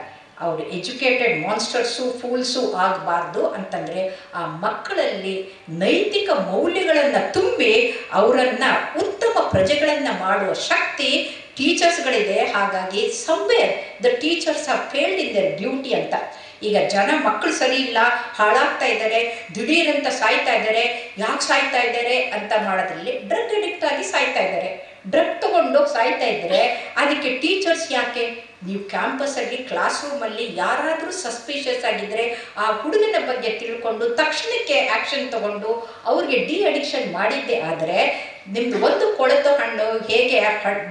ಅವರು ಎಜುಕೇಟೆಡ್ ಮಾನ್ಸ್ಟರ್ಸು ಫೂಲ್ಸು ಆಗಬಾರ್ದು ಅಂತಂದರೆ ಆ ಮಕ್ಕಳಲ್ಲಿ ನೈತಿಕ ಮೌಲ್ಯಗಳನ್ನು ತುಂಬಿ ಅವರನ್ನು ಉತ್ತಮ ಪ್ರಜೆಗಳನ್ನು ಮಾಡುವ ಶಕ್ತಿ ಟೀಚರ್ಸ್ಗಳಿದೆ. ಹಾಗಾಗಿ somewhere the teachers R failed in their duty ಅಂತ. ಈಗ ಮಕ್ಕಳು ಸರಿ ಇಲ್ಲ, ಹಾಳಾಗ್ತಾ ಇದ್ದಾರೆ, ದಿಢೀರಂತ ಸಾಯ್ತಾ ಇದ್ದಾರೆ. ಯಾಕೆ ಸಾಯ್ತಾ ಇದ್ದಾರೆ ಅಂತ ಮಾಡೋದ್ರಲ್ಲಿ ಡ್ರಗ್ ಅಡಿಕ್ಟ್ ಆಗಿ ಸಾಯ್ತಾ ಇದ್ದಾರೆ. ಡ್ರಗ್ ತಗೊಂಡೋಗಿ ಸಾಯ್ತಾ ಇದ್ದರೆ ಅದಕ್ಕೆ ಟೀಚರ್ಸ್ ಯಾಕೆ? ನೀವು ಕ್ಯಾಂಪಸಲ್ಲಿ ಕ್ಲಾಸ್ ರೂಮಲ್ಲಿ ಯಾರಾದರೂ ಸಸ್ಪಿಷಿಯಸ್ ಆಗಿದ್ದರೆ ಆ ಹುಡುಗನ ಬಗ್ಗೆ ತಿಳ್ಕೊಂಡು ತಕ್ಷಣಕ್ಕೆ ಆ್ಯಕ್ಷನ್ ತಗೊಂಡು ಅವ್ರಿಗೆ ಅಡಿಕ್ಷನ್ ಮಾಡಿದ್ದೆ ಆದರೆ ನಿಮ್ಮದು ಒಂದು ಕೊಳೆತ ಹಣ್ಣು ಹೇಗೆ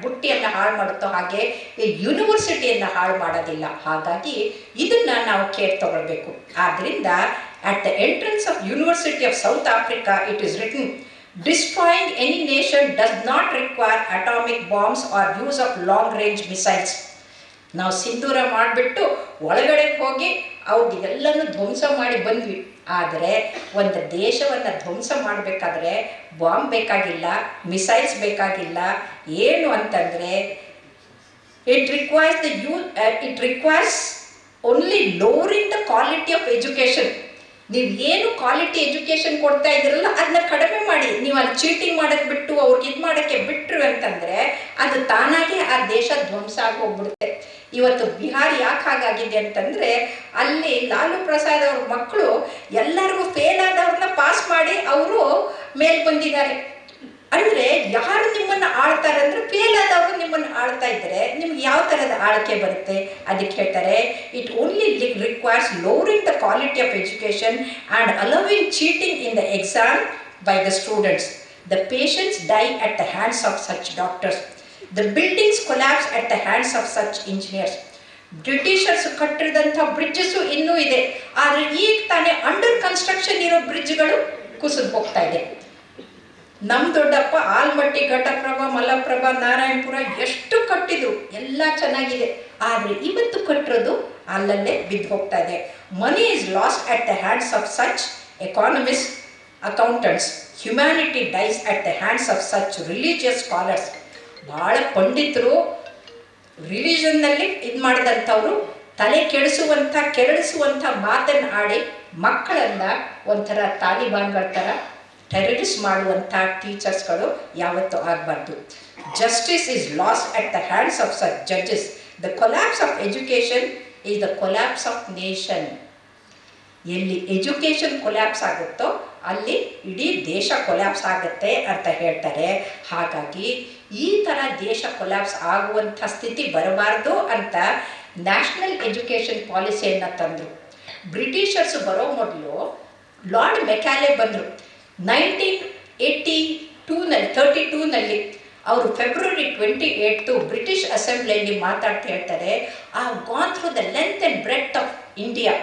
ಬುಟ್ಟಿಯನ್ನು ಹಾಳು ಮಾಡುತ್ತೋ ಹಾಗೆ ಯೂನಿವರ್ಸಿಟಿಯನ್ನು ಹಾಳು ಮಾಡೋದಿಲ್ಲ. ಹಾಗಾಗಿ ಇದನ್ನು ನಾವು ಕೇರ್ ತಗೊಳ್ಬೇಕು. ಆದ್ದರಿಂದ at the entrance of university of south Africa it is written, destroying any nation does not require atomic bombs or use of long range missiles. ನಾವು ಸಿಂಧೂರ ಮಾಡಿಬಿಟ್ಟು ಒಳಗಡೆ ಹೋಗಿ ಅವ್ರಿಗೆಲ್ಲನೂ ಧ್ವಂಸ ಮಾಡಿ ಬಂದ್ವಿ. ಆದರೆ ಒಂದು ದೇಶವನ್ನು ಧ್ವಂಸ ಮಾಡಬೇಕಾದ್ರೆ ಬಾಂಬ್ ಬೇಕಾಗಿಲ್ಲ, ಮಿಸೈಲ್ಸ್ ಬೇಕಾಗಿಲ್ಲ. ಏನು ಅಂತಂದರೆ it requires only lowering the quality of education. ನೀವು ಏನು ಕ್ವಾಲಿಟಿ ಎಜುಕೇಷನ್ ಕೊಡ್ತಾ ಇದ್ದೀರಲ್ಲ ಅದನ್ನ ಕಡಿಮೆ ಮಾಡಿ. ನೀವು ಅಲ್ಲಿ ಚೀಟಿಂಗ್ ಮಾಡೋಕ್ಕೆ ಬಿಟ್ಟು ಅವ್ರಿಗೆ ಇದು ಮಾಡೋಕ್ಕೆ ಬಿಟ್ಟರು ಅಂತಂದರೆ ಅದು ತಾನಾಗೆ ಆ ದೇಶ ಧ್ವಂಸ ಆಗಿ ಹೋಗ್ಬಿಡುತ್ತೆ. ಇವತ್ತು ಬಿಹಾರ್ ಯಾಕೆ ಹಾಗಾಗಿದೆ ಅಂತಂದರೆ ಅಲ್ಲಿ ಲಾಲು ಪ್ರಸಾದ್ ಅವ್ರ ಮಕ್ಕಳು ಎಲ್ಲರಿಗೂ ಫೇಲ್ ಆದವ್ರನ್ನ ಪಾಸ್ ಮಾಡಿ ಅವರು ಮೇಲೆ ಬಂದಿದ್ದಾರೆ. ಅಂದರೆ ಯಾರು ನಿಮ್ಮನ್ನು ಆಳ್ತಾರೆ ಅಂದರೆ ಫೇಲ್ ಆದವರು ನಿಮ್ಮನ್ನು ಆಳ್ತಾ ಇದ್ದರೆ ನಿಮ್ಗೆ ಯಾವ ಥರದ ಆಳ್ಕೆ ಬರುತ್ತೆ? ಅದಕ್ಕೆ ಹೇಳ್ತಾರೆ, it only requires lowering the quality of education and allowing cheating in the exam by the students. The patients die at the hands of such doctors. The buildings collapse at the hands of such engineers. Britishers ಕಟ್ಟಿದಂಥ bridges ಇನ್ನೂ ಇದೆ, ಆದರೆ ಈಗ ತಾನೇ under construction ಇರೋ ಬ್ರಿಡ್ಜ್ಗಳು ಕುಸಿದು ಹೋಗ್ತಾ ಇದೆ. ನಮ್ಮ ದೊಡ್ಡಪ್ಪ ಆಲ್ಮಟ್ಟಿ, ಘಟಪ್ರಭಾ, ಮಲಪ್ರಭಾ, ನಾರಾಯಣಪುರ ಎಷ್ಟು ಕಟ್ಟಿದ್ರು, ಎಲ್ಲ ಚೆನ್ನಾಗಿದೆ. ಆದರೆ ಇವತ್ತು ಕಟ್ಟಿರೋದು ಅಲ್ಲಲ್ಲೇ ಬಿದ್ದು ಹೋಗ್ತಾ ಇದೆ. Money is lost at the hands of such economist, accountants. Humanity dies at the hands of such religious scholars. ಭಾಳ ಪಂಡಿತರು ರಿಲಿಜನ್ನಲ್ಲಿ ಇದು ಮಾಡಿದಂಥವ್ರು ತಲೆ ಕೆರಳಿಸುವಂಥ ಮಾತನ್ನು ಆಡಿ ಮಕ್ಕಳನ್ನು ಒಂಥರ ತಾಲಿಬಾನ್ಗಳ ಥರ ಟೆರರಿಸ್ಟ್ ಮಾಡುವಂಥ ಟೀಚರ್ಸ್ಗಳು ಯಾವತ್ತೂ ಆಗಬಾರ್ದು. Justice is lost at the hands of such judges. The collapse of education is the collapse of nation. ಎಲ್ಲಿ ಎಜುಕೇಷನ್ ಕೊಲ್ಯಾಪ್ಸ್ ಆಗುತ್ತೋ ಅಲ್ಲಿ ಇಡೀ ದೇಶ ಕೊಲ್ಯಾಪ್ಸ್ ಆಗುತ್ತೆ ಅಂತ ಹೇಳ್ತಾರೆ. ಹಾಗಾಗಿ ಈ ಥರ ದೇಶ ಕೊಲ್ಯಾಪ್ಸ್ ಆಗುವಂಥ ಸ್ಥಿತಿ ಬರಬಾರ್ದು ಅಂತ ನ್ಯಾಷನಲ್ ಎಜುಕೇಷನ್ ಪಾಲಿಸಿಯನ್ನು ತಂದರು. ಬ್ರಿಟಿಷರ್ಸ್ ಬರೋ ಮೊದಲು ಲಾರ್ಡ್ ಮೆಕ್ಯಾಲೆ ಬಂದರು 1932ನಲ್ಲಿ. ಅವರು ಫೆಬ್ರವರಿ 28 ಬ್ರಿಟಿಷ್ ಅಸೆಂಬ್ಲಿಯಲ್ಲಿ ಮಾತಾಡ್ತಾ ಹೇಳ್ತಾರೆ, I have gone through the length and breadth of India.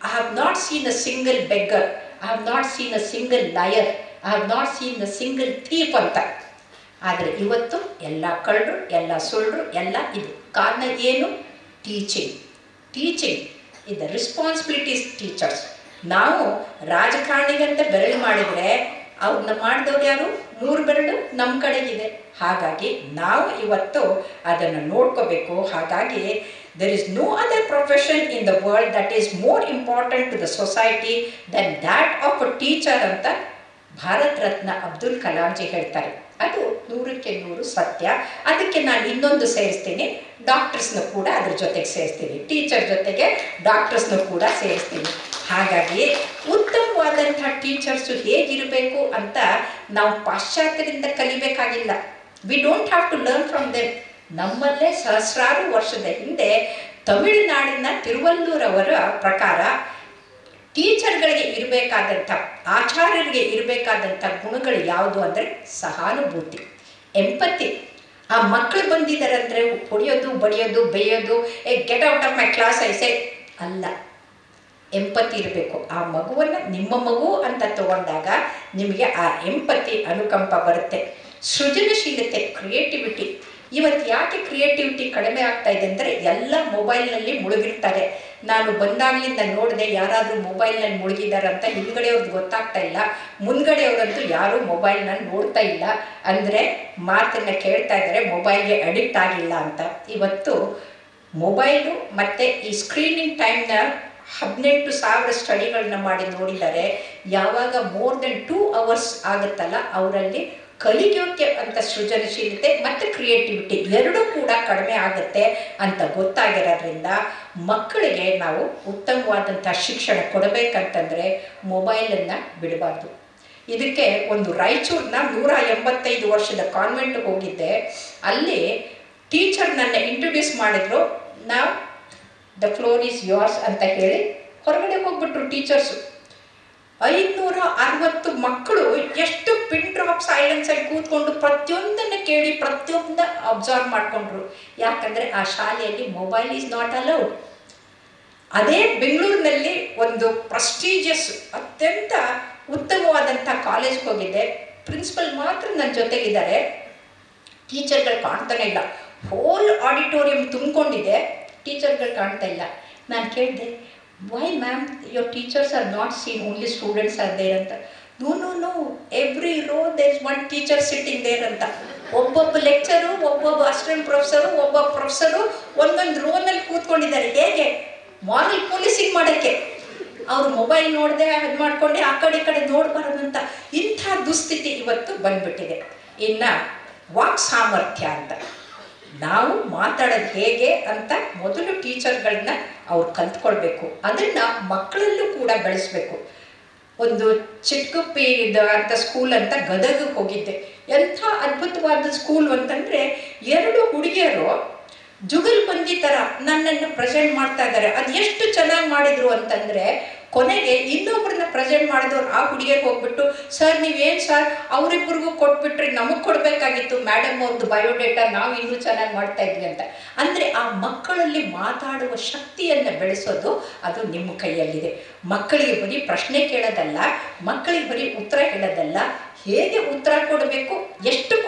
I have not seen a single beggar. I have not seen a single liar. I have not seen a single thief ಅಂತ. ಆದರೆ ಇವತ್ತು ಎಲ್ಲ ಕಳ್ಳರು, ಎಲ್ಲ ಸುಳ್ಳರು, ಎಲ್ಲ ಇದು. ಕಾರಣ ಏನು? Teaching is the responsibilities teachers. ನಾವು ರಾಜಕಾರಣಿಗಂತ ಬೆರಳು ಮಾಡಿದರೆ ಅವ್ರನ್ನ ಮಾಡಿದವ್ರು ಯಾರು? 3 ಬೆರಳು ನಮ್ಮ ಕಡೆಗಿದೆ. ಹಾಗಾಗಿ ನಾವು ಇವತ್ತು ಅದನ್ನು ನೋಡ್ಕೋಬೇಕು. ಹಾಗಾಗಿ there is no other profession in the world that is more important to the society than that of a teacher ಅಂತ ಭಾರತ ರತ್ನ ಅಬ್ದುಲ್ ಕಲಾಂಜಿ ಹೇಳ್ತಾರೆ. ಅದು 100ಕ್ಕೆ 100 ಸತ್ಯ. ಅದಕ್ಕೆ ನಾನು ಇನ್ನೊಂದು ಸೇರಿಸ್ತೀನಿ, ಡಾಕ್ಟರ್ಸ್ನ ಕೂಡ ಅದ್ರ ಜೊತೆಗೆ ಸೇರಿಸ್ತೀನಿ, ಟೀಚರ್ ಜೊತೆಗೆ ಡಾಕ್ಟರ್ಸ್ನ ಕೂಡ ಸೇರಿಸ್ತೀನಿ. ಹಾಗಾಗಿ ಉತ್ತಮವಾದಂಥ ಟೀಚರ್ಸು ಹೇಗಿರಬೇಕು ಅಂತ ನಾವು ಪಾಶ್ಚಾತ್ಯರಿಂದ ಕಲಿಬೇಕಾಗಿಲ್ಲ. We don't have to learn from them. ನಮ್ಮಲ್ಲೇ ಸಹಸ್ರಾರು ವರ್ಷದ ಹಿಂದೆ ತಮಿಳುನಾಡಿನ ತಿರುವಲ್ಲೂರವರ ಪ್ರಕಾರ ಟೀಚರ್ಗಳಿಗೆ ಇರಬೇಕಾದಂಥ, ಆಚಾರ್ಯರಿಗೆ ಇರಬೇಕಾದಂಥ ಗುಣಗಳು ಯಾವುದು ಅಂದರೆ ಸಹಾನುಭೂತಿ, ಎಂಪತಿ. ಆ ಮಕ್ಕಳು ಬಂದಿದ್ದಾರೆ ಅಂದರೆ ಹೊಡೆಯೋದು, ಬಡಿಯೋದು, ಬೇಯೋದು, get out of my class ಐಸೆ ಅಲ್ಲ. ಎಂಪತಿ ಇರಬೇಕು. ಆ ಮಗುವನ್ನು ನಿಮ್ಮ ಮಗು ಅಂತ ತಗೊಂಡಾಗ ನಿಮಗೆ ಆ ಎಂಪತಿ, ಅನುಕಂಪ ಬರುತ್ತೆ. ಸೃಜನಶೀಲತೆ, ಕ್ರಿಯೇಟಿವಿಟಿ. ಇವತ್ತು ಯಾಕೆ ಕ್ರಿಯೇಟಿವಿಟಿ ಕಡಿಮೆ ಆಗ್ತಾ ಇದೆ ಅಂದರೆ ಎಲ್ಲ ಮೊಬೈಲ್ನಲ್ಲಿ ಮುಳುಗಿರ್ತಾರೆ. ನಾನು ಬಂದಾಗಲಿಂದ ನೋಡಿದೆ ಯಾರಾದರೂ ಮೊಬೈಲ್ನಲ್ಲಿ ಮುಳುಗಿದ್ದಾರೆ ಅಂತ. ಹಿಂದ್ಗಡೆಯವ್ರದ್ದು ಗೊತ್ತಾಗ್ತಾ ಇಲ್ಲ, ಮುಂದ್ಗಡೆಯವ್ರಂತೂ ಯಾರೂ ಮೊಬೈಲ್ನಲ್ಲಿ ನೋಡ್ತಾ ಇಲ್ಲ. ಅಂದರೆ ಮಾತನ್ನು ಕೇಳ್ತಾ ಇದ್ದಾರೆ, ಮೊಬೈಲ್ಗೆ ಅಡಿಕ್ಟ್ ಆಗಿಲ್ಲ ಅಂತ. ಇವತ್ತು ಮೊಬೈಲು ಮತ್ತು ಈ ಸ್ಕ್ರೀನಿಂಗ್ ಟೈಮ್ನ 18,000 ಸ್ಟಡಿಗಳನ್ನ ಮಾಡಿ ನೋಡಿದ್ದಾರೆ. ಯಾವಾಗ ಮೋರ್ ದೆನ್ 2 hours ಆಗುತ್ತಲ್ಲ ಅವರಲ್ಲಿ ಕಲಿಯೋಕ್ಕೆ ಅಂತ ಸೃಜನಶೀಲತೆ ಮತ್ತು ಕ್ರಿಯೇಟಿವಿಟಿ ಎರಡೂ ಕೂಡ ಕಡಿಮೆ ಆಗುತ್ತೆ ಅಂತ ಗೊತ್ತಾಗಿರೋದ್ರಿಂದ ಮಕ್ಕಳಿಗೆ ನಾವು ಉತ್ತಮವಾದಂಥ ಶಿಕ್ಷಣ ಕೊಡಬೇಕಂತಂದರೆ ಮೊಬೈಲನ್ನು ಬಿಡಬಾರ್ದು. ಇದಕ್ಕೆ ಒಂದು ರಾಯಚೂರಿನ 185 ವರ್ಷದ ಕಾನ್ವೆಂಟ್ಗೆ ಹೋಗಿದ್ದೆ. ಅಲ್ಲಿ ಟೀಚರ್ ನನ್ನ ಇಂಟ್ರೊಡ್ಯೂಸ್ ಮಾಡಿದ್ರು. ನಾವು ದ ಫ್ಲೋರ್ ಈಸ್ ಯೋರ್ಸ್ ಅಂತ ಹೇಳಿ ಹೊರಗಡೆ ಹೋಗ್ಬಿಟ್ರು ಟೀಚರ್ಸು. 560 ಮಕ್ಕಳು ಎಷ್ಟು ಪಿನ್ ಡ್ರಾಪ್ ಸೈಲೆನ್ಸಲ್ಲಿ ಕೂತ್ಕೊಂಡು ಪ್ರತಿಯೊಂದನ್ನು ಕೇಳಿ ಪ್ರತಿಯೊಂದನ್ನ ಅಬ್ಸರ್ವ್ ಮಾಡಿಕೊಂಡ್ರು. ಯಾಕಂದರೆ ಆ ಶಾಲೆಯಲ್ಲಿ ಮೊಬೈಲ್ ಈಸ್ ನಾಟ್ ಅಲೌಡ್. ಅದೇ ಬೆಂಗಳೂರಿನಲ್ಲಿ ಒಂದು ಪ್ರೆಸ್ಟೀಜಿಯಸ್, ಅತ್ಯಂತ ಉತ್ತಮವಾದಂಥ ಕಾಲೇಜ್ಗೆ ಹೋಗಿದ್ದೆ. ಪ್ರಿನ್ಸಿಪಲ್ ಮಾತ್ರ ನನ್ನ ಜೊತೆಗಿದ್ದಾರೆ, ಟೀಚರ್ಗಳು ಕಾಣ್ತಾನೆ ಇಲ್ಲ. ಹೋಲ್ ಆಡಿಟೋರಿಯಂ ತುಂಬಿಕೊಂಡಿದೆ, ಟೀಚರ್ಗಳು ಕಾಣ್ತಾ ಇಲ್ಲ. ನಾನು ಕೇಳಿದೆ, why ma'am your teachers are not seen, only students are there ಅಂತ. no every row there is one teacher sitting there ಅಂತ. ಒಬ್ಬೊಬ್ಬ ಲೆಕ್ಚರು, ಒಬ್ಬೊಬ್ಬ ಅಸಿಸ್ಟೆಂಟ್ ಪ್ರೊಫೆಸರು, ಒಬ್ಬ ಪ್ರೊಫೆಸರು ಒಂದೊಂದು ರೋನಲ್ಲಿ ಕೂತ್ಕೊಂಡಿದ್ದಾರೆ. ಹೇಗೆ? ಮಾರಲ್ ಪೊಲೀಸಿಂಗ್ ಮಾಡೋಕ್ಕೆ. ಅವರು ಮೊಬೈಲ್ ನೋಡದೆ ಅದು ಮಾಡಿಕೊಂಡೆ ಆ ಕಡೆ ಈ ಕಡೆ ನೋಡಬಾರದಂತ ಇಂಥ ದುಸ್ಥಿತಿ ಇವತ್ತು ಬಂದ್ಬಿಟ್ಟಿದೆ. ಇನ್ನು ವಾಕ್ ಸಾಮರ್ಥ್ಯ ಅಂತ, ನಾವು ಮಾತಾಡೋದು ಹೇಗೆ ಅಂತ ಮೊದಲು ಟೀಚರ್ಗಳನ್ನ ಅವ್ರು ಕಲ್ತ್ಕೊಳ್ಬೇಕು. ಅದನ್ನು ಮಕ್ಕಳಲ್ಲೂ ಕೂಡ ಬೆಳೆಸಬೇಕು. ಒಂದು ಚಿಟ್ಕುಪ್ಪಿ ಅಂತ ಸ್ಕೂಲ್ ಅಂತ ಗದಗಿಗೆ ಹೋಗಿದ್ದೆ. ಎಂಥ ಅದ್ಭುತವಾದ ಸ್ಕೂಲ್ ಅಂತಂದರೆ 2 ಹುಡುಗಿಯರು ಜುಗಲ್ಬಂದಿ ಥರ ನನ್ನನ್ನು ಪ್ರೆಸೆಂಟ್ ಮಾಡ್ತಾ ಇದ್ದಾರೆ. ಅದು ಎಷ್ಟು ಚೆನ್ನಾಗಿ ಮಾಡಿದರು ಅಂತಂದರೆ ಕೊನೆಗೆ ಇನ್ನೊಬ್ಬರನ್ನ ಪ್ರೆಸೆಂಟ್ ಮಾಡಿದವ್ರು ಆ ಹುಡುಗಿಯರಿಗೆ ಹೋಗ್ಬಿಟ್ಟು, ಸರ್ ನೀವೇನು ಸರ್ ಅವರಿಬ್ಬರಿಗೂ ಕೊಟ್ಬಿಟ್ರೆ ನಮಗೆ ಕೊಡಬೇಕಾಗಿತ್ತು ಮೇಡಮ್ ಅವ್ರದ್ದು ಬಯೋಡೇಟಾ, ನಾವು ಇನ್ನೂ ಚೆನ್ನಾಗಿ ಮಾಡ್ತಾ ಇದ್ವಿ ಅಂತ. ಅಂದರೆ ಆ ಮಕ್ಕಳಲ್ಲಿ ಮಾತಾಡುವ ಶಕ್ತಿಯನ್ನು ಬೆಳೆಸೋದು ಅದು ನಿಮ್ಮ ಕೈಯಲ್ಲಿದೆ. ಮಕ್ಕಳಿಗೆ ಬರೀ ಪ್ರಶ್ನೆ ಕೇಳೋದಲ್ಲ, ಮಕ್ಕಳಿಗೆ ಬರೀ ಉತ್ತರ ಹೇಳೋದಲ್ಲ, ಹೇಗೆ ಉತ್ತರ ಕೊಡಬೇಕು,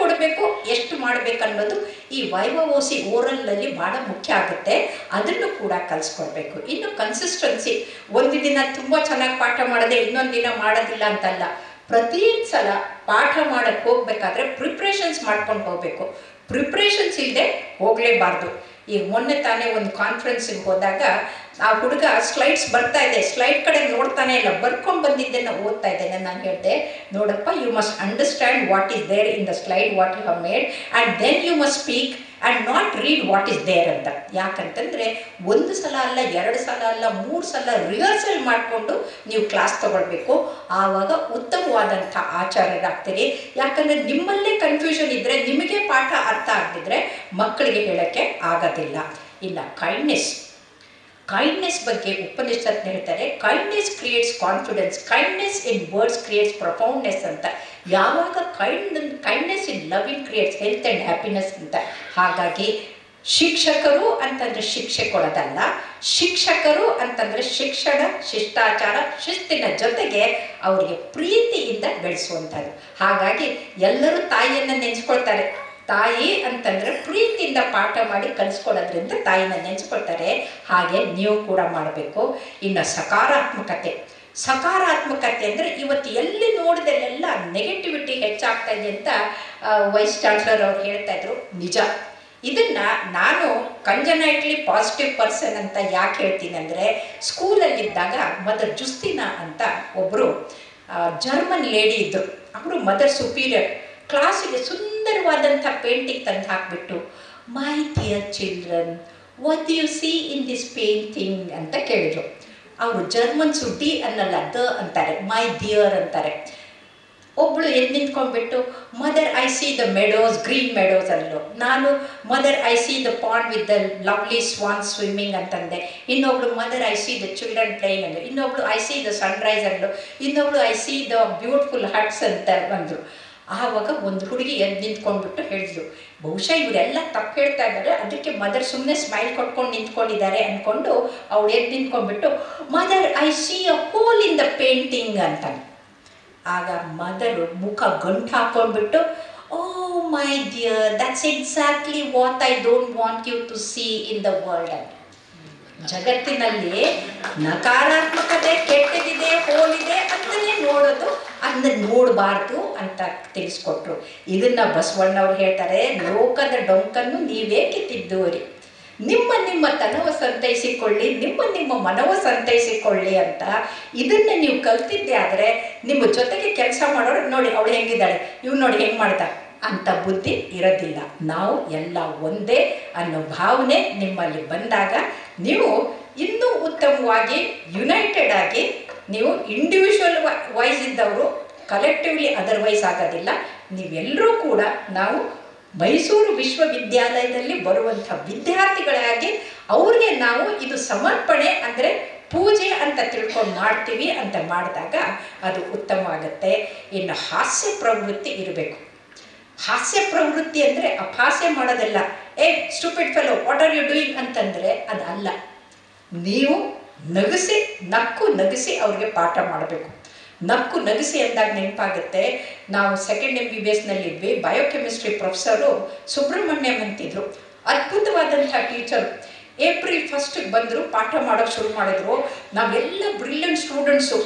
ಎಷ್ಟು ಮಾಡಬೇಕು ಅನ್ನೋದು ಈ YOC ಓರಲ್ನಲ್ಲಿ ಭಾಳ ಮುಖ್ಯ ಆಗುತ್ತೆ. ಅದನ್ನು ಕೂಡ ಕಲಿಸ್ಕೊಡ್ಬೇಕು. ಇನ್ನು ಕನ್ಸಿಸ್ಟೆನ್ಸಿ, ಒಂದು ದಿನ ತುಂಬ ಚೆನ್ನಾಗಿ ಪಾಠ ಮಾಡದೆ ಇನ್ನೊಂದು ದಿನ ಮಾಡೋದಿಲ್ಲ ಅಂತಲ್ಲ. ಪ್ರತಿ ಸಲ ಪಾಠ ಮಾಡೋಕ್ಕೆ ಹೋಗ್ಬೇಕಾದ್ರೆ ಪ್ರಿಪ್ರೇಷನ್ಸ್ ಮಾಡ್ಕೊಂಡು ಹೋಗಬೇಕು. ಪ್ರಿಪ್ರೇಷನ್ಸ್ ಇಲ್ಲದೆ ಹೋಗಲೇಬಾರ್ದು. ಈಗ ಮೊನ್ನೆ ತಾನೇ ಒಂದು ಕಾನ್ಫರೆನ್ಸಿಗೆ ಹೋದಾಗ ಆ ಹುಡುಗ ಸ್ಲೈಡ್ಸ್ ಬರ್ತಾ ಇದೆ, ಸ್ಲೈಡ್ ಕಡೆ ನೋಡ್ತಾನೆ ಇಲ್ಲ, ಬರ್ಕೊಂಡು ಬಂದಿದ್ದನ್ನು ಓದ್ತಾ ಇದ್ದೇನೆ. ನಾನು ಹೇಳಿದೆ, ನೋಡಪ್ಪ, you must understand what is there in the slide, what you have made, and then you must speak and not read what is there ಅಂತ. ಯಾಕಂತಂದರೆ 1 ಸಲ ಅಲ್ಲ, 2 ಸಲ ಅಲ್ಲ, 3 ಸಲ ರಿಹರ್ಸಲ್ ಮಾಡಿಕೊಂಡು ನೀವು ಕ್ಲಾಸ್ ತಗೊಳ್ಬೇಕು. ಆವಾಗ ಉತ್ತಮವಾದಂಥ ಆಚಾರ್ಯರಾಗ್ತೀರಿ. ಯಾಕಂದರೆ ನಿಮ್ಮಲ್ಲೇ ಕನ್ಫ್ಯೂಷನ್ ಇದ್ದರೆ, ನಿಮಗೆ ಪಾಠ ಅರ್ಥ ಆಗದಿದ್ದರೆ ಮಕ್ಕಳಿಗೆ ಹೇಳೋಕ್ಕೆ ಆಗೋದಿಲ್ಲ. ಇನ್ನು ಕೈಂಡ್ನೆಸ್ ಬಗ್ಗೆ ಉಪನಿಷತ್ ಹೇಳ್ತಾರೆ, kindness creates confidence, kindness in words creates profoundness ಅಂತ. ಯಾವಾಗ kindness in loving creates health and happiness ಅಂತ. ಹಾಗಾಗಿ ಶಿಕ್ಷಕರು ಅಂತಂದರೆ ಶಿಕ್ಷೆ ಕೊಡೋದಲ್ಲ, ಶಿಕ್ಷಕರು ಅಂತಂದರೆ ಶಿಕ್ಷಣ, ಶಿಷ್ಟಾಚಾರ, ಶಿಸ್ತಿನ ಜೊತೆಗೆ ಅವರಿಗೆ ಪ್ರೀತಿಯಿಂದ ಬೆಳೆಸುವಂಥದ್ದು. ಹಾಗಾಗಿ ಎಲ್ಲರೂ ತಾಯಿಯನ್ನು ನೆನೆಸ್ಕೊಳ್ತಾರೆ. ತಾಯಿ ಅಂತಂದರೆ ಪ್ರೀತಿಯಿಂದ ಪಾಠ ಮಾಡಿ ಕಲಿಸ್ಕೊಳ್ಳೋದ್ರಿಂದ ತಾಯಿನ ನೆನೆಸ್ಕೊಳ್ತಾರೆ. ಹಾಗೆ ನೀವು ಕೂಡ ಮಾಡಬೇಕು. ಇನ್ನು ಸಕಾರಾತ್ಮಕತೆ ಅಂದರೆ ಇವತ್ತು ಎಲ್ಲಿ ನೋಡಿದಲ್ಲೆಲ್ಲ ನೆಗೆಟಿವಿಟಿ ಹೆಚ್ಚಾಗ್ತಾ ಇದೆ ಅಂತ ವೈಸ್ ಚಾನ್ಸಲರ್ ಅವ್ರು ಹೇಳ್ತಾ ಇದ್ರು. ನಿಜ. ಇದನ್ನು ನಾನು ಕಂಜನೈಟ್ಲಿ ಪಾಸಿಟಿವ್ ಪರ್ಸನ್ ಅಂತ ಯಾಕೆ ಹೇಳ್ತೀನಿ ಅಂದರೆ, ಸ್ಕೂಲಲ್ಲಿದ್ದಾಗ ಮದರ್ ಜುಸ್ತಿನಾ ಅಂತ ಒಬ್ಬರು ಜರ್ಮನ್ ಲೇಡಿ ಇದ್ದರು. ಅವರು ಮದರ್ ಸುಪೀರಿಯರ್. ಕ್ಲಾಸಿಗೆ ಸುಂದರವಾದಂಥ ಪೇಂಟಿಂಗ್ ತಂದು ಹಾಕಿಬಿಟ್ಟು, my dear children, what do U C in this painting ಅಂತ ಕೇಳಿದ್ರು. ಅವರು ಜರ್ಮನ್ಸು ಡಿ ಅನ್ನಲ್ಲ, ದ ಅಂತಾರೆ, ಮೈ ಡಿಯರ್ ಅಂತಾರೆ. ಒಬ್ಬಳು ಎದ್ದು ನಿಂತ್ಕೊಂಡ್ಬಿಟ್ಟು, mother I see the meadows, green meadows ಅಲ್ಲೋ. ನಾನು mother I see the pond with the lovely swan swimming ಅಂತಂದೆ. ಇನ್ನೊಬ್ಳು mother I see the children playing ಅಂದರು. ಇನ್ನೊಬ್ಳು ಐ ಸಿ ದ ಸನ್ರೈಸ್ ಅಂದರು. ಇನ್ನೊಬ್ಳು I see the beautiful huts ಅಂತ ಬಂದರು. ಆವಾಗ ಒಂದು ಹುಡುಗಿ ಎದ್ದು ನಿಂತ್ಕೊಂಡ್ಬಿಟ್ಟು ಹೇಳಿದ್ರು, ಬಹುಶಃ ಇವರೆಲ್ಲ ತಪ್ಪು ಹೇಳ್ತಾ ಇದ್ದಾರೆ, ಅದಕ್ಕೆ ಮದರ್ ಸುಮ್ಮನೆ ಸ್ಮೈಲ್ ಕೊಟ್ಕೊಂಡು ನಿಂತ್ಕೊಂಡಿದ್ದಾರೆ ಅಂದ್ಕೊಂಡು ಅವಳು ಎದ್ದು ನಿಂತ್ಕೊಂಡ್ಬಿಟ್ಟು, mother I see a hole in the painting ಅಂತ. ಆಗ ಮದರು ಮುಖ ಗಂಟು ಹಾಕೊಂಡ್ಬಿಟ್ಟು, oh my dear, that's exactly what I don't want you to see in the world ಅಂತ. ಜಗತ್ತಿನಲ್ಲಿ ನಕಾರಾತ್ಮಕತೆ, ಕೆಟ್ಟದಿದೆ, ಹೋಲಿದೆ ಅಂತಲೇ ನೋಡೋದು, ಅದನ್ನ ನೋಡಬಾರ್ದು ಅಂತ ತಿಳಿಸ್ಕೊಟ್ರು. ಇದನ್ನು ಬಸವಣ್ಣವ್ರು ಹೇಳ್ತಾರೆ, ಲೋಕದ ಡೊಂಕನ್ನು ನೀವೇಕೆ ತಿದ್ದುವರಿ, ನಿಮ್ಮ ತನವ ಸಂತೈಸಿಕೊಳ್ಳಿ, ನಿಮ್ಮ ಮನವ ಸಂತೈಸಿಕೊಳ್ಳಿ ಅಂತ. ಇದನ್ನು ನೀವು ಕಲ್ತಿದ್ದೆ ಆದರೆ ನಿಮ್ಮ ಜೊತೆಗೆ ಕೆಲಸ ಮಾಡೋರು, ನೋಡಿ ಅವಳು ಹೆಂಗಿದ್ದಾಳೆ, ಇವ್ನು ನೋಡಿ ಹೆಂಗೆ ಮಾಡ್ತಾರೆ ಅಂತ ಬುದ್ಧಿ ಇರೋದಿಲ್ಲ. ನಾವು ಎಲ್ಲ ಒಂದೇ ಅನ್ನೋ ಭಾವನೆ ನಿಮ್ಮಲ್ಲಿ ಬಂದಾಗ ನೀವು ಇನ್ನೂ ಉತ್ತಮವಾಗಿ ಯುನೈಟೆಡ್ ಆಗಿ, ನೀವು ಇಂಡಿವಿಜುವಲ್ ವೈಸ್ ಇದ್ದವರು ಕಲೆಕ್ಟಿವ್ಲಿ ಅದರ್ವೈಸ್ ಆಗೋದಿಲ್ಲ. ನೀವೆಲ್ಲರೂ ಕೂಡ ನಾವು ಮೈಸೂರು ವಿಶ್ವವಿದ್ಯಾಲಯದಲ್ಲಿ ಬರುವಂಥ ವಿದ್ಯಾರ್ಥಿಗಳಾಗಿ ಅವ್ರಿಗೆ ನಾವು ಇದು ಸಮರ್ಪಣೆ ಅಂದರೆ ಪೂಜೆ ಅಂತ ತಿಳ್ಕೊಂಡು ಮಾಡ್ತೀವಿ ಅಂತ ಮಾಡಿದಾಗ ಅದು ಉತ್ತಮ ಆಗುತ್ತೆ. ಇನ್ನು ಹಾಸ್ಯ ಪ್ರವೃತ್ತಿ ಇರಬೇಕು. ಹಾಸ್ಯ ಪ್ರವೃತ್ತಿ ಅಂದರೆ ಅಪಹಾಸ್ಯ ಮಾಡೋದಲ್ಲ, ಏ stupid fellow what are you doing ಅಂತಂದರೆ ಅದಲ್ಲ. ನೀವು ನಕ್ಕು ನಗಿಸಿ ಅವ್ರಿಗೆ ಪಾಠ ಮಾಡಬೇಕು. ನಕ್ಕು ನಗಿಸಿ ಅಂದಾಗ ನೆನಪಾಗುತ್ತೆ, ನಾವು 2nd MBBSನಲ್ಲಿದ್ವಿ. ಬಯೋಕೆಮಿಸ್ಟ್ರಿ ಪ್ರೊಫೆಸರು ಸುಬ್ರಹ್ಮಣ್ಯಂ ಅಂತಿದ್ರು, ಅದ್ಭುತವಾದಂಥ ಟೀಚರು. ಏಪ್ರಿಲ್ 1 ಬಂದರು, ಪಾಠ ಮಾಡೋಕ್ಕೆ ಶುರು ಮಾಡಿದ್ರು. ನಾವೆಲ್ಲ ಬ್ರಿಲಿಯಂಟ್ ಸ್ಟೂಡೆಂಟ್ಸು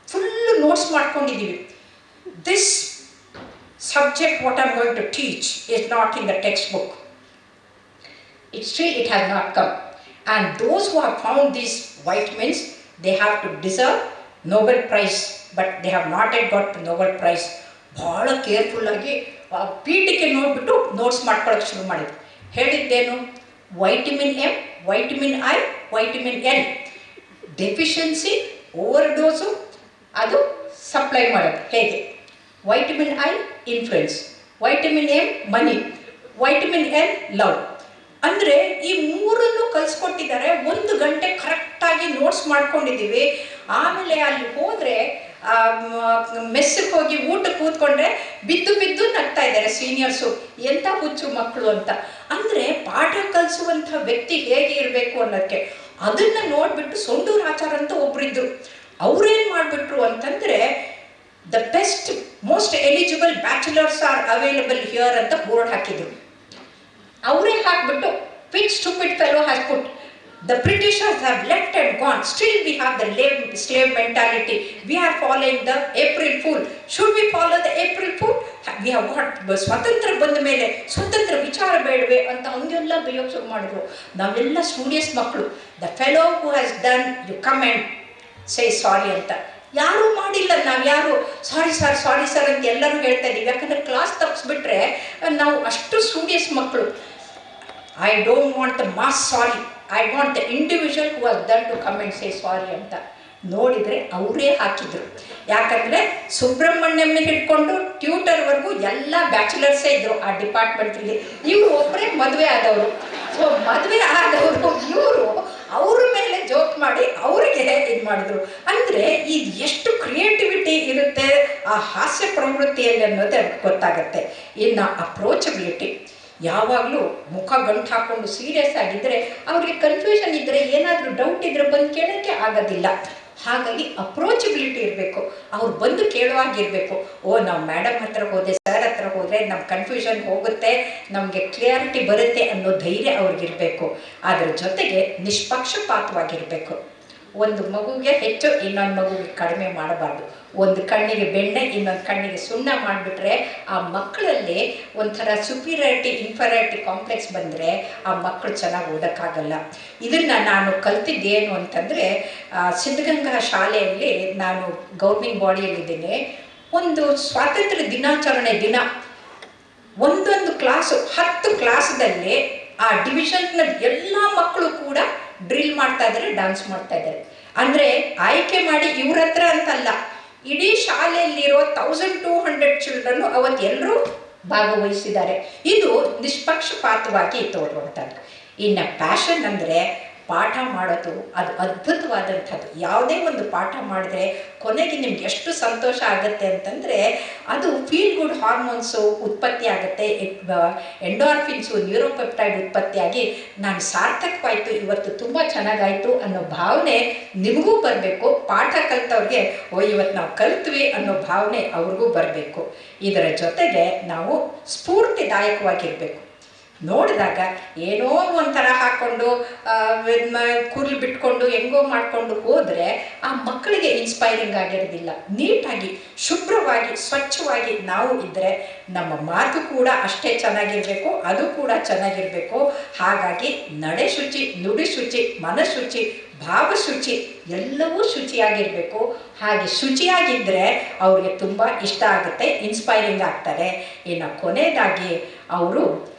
ಫುಲ್ಲು ನೋಟ್ಸ್ ಮಾಡ್ಕೊಂಡಿದ್ದೀವಿ. This subject what I'm going to teach is not in the textbook. It has not come. And those who have found these vitamins, they have to deserve Nobel Prize, but they have not yet got the Nobel Prize. ಭಾಳ ಕೇರ್ಫುಲ್ಲಾಗಿ ಪೀಠಿಕೆ ನೋಡಿಬಿಟ್ಟು notes ಮಾಡ್ಕೊಳ್ಳೋಕೆ ಶುರು ಮಾಡಿದ್ರು. ಹೇಳಿದ್ದೇನು? Vitamin M, vitamin I, vitamin N deficiency, over dose, ಅದು supply ಮಾಡೋದು ಹೇಗೆ? Vitamin I influence, vitamin A money, vitamin L love. ಅಂದರೆ ಈ ಮೂರನ್ನು ಕಲಿಸ್ಕೊಟ್ಟಿದ್ದಾರೆ. 1 ಗಂಟೆ ಕರೆಕ್ಟಾಗಿ ನೋಟ್ಸ್ ಮಾಡ್ಕೊಂಡಿದ್ದೀವಿ. ಆಮೇಲೆ ಅಲ್ಲಿ ಹೋದರೆ ಮೆಸ್ಸಿಗೆ ಹೋಗಿ ಊಟಕ್ಕೆ ಕೂತ್ಕೊಂಡ್ರೆ ಬಿದ್ದು ಬಿದ್ದು ನಗ್ತಾ ಇದ್ದಾರೆ ಸೀನಿಯರ್ಸು, ಎಂಥ ಹುಚ್ಚು ಮಕ್ಕಳು ಅಂತ. ಅಂದರೆ ಪಾಠ ಕಲಿಸುವಂಥ ವ್ಯಕ್ತಿ ಹೇಗೆ ಇರಬೇಕು ಅನ್ನೋಕ್ಕೆ ಅದನ್ನು ನೋಡಿಬಿಟ್ಟು ಸೊಂಡೂರು ಆಚಾರ ಅಂತ ಒಬ್ಬರಿದ್ದರು. ಅವರೇನು ಮಾಡಿಬಿಟ್ರು ಅಂತಂದರೆ the best most eligible bachelors are available here ಅಂತ ಬೋರ್ಡ್ ಹಾಕಿದರು. ಅವರೇ ಹಾಕ್ಬಿಟ್ಟು which stupid fellow has put the Britishers have left and gone, still we have the slave mentality, we are following the April Fool. Should we follow the April Fool? We have got ಸ್ವತಂತ್ರ ಬಂದ ಮೇಲೆ ಸ್ವತಂತ್ರ ವಿಚಾರ ಬೇಡವೆ ಅಂತ ಹಂಗೆಲ್ಲ ಬೇಯೋಕೆ ಶುರು ಮಾಡಿದ್ರು. ನಾವೆಲ್ಲ ಸ್ಟೂಡಿಯಸ್ ಮಕ್ಕಳು. The fellow who has done you come and say sorry ಅಂತ. ಯಾರೂ ಮಾಡಿಲ್ಲ. ನಾವು ಯಾರು ಸಾರಿ ಸರ್ ಅಂತ ಎಲ್ಲರೂ ಹೇಳ್ತಾ ಇದ್ದೀವಿ. ಯಾಕಂದರೆ ಕ್ಲಾಸ್ ತಪ್ಪಿಸ್ಬಿಟ್ರೆ ನಾವು ಅಷ್ಟು ಸ್ಟೂಡಿಯಸ್ ಮಕ್ಕಳು. I don't want the mass sorry, I want the individual who has done to come and say sorry ಅಂತ. ನೋಡಿದರೆ ಅವರೇ ಹಾಕಿದ್ರು. ಯಾಕಂದರೆ ಸುಬ್ರಹ್ಮಣ್ಯಂ ಹಿಡ್ಕೊಂಡು ಟ್ಯೂಟರ್ವರೆಗೂ ಎಲ್ಲ ಬ್ಯಾಚುಲರ್ಸೇ ಇದ್ದರು ಆ ಡಿಪಾರ್ಟ್ಮೆಂಟಲ್ಲಿ. ಇವರು ಒಬ್ಬರೇ ಮದುವೆ ಆದವರು. ಸೊ ಮದುವೆ ಆದವರು ಇವರು ಅವ್ರ ಮೇಲೆ ಜೋಕ್ ಮಾಡಿ ಅವರಿಗೆ ಇದು ಮಾಡಿದ್ರು. ಅಂದರೆ ಇದು ಎಷ್ಟು ಕ್ರಿಯೇಟಿವಿಟಿ ಇರುತ್ತೆ ಆ ಹಾಸ್ಯ ಪ್ರವೃತ್ತಿಯಲ್ಲಿ ಅನ್ನೋದೇ ಗೊತ್ತಾಗುತ್ತೆ. ಇನ್ನು ಅಪ್ರೋಚಬಿಲಿಟಿ, ಯಾವಾಗಲೂ ಮುಖ ಗಂಟು ಹಾಕ್ಕೊಂಡು ಸೀರಿಯಸ್ ಆಗಿದ್ದರೆ ಅವ್ರಿಗೆ ಕನ್ಫ್ಯೂಷನ್ ಇದ್ದರೆ ಏನಾದರೂ ಡೌಟ್ ಇದ್ದರೆ ಬಂದು ಕೇಳೋಕ್ಕೆ ಆಗೋದಿಲ್ಲ. ಹಾಗಾಗಿ ಅಪ್ರೋಚಬಿಲಿಟಿ ಇರಬೇಕು. ಅವ್ರು ಬಂದು ಕೇಳುವಾಗಿರಬೇಕು. ನಾವು ಮೇಡಮ್ ಹತ್ರ ಹೋದೆ, ಸರ್ ಹತ್ರ ಹೋದರೆ ನಮ್ಮ ಕನ್ಫ್ಯೂಷನ್ ಹೋಗುತ್ತೆ, ನಮಗೆ ಕ್ಲಿಯಾರಿಟಿ ಬರುತ್ತೆ ಅನ್ನೋ ಧೈರ್ಯ ಅವ್ರಿಗಿರಬೇಕು. ಅದರ ಜೊತೆಗೆ ನಿಷ್ಪಕ್ಷಪಾತವಾಗಿರಬೇಕು. ಒಂದು ಮಗುಗೆ ಹೆಚ್ಚು, ಇನ್ನೊಂದು ಮಗುಗೆ ಕಡಿಮೆ ಮಾಡಬಾರ್ದು. ಒಂದು ಕಣ್ಣಿಗೆ ಬೆಣ್ಣೆ, ಇನ್ನೊಂದು ಕಣ್ಣಿಗೆ ಸುಣ್ಣ ಮಾಡಿಬಿಟ್ರೆ ಆ ಮಕ್ಕಳಲ್ಲಿ ಒಂಥರ ಸುಪೀರಿಯಾರಿಟಿ ಇನ್ಫೀರಿಯಾರಿಟಿ ಕಾಂಪ್ಲೆಕ್ಸ್ ಬಂದರೆ ಆ ಮಕ್ಕಳು ಚೆನ್ನಾಗಿ ಓದೋಕ್ಕಾಗಲ್ಲ. ಇದನ್ನು ನಾನು ಕಲ್ತಿದ್ದೇನು ಅಂತಂದರೆ ಸಿದ್ಧಗಂಗಾ ಶಾಲೆಯಲ್ಲಿ ನಾನು ಗೌರ್ನಿಂಗ್ ಬಾಡಿಯಲ್ಲಿದ್ದೀನಿ. ಒಂದು ಸ್ವಾತಂತ್ರ್ಯ ದಿನಾಚರಣೆ ದಿನ ಒಂದೊಂದು ಕ್ಲಾಸು 10 ಕ್ಲಾಸ್ದಲ್ಲಿ ಆ ಡಿವಿಷನ್ನ ಎಲ್ಲ ಮಕ್ಕಳು ಕೂಡ ಡ್ರಿಲ್ ಮಾಡ್ತಾ ಇದ್ದಾರೆ, ಡ್ಯಾನ್ಸ್ ಮಾಡ್ತಾ ಇದ್ದಾರೆ. ಅಂದರೆ ಆಯ್ಕೆ ಮಾಡಿ ಇವ್ರ ಹತ್ರ ಅಂತಲ್ಲ, ಇಡೀ ಶಾಲೆಯಲ್ಲಿರೋ 1200 ಚಿಲ್ಡ್ರನ್ನು ಅವತ್ತು ಎಲ್ಲರೂ ಭಾಗವಹಿಸಿದ್ದಾರೆ. ಇದು ನಿಷ್ಪಕ್ಷಪಾತವಾಗಿ ತೋರುವಂಥದ್ದು. ಇನ್ನು ಪ್ಯಾಷನ್ ಅಂದರೆ ಪಾಠ ಮಾಡೋದು, ಅದು ಅದ್ಭುತವಾದಂಥದ್ದು. ಯಾವುದೇ ಒಂದು ಪಾಠ ಮಾಡಿದ್ರೆ ಕೊನೆಗೆ ನಿಮ್ಗೆ ಎಷ್ಟು ಸಂತೋಷ ಆಗುತ್ತೆ ಅಂತಂದರೆ ಅದು ಫೀಲ್ ಗುಡ್ ಹಾರ್ಮೋನ್ಸು ಉತ್ಪತ್ತಿ ಆಗುತ್ತೆ, ಎಂಡೋರ್ಫಿನ್ಸು ನ್ಯೂರೋಪೆಪ್ಟೈಡ್ ಉತ್ಪತ್ತಿಯಾಗಿ ನಾನು ಸಾರ್ಥಕವಾಯಿತು, ಇವತ್ತು ತುಂಬ ಚೆನ್ನಾಗಾಯಿತು ಅನ್ನೋ ಭಾವನೆ ನಿಮಗೂ ಬರಬೇಕು. ಪಾಠ ಕಲಿತವ್ರಿಗೆ ಇವತ್ತು ನಾವು ಕಲಿತ್ವಿ ಅನ್ನೋ ಭಾವನೆ ಅವ್ರಿಗೂ ಬರಬೇಕು. ಇದರ ಜೊತೆಗೆ ನಾವು ಸ್ಫೂರ್ತಿದಾಯಕವಾಗಿರಬೇಕು. ನೋಡಿದಾಗ ಏನೋ ಒಂಥರ ಹಾಕ್ಕೊಂಡು ಕೂರ್ಲು ಬಿಟ್ಕೊಂಡು ಹೆಂಗೋ ಮಾಡಿಕೊಂಡು ಹೋದರೆ ಆ ಮಕ್ಕಳಿಗೆ ಇನ್ಸ್ಪೈರಿಂಗ್ ಆಗಿರೋದಿಲ್ಲ. ನೀಟಾಗಿ ಶುಭ್ರವಾಗಿ ಸ್ವಚ್ಛವಾಗಿ ನಾವು ಇದ್ದರೆ ನಮ್ಮ ಮಾತು ಕೂಡ ಅಷ್ಟೇ ಚೆನ್ನಾಗಿರಬೇಕು, ಅದು ಕೂಡ ಚೆನ್ನಾಗಿರಬೇಕು. ಹಾಗಾಗಿ ನಡೆ ಶುಚಿ, ನುಡಿ ಶುಚಿ, ಮನಶುಚಿ, ಭಾವಶುಚಿ ಎಲ್ಲವೂ ಶುಚಿಯಾಗಿರಬೇಕು. ಹಾಗೆ ಶುಚಿಯಾಗಿದ್ದರೆ ಅವ್ರಿಗೆ ತುಂಬ ಇಷ್ಟ ಆಗುತ್ತೆ, ಇನ್ಸ್ಪೈರಿಂಗ್ ಆಗ್ತಾರೆ. ಇನ್ನು ಕೊನೆಯದಾಗಿ ಅವರು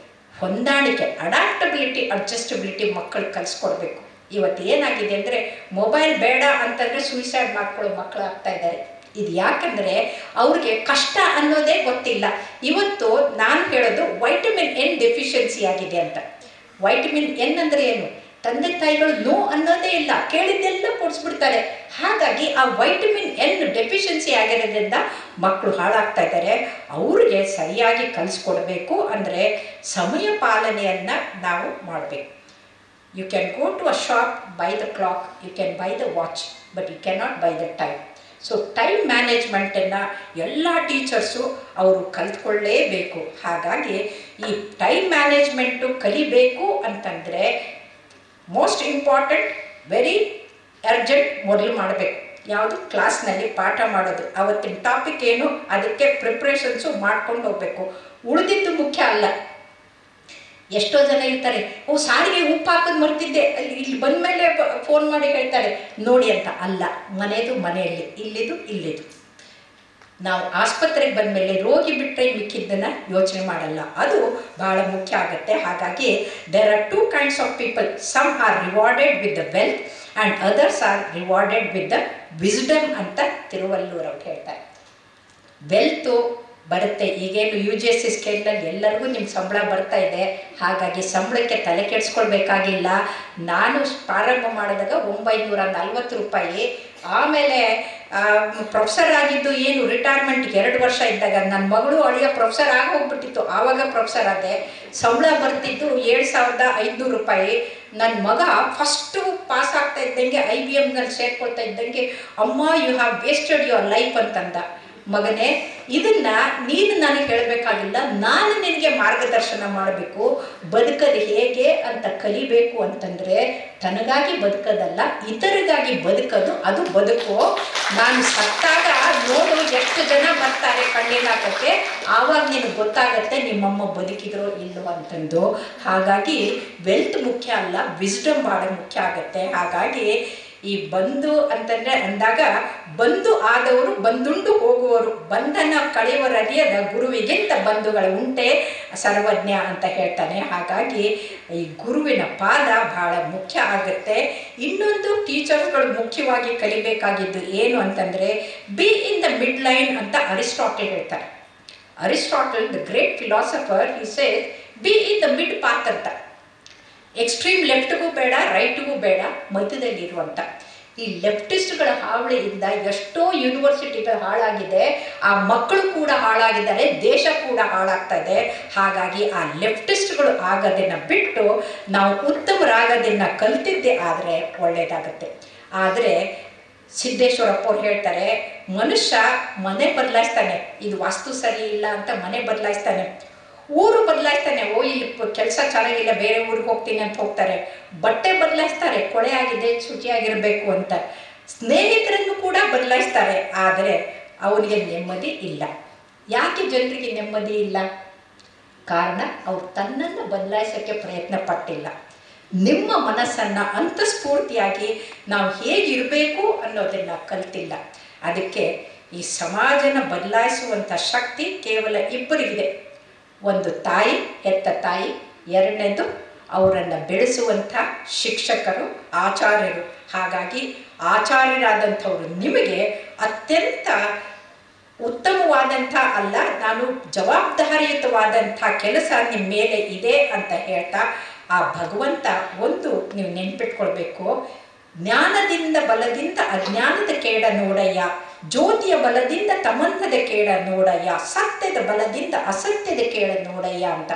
ಹೊಂದಾಣಿಕೆ, ಅಡಾಪ್ಟಬಿಲಿಟಿ, ಅಡ್ಜಸ್ಟಬಿಲಿಟಿ ಮಕ್ಕಳು ಕಲಿಸ್ಕೊಡ್ಬೇಕು. ಇವತ್ತು ಏನಾಗಿದೆ ಅಂದರೆ ಮೊಬೈಲ್ ಬೇಡ ಅಂತಂದರೆ ಸೂಸೈಡ್ ಮಾಡ್ಕೊಳ್ಳೋ ಮಕ್ಕಳು ಆಗ್ತಾ ಇದ್ದಾರೆ. ಇದು ಯಾಕಂದರೆ ಅವ್ರಿಗೆ ಕಷ್ಟ ಅನ್ನೋದೇ ಗೊತ್ತಿಲ್ಲ. ಇವತ್ತು ನಾನು ಹೇಳೋದು ವೈಟಮಿನ್ ಎನ್ ಡೆಫಿಷಿಯನ್ಸಿ ಆಗಿದೆ ಅಂತ. ವೈಟಮಿನ್ ಎನ್ ಅಂದರೆ ಏನು? ತಂದೆ ತಾಯಿಗಳು ನೋ ಅನ್ನೋದೇ ಇಲ್ಲ, ಕೇಳಿದ್ದೆಲ್ಲ ಕೊಡಿಸ್ಬಿಡ್ತಾರೆ. ಹಾಗಾಗಿ ಆ ವೈಟಮಿನ್ ಎನ್ ಡೆಫಿಷಿಯನ್ಸಿ ಆಗಿರೋದ್ರಿಂದ ಮಕ್ಕಳು ಹಾಳಾಗ್ತಾ ಇದ್ದಾರೆ. ಅವ್ರಿಗೆ ಸರಿಯಾಗಿ ಕಲಿಸ್ಕೊಡ್ಬೇಕು. ಅಂದರೆ ಸಮಯ ಪಾಲನೆಯನ್ನು ನಾವು ಮಾಡಬೇಕು. You can go to a shop, buy the clock, you can buy the watch, but you can not buy the time. So time ಮ್ಯಾನೇಜ್ಮೆಂಟನ್ನು ಎಲ್ಲ ಟೀಚರ್ಸು ಅವರು ಕಲಿತ್ಕೊಳ್ಳೇಬೇಕು. ಹಾಗಾಗಿ ಈ ಟೈಮ್ ಮ್ಯಾನೇಜ್ಮೆಂಟು ಕಲಿಬೇಕು ಅಂತಂದರೆ ಮೋಸ್ಟ್ ಇಂಪಾರ್ಟೆಂಟ್, ವೆರಿ ಅರ್ಜೆಂಟ್ ಮೊದಲು ಮಾಡಬೇಕು. ಯಾವುದು? ಕ್ಲಾಸ್ನಲ್ಲಿ ಪಾಠ ಮಾಡೋದು. ಅವತ್ತಿನ ಟಾಪಿಕ್ ಏನು ಅದಕ್ಕೆ ಪ್ರಿಪ್ರೇಷನ್ಸು ಮಾಡ್ಕೊಂಡು ಹೋಗಬೇಕು. ಉಳಿದಿದ್ದು ಮುಖ್ಯ ಅಲ್ಲ. ಎಷ್ಟೋ ಜನ ಇರ್ತಾರೆ, ಸಾರಿಗೆ ಉಪ್ಪು ಹಾಕೋದು ಮರ್ತಿದ್ದೆ, ಇಲ್ಲಿ ಬಂದ ಮೇಲೆ ಫೋನ್ ಮಾಡಿ ಹೇಳ್ತಾರೆ ನೋಡಿ ಅಂತ. ಅಲ್ಲ, ಮನೆಯದು ಮನೆಯಲ್ಲಿ, ಇಲ್ಲಿದು ಇಲ್ಲಿದು. ನಾವು ಆಸ್ಪತ್ರೆಗೆ ಬಂದ ಮೇಲೆ ರೋಗಿ ಬಿಟ್ಟರೆ ಮಿಕ್ಕಿದ್ದನ್ನು ಯೋಚನೆ ಮಾಡಲ್ಲ. ಅದು ಭಾಳ ಮುಖ್ಯ ಆಗುತ್ತೆ. ಹಾಗಾಗಿ there are 2 kinds of people. Some are rewarded with the wealth and others are rewarded with the wisdom ಅಂತ ತಿರುವಲ್ಲೂರ್ ಅವ್ರು ಹೇಳ್ತಾರೆ. ವೆಲ್ತು ಬರುತ್ತೆ. ಈಗೇನು UGC ಸ್ಕೇಲ್ನಲ್ಲಿ ಎಲ್ಲರಿಗೂ ನಿಮ್ಮ ಸಂಬಳ ಬರ್ತಾ ಇದೆ, ಹಾಗಾಗಿ ಸಂಬಳಕ್ಕೆ ತಲೆ ಕೆಡಿಸ್ಕೊಳ್ಬೇಕಾಗಿಲ್ಲ. ನಾನು ಪ್ರಾರಂಭ ಮಾಡಿದಾಗ 940 ರೂಪಾಯಿ. ಆಮೇಲೆ ಪ್ರೊಫೆಸರ್ ಆಗಿದ್ದು ಏನು ರಿಟೈರ್ಮೆಂಟ್ಗೆ 2 ವರ್ಷ ಇದ್ದಾಗ ನನ್ನ ಮಗಳು ಅಳಿಯ ಪ್ರೊಫೆಸರ್ ಆಗಿ ಹೋಗ್ಬಿಟ್ಟಿತ್ತು. ಆವಾಗ ಪ್ರೊಫೆಸರ್ ಆದೆ. ಸಂಬಳ ಬರ್ತಿದ್ದು 7500 ರೂಪಾಯಿ. ನನ್ನ ಮಗ ಫಸ್ಟು ಪಾಸ್ ಆಗ್ತಾ ಇದ್ದಂಗೆ IBMನಲ್ಲಿ ಸೇರ್ಕೊಳ್ತಾ ಇದ್ದಂಗೆ, ಅಮ್ಮ you have wasted your life ಅಂತಂದ. ಮಗನೇ, ಇದನ್ನ ನೀನು ನನಗೆ ಹೇಳಬೇಕಾಗಿಲ್ಲ, ನಾನು ನಿನಗೆ ಮಾರ್ಗದರ್ಶನ ಮಾಡಬೇಕು. ಬದುಕದು ಹೇಗೆ ಅಂತ ಕಲಿಬೇಕು ಅಂತಂದರೆ ತನಗಾಗಿ ಬದುಕೋದಲ್ಲ, ಇತರಿಗಾಗಿ ಬದುಕೋದು, ಅದು ಬದುಕು. ನಾನು ಸತ್ತಾಗ ನೋಡು ಎಷ್ಟು ಜನ ಬರ್ತಾರೆ ಕಣ್ಣಿನ ಹಾಕಕ್ಕೆ, ಆವಾಗ ನಿನಗೆ ಗೊತ್ತಾಗತ್ತೆ ನಿಮ್ಮಮ್ಮ ಬದುಕಿದ್ರೋ ಇಲ್ಲೋ ಅಂತಂದು. ಹಾಗಾಗಿ ವೆಲ್ತ್ ಮುಖ್ಯ ಅಲ್ಲ, ವಿಸ್ಡಮ್ ಭಾಳ ಮುಖ್ಯ ಆಗುತ್ತೆ. ಹಾಗಾಗಿ ಈ ಬಂಧು ಅಂತಂದರೆ ಅಂದಾಗ ಬಂಧು ಆದವರು ಬಂದುಂಡು ಹೋಗುವವರು, ಬಂಧನ ಕಳೆಯುವರರಿಯದ ಗುರುವಿಗಿಂತ ಬಂಧುಗಳು ಉಂಟೆ ಸರ್ವಜ್ಞ ಅಂತ ಹೇಳ್ತಾನೆ. ಹಾಗಾಗಿ ಈ ಗುರುವಿನ ಪಾದ ಬಹಳ ಮುಖ್ಯ ಆಗುತ್ತೆ. ಇನ್ನೊಂದು ಟೀಚರ್ಸ್ಗಳು ಮುಖ್ಯವಾಗಿ ಕಲಿಬೇಕಾಗಿದ್ದು ಏನು ಅಂತಂದರೆ B in the mid line ಅಂತ ಅರಿಸ್ಟಾಟಲ್ ಹೇಳ್ತಾರೆ. Aristotle the great philosopher, he says B in the mid path ಅಂತ. ಎಕ್ಸ್ಟ್ರೀಮ್ ಲೆಫ್ಟ್ಗೂ ಬೇಡ, ರೈಟ್ಗೂ ಬೇಡ, ಮಧ್ಯದಲ್ಲಿರುವಂಥ. ಈ ಲೆಫ್ಟಿಸ್ಟ್ಗಳ ಹಾವಳಿಯಿಂದ ಎಷ್ಟೋ ಯೂನಿವರ್ಸಿಟಿಗಳು ಹಾಳಾಗಿದೆ, ಆ ಮಕ್ಕಳು ಕೂಡ ಹಾಳಾಗಿದ್ದಾರೆ, ದೇಶ ಕೂಡ ಹಾಳಾಗ್ತಾ ಇದೆ. ಹಾಗಾಗಿ ಆ ಲೆಫ್ಟಿಸ್ಟ್ಗಳು ಆಗೋದನ್ನು ಬಿಟ್ಟು ನಾವು ಉತ್ತಮರಾಗೋದನ್ನು ಕಲ್ತಿದ್ದೇ ಆದರೆ ಒಳ್ಳೆಯದಾಗತ್ತೆ. ಆದರೆ ಸಿದ್ದೇಶ್ವರಪ್ಪ ಅವ್ರು ಹೇಳ್ತಾರೆ, ಮನುಷ್ಯ ಮನೆ ಬದಲಾಯಿಸ್ತಾನೆ, ಇದು ವಾಸ್ತು ಸರಿ ಇಲ್ಲ ಅಂತ ಮನೆ ಬದಲಾಯಿಸ್ತಾನೆ, ಊರು ಬದಲಾಯಿಸ್ತಾನೆ, ಓ ಇಲ್ಲಿ ಕೆಲಸ ಚೆನ್ನಾಗಿಲ್ಲ ಬೇರೆ ಊರಿಗೆ ಹೋಗ್ತೀನಿ ಅಂತ ಹೋಗ್ತಾರೆ, ಬಟ್ಟೆ ಬದಲಾಯಿಸ್ತಾರೆ, ಕೊಳೆ ಆಗಿದೆ ಶುಚಿಯಾಗಿರಬೇಕು ಅಂತ, ಸ್ನೇಹಿತರನ್ನು ಕೂಡ ಬದಲಾಯಿಸ್ತಾರೆ. ಆದರೆ ಅವನಿಗೆ ನೆಮ್ಮದಿ ಇಲ್ಲ. ಯಾಕೆ ಜನರಿಗೆ ನೆಮ್ಮದಿ ಇಲ್ಲ? ಕಾರಣ ಅವ್ರು ತನ್ನನ್ನು ಬದಲಾಯಿಸೋಕ್ಕೆ ಪ್ರಯತ್ನ ಪಟ್ಟಿಲ್ಲ. ನಿಮ್ಮ ಮನಸ್ಸನ್ನು ಅಂತಸ್ಫೂರ್ತಿಯಾಗಿ ನಾವು ಹೇಗಿರಬೇಕು ಅನ್ನೋದನ್ನು ಕಲ್ತಿಲ್ಲ. ಅದಕ್ಕೆ ಈ ಸಮಾಜನ ಬದಲಾಯಿಸುವಂಥ ಶಕ್ತಿ ಕೇವಲ ಇಬ್ಬರಿಗಿದೆ. ಒಂದು ತಾಯಿ, ಹೆತ್ತ ತಾಯಿ, ಎರಡನೇದು ಅವರನ್ನು ಬೆಳೆಸುವಂಥ ಶಿಕ್ಷಕರು, ಆಚಾರ್ಯರು. ಹಾಗಾಗಿ ಆಚಾರ್ಯರಾದಂಥವರು ನಿಮಗೆ ಅತ್ಯಂತ ಉತ್ತಮವಾದಂಥ ಅಲ್ಲ, ನಾನು ಜವಾಬ್ದಾರಿಯುತವಾದಂಥ ಕೆಲಸ ನಿಮ್ಮ ಮೇಲೆ ಇದೆ ಅಂತ ಹೇಳ್ತಾ ಆ ಭಗವಂತ ಒಂದು ನೀವು ನೆನ್ಪಿಟ್ಕೊಳ್ಬೇಕು, ಜ್ಞಾನದಿಂದ ಬಲದಿಂದ ಅಜ್ಞಾನದ ಕೇಡ ನೋಡಯ್ಯ, ಜ್ಯೋತಿಯ ಬಲದಿಂದ ತಮಂತದ ಕೇಡ ನೋಡಯ್ಯ, ಸತ್ಯದ ಬಲದಿಂದ ಅಸತ್ಯದ ಕೇಡ ನೋಡಯ್ಯ ಅಂತ.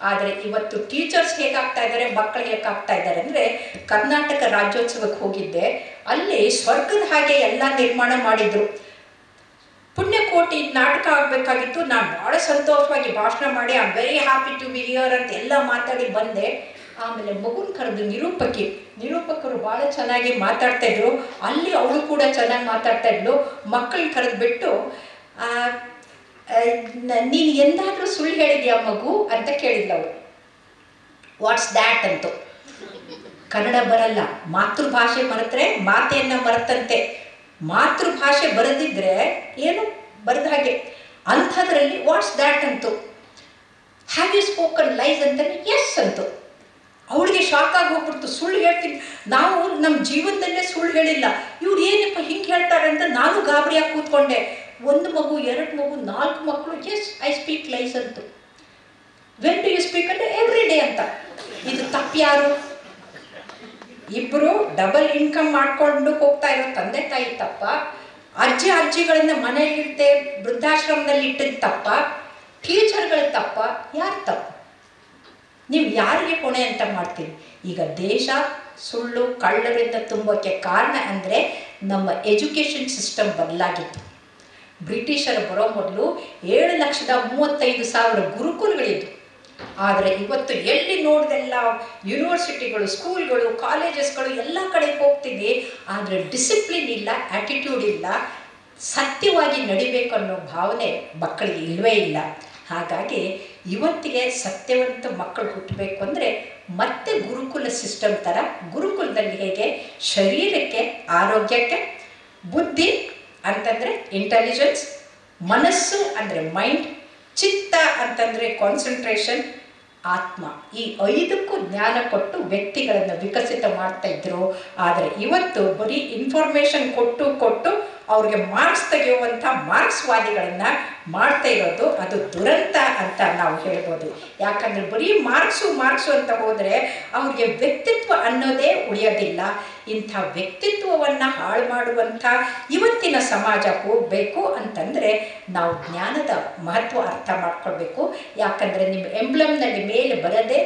ಆದರೆ ಇವತ್ತು ಟೀಚರ್ಸ್ ಹೇಗಾಗ್ತಾ ಇದ್ದಾರೆ, ಮಕ್ಕಳು ಹೇಗಾಗ್ತಾ ಇದ್ದಾರೆ ಅಂದರೆ, ಕರ್ನಾಟಕ ರಾಜ್ಯೋತ್ಸವಕ್ಕೆ ಹೋಗಿದ್ದೆ, ಅಲ್ಲಿ ಸ್ವರ್ಗದ ಹಾಗೆ ಎಲ್ಲ ನಿರ್ಮಾಣ ಮಾಡಿದ್ರು. ಪುಣ್ಯಕೋಟಿ ನಾಟಕ ಆಗಬೇಕಾಗಿತ್ತು. ನಾನು ಭಾಳ ಸಂತೋಷವಾಗಿ ಭಾಷಣ ಮಾಡಿ I am very happy to be here ಅಂತ ಎಲ್ಲ ಮಾತಾಡಿ ಬಂದೆ. ಆಮೇಲೆ ಮಗುನ ಕರೆದು ನಿರೂಪಕರು ಭಾಳ ಚೆನ್ನಾಗಿ ಮಾತಾಡ್ತಾಯಿದ್ರು. ಅಲ್ಲಿ ಅವಳು ಕೂಡ ಚೆನ್ನಾಗಿ ಮಾತಾಡ್ತಾಯಿದ್ಲು. ಮಕ್ಕಳನ್ನ ಕರೆದುಬಿಟ್ಟು ನೀನು ಎಂದಾದರೂ ಸುಳ್ಳು ಹೇಳಿದ್ಯಾ ಮಗು ಅಂತ ಕೇಳಿದ್ಲು ಅವಳು. ವಾಟ್ಸ್ ದ್ಯಾಟ್ ಅಂತು. ಕನ್ನಡ ಬರಲ್ಲ, ಮಾತೃಭಾಷೆ ಮರೆತರೆ ಮಾತೆಯನ್ನು ಮರೆತಂತೆ. ಮಾತೃಭಾಷೆ ಬರೆದಿದ್ರೆ ಏನು ಬರೆದ ಹಾಗೆ. ಅಂಥದ್ರಲ್ಲಿ ವಾಟ್ಸ್ ದ್ಯಾಟ್ ಅಂತು. ಹ್ಯಾವ್ ಯು ಸ್ಪೋಕನ್ ಲೈಸ್ ಅಂತಾನೆ ಎಸ್ ಅಂತು. ಅವಳಿಗೆ ಶಾಕ್ ಆಗಿ ಹೋಗ್ಬಿಡ್ತು. ಸುಳ್ಳು ಹೇಳ್ತೀನಿ, ನಾವು ನಮ್ಮ ಜೀವನದಲ್ಲೇ ಸುಳ್ಳು ಹೇಳಿಲ್ಲ, ಇವ್ರು ಏನಪ್ಪ ಹಿಂಗೆ ಹೇಳ್ತಾರೆ ಅಂತ ನಾನು ಗಾಬರಿಯಾಗಿ ಕೂತ್ಕೊಂಡೆ. 1 ಮಗು, 2 ಮಗು, 4 ಮಕ್ಕಳು, ಎಸ್ ಐ ಸ್ಪೀಕ್ ಲೈಸ್ ಅಂತು. ವೆನ್ ಡು ಯು ಸ್ಪೀಕ್ ಅಂದರೆ ಎವ್ರಿ ಡೇ ಅಂತ. ಇದು ತಪ್ಪು ಯಾರು? ಇಬ್ಬರು ಡಬಲ್ ಇನ್ಕಮ್ ಮಾಡ್ಕೊಂಡು ಹೋಗ್ತಾ ಇರೋ ತಂದೆ ತಾಯಿ ತಪ್ಪ? ಅಜ್ಜಿಗಳಿಂದ ಮನೆಯಲ್ಲಿಟ್ಟೆ ವೃದ್ಧಾಶ್ರಮದಲ್ಲಿ ಇಟ್ಟಿದ್ದು ತಪ್ಪ? ಟೀಚರ್ಗಳ ತಪ್ಪ? ಯಾರು ತಪ್ಪು? ನೀವು ಯಾರಿಗೆ ಹೊಣೆ ಅಂತ ಮಾಡ್ತೀವಿ? ಈಗ ದೇಶ ಸುಳ್ಳು ಕಳ್ಳರಿಂದ ತುಂಬೋಕ್ಕೆ ಕಾರಣ ಅಂದರೆ ನಮ್ಮ ಎಜುಕೇಷನ್ ಸಿಸ್ಟಮ್ ಬದಲಾಗಿತ್ತು. ಬ್ರಿಟಿಷರು ಬರೋ ಮೊದಲು 7,35,000 ಗುರುಕುಲಗಳಿದ್ದು. ಆದರೆ ಇವತ್ತು ಎಲ್ಲಿ ನೋಡಿದೆಲ್ಲ ಯೂನಿವರ್ಸಿಟಿಗಳು, ಸ್ಕೂಲ್ಗಳು, ಕಾಲೇಜಸ್ಗಳು ಎಲ್ಲ ಕಡೆ ಹೋಗ್ತೀವಿ. ಆದರೆ ಡಿಸಿಪ್ಲಿನ್ ಇಲ್ಲ, ಆ್ಯಟಿಟ್ಯೂಡ್ ಇಲ್ಲ, ಸತ್ಯವಾಗಿ ನಡಿಬೇಕು ಅನ್ನೋ ಭಾವನೆ ಮಕ್ಕಳಿಗೆ ಇಲ್ಲವೇ ಇಲ್ಲ. ಹಾಗಾಗಿ ಇವತ್ತಿಗೆ ಸತ್ಯವಂತ ಮಕ್ಕಳು ಹುಟ್ಟಬೇಕು ಅಂದರೆ ಮತ್ತೆ ಗುರುಕುಲ ಸಿಸ್ಟಮ್ ಥರ, ಗುರುಕುಲದಲ್ಲಿ ಹೇಗೆ ಶರೀರಕ್ಕೆ ಆರೋಗ್ಯಕ್ಕೆ, ಬುದ್ಧಿ ಅಂತಂದರೆ ಇಂಟೆಲಿಜೆನ್ಸ್, ಮನಸ್ಸು ಅಂದರೆ ಮೈಂಡ್, ಚಿತ್ತ ಅಂತಂದರೆ ಕಾನ್ಸಂಟ್ರೇಷನ್, ಆತ್ಮ. ಈ 5ಕ್ಕೂ ಜ್ಞಾನ ಕೊಟ್ಟು ವ್ಯಕ್ತಿಗಳನ್ನು ವಿಕಸಿತ ಮಾಡ್ತಾ ಇದ್ರು. ಆದರೆ ಇವತ್ತು ಬರೀ ಇನ್ಫಾರ್ಮೇಷನ್ ಕೊಟ್ಟು ಅವ್ರಿಗೆ ಮಾರ್ಕ್ಸ್ ತೆಗೆಯುವಂಥ ಮಾರ್ಕ್ಸ್ವಾದಿಗಳನ್ನು ಮಾಡ್ತಾ ಇರೋದು ಅದು ದುರಂತ ಅಂತ ನಾವು ಹೇಳ್ಬೋದು. ಯಾಕಂದರೆ ಬರೀ ಮಾರ್ಕ್ಸು ಅಂತ ಹೋದರೆ ಅವ್ರಿಗೆ ವ್ಯಕ್ತಿತ್ವ ಅನ್ನೋದೇ ಉಳಿಯೋದಿಲ್ಲ. ಇಂಥ ವ್ಯಕ್ತಿತ್ವವನ್ನು ಹಾಳು ಮಾಡುವಂಥ ಇವತ್ತಿನ ಸಮಾಜ ಹೋಗಬೇಕು ಅಂತಂದರೆ ನಾವು ಜ್ಞಾನದ ಮಹತ್ವ ಅರ್ಥ ಮಾಡ್ಕೊಳ್ಬೇಕು. ಯಾಕಂದರೆ ನಿಮ್ಮ ಎಂಬ್ಲಮ್ನಲ್ಲಿ ಮೇಲೆ ಬರದೆ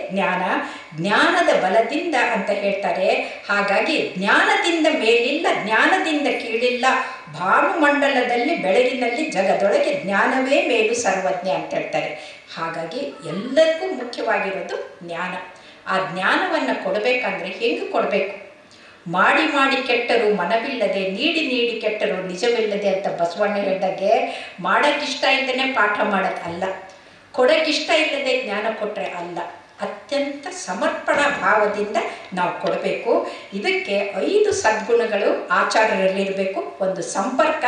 ಜ್ಞಾನದ ಬಲದಿಂದ ಅಂತ ಹೇಳ್ತಾರೆ. ಹಾಗಾಗಿ ಜ್ಞಾನದಿಂದ ಮೇಲಿಲ್ಲ, ಜ್ಞಾನದಿಂದ ಕೀಳಿಲ್ಲ, ಭಾನುಮಂಡಲದಲ್ಲಿ ಬೆಳಗಿನಲ್ಲಿ ಜಗದೊಳಗೆ ಜ್ಞಾನವೇ ಮೇಲು ಸರ್ವಜ್ಞ ಅಂತ ಹೇಳ್ತಾರೆ. ಹಾಗಾಗಿ ಎಲ್ಲರಿಗೂ ಮುಖ್ಯವಾಗಿರೋದು ಜ್ಞಾನ. ಆ ಜ್ಞಾನವನ್ನು ಕೊಡಬೇಕಂದ್ರೆ ಹೆಂಗೆ ಕೊಡಬೇಕು? ಮಾಡಿ ಕೆಟ್ಟರು ಮನವಿಲ್ಲದೆ, ನೀಡಿ ಕೆಟ್ಟರು ನಿಜವಿಲ್ಲದೆ ಅಂತ ಬಸವಣ್ಣ ಹೇಳಿದಾಗೆ, ಮಾಡೋಕ್ಕಿಷ್ಟ ಇಲ್ಲದೇ ಪಾಠ ಮಾಡೋದು ಅಲ್ಲ, ಕೊಡೋಕ್ಕಿಷ್ಟ ಇಲ್ಲದೆ ಜ್ಞಾನ ಕೊಟ್ಟರೆ ಅಲ್ಲ, ಅತ್ಯಂತ ಸಮರ್ಪಣಾ ಭಾವದಿಂದ ನಾವು ಕೊಡಬೇಕು. ಇದಕ್ಕೆ 5 ಸದ್ಗುಣಗಳು ಆಚಾರ್ಯರಲ್ಲಿರಬೇಕು. ಒಂದು ಸಂಪರ್ಕ,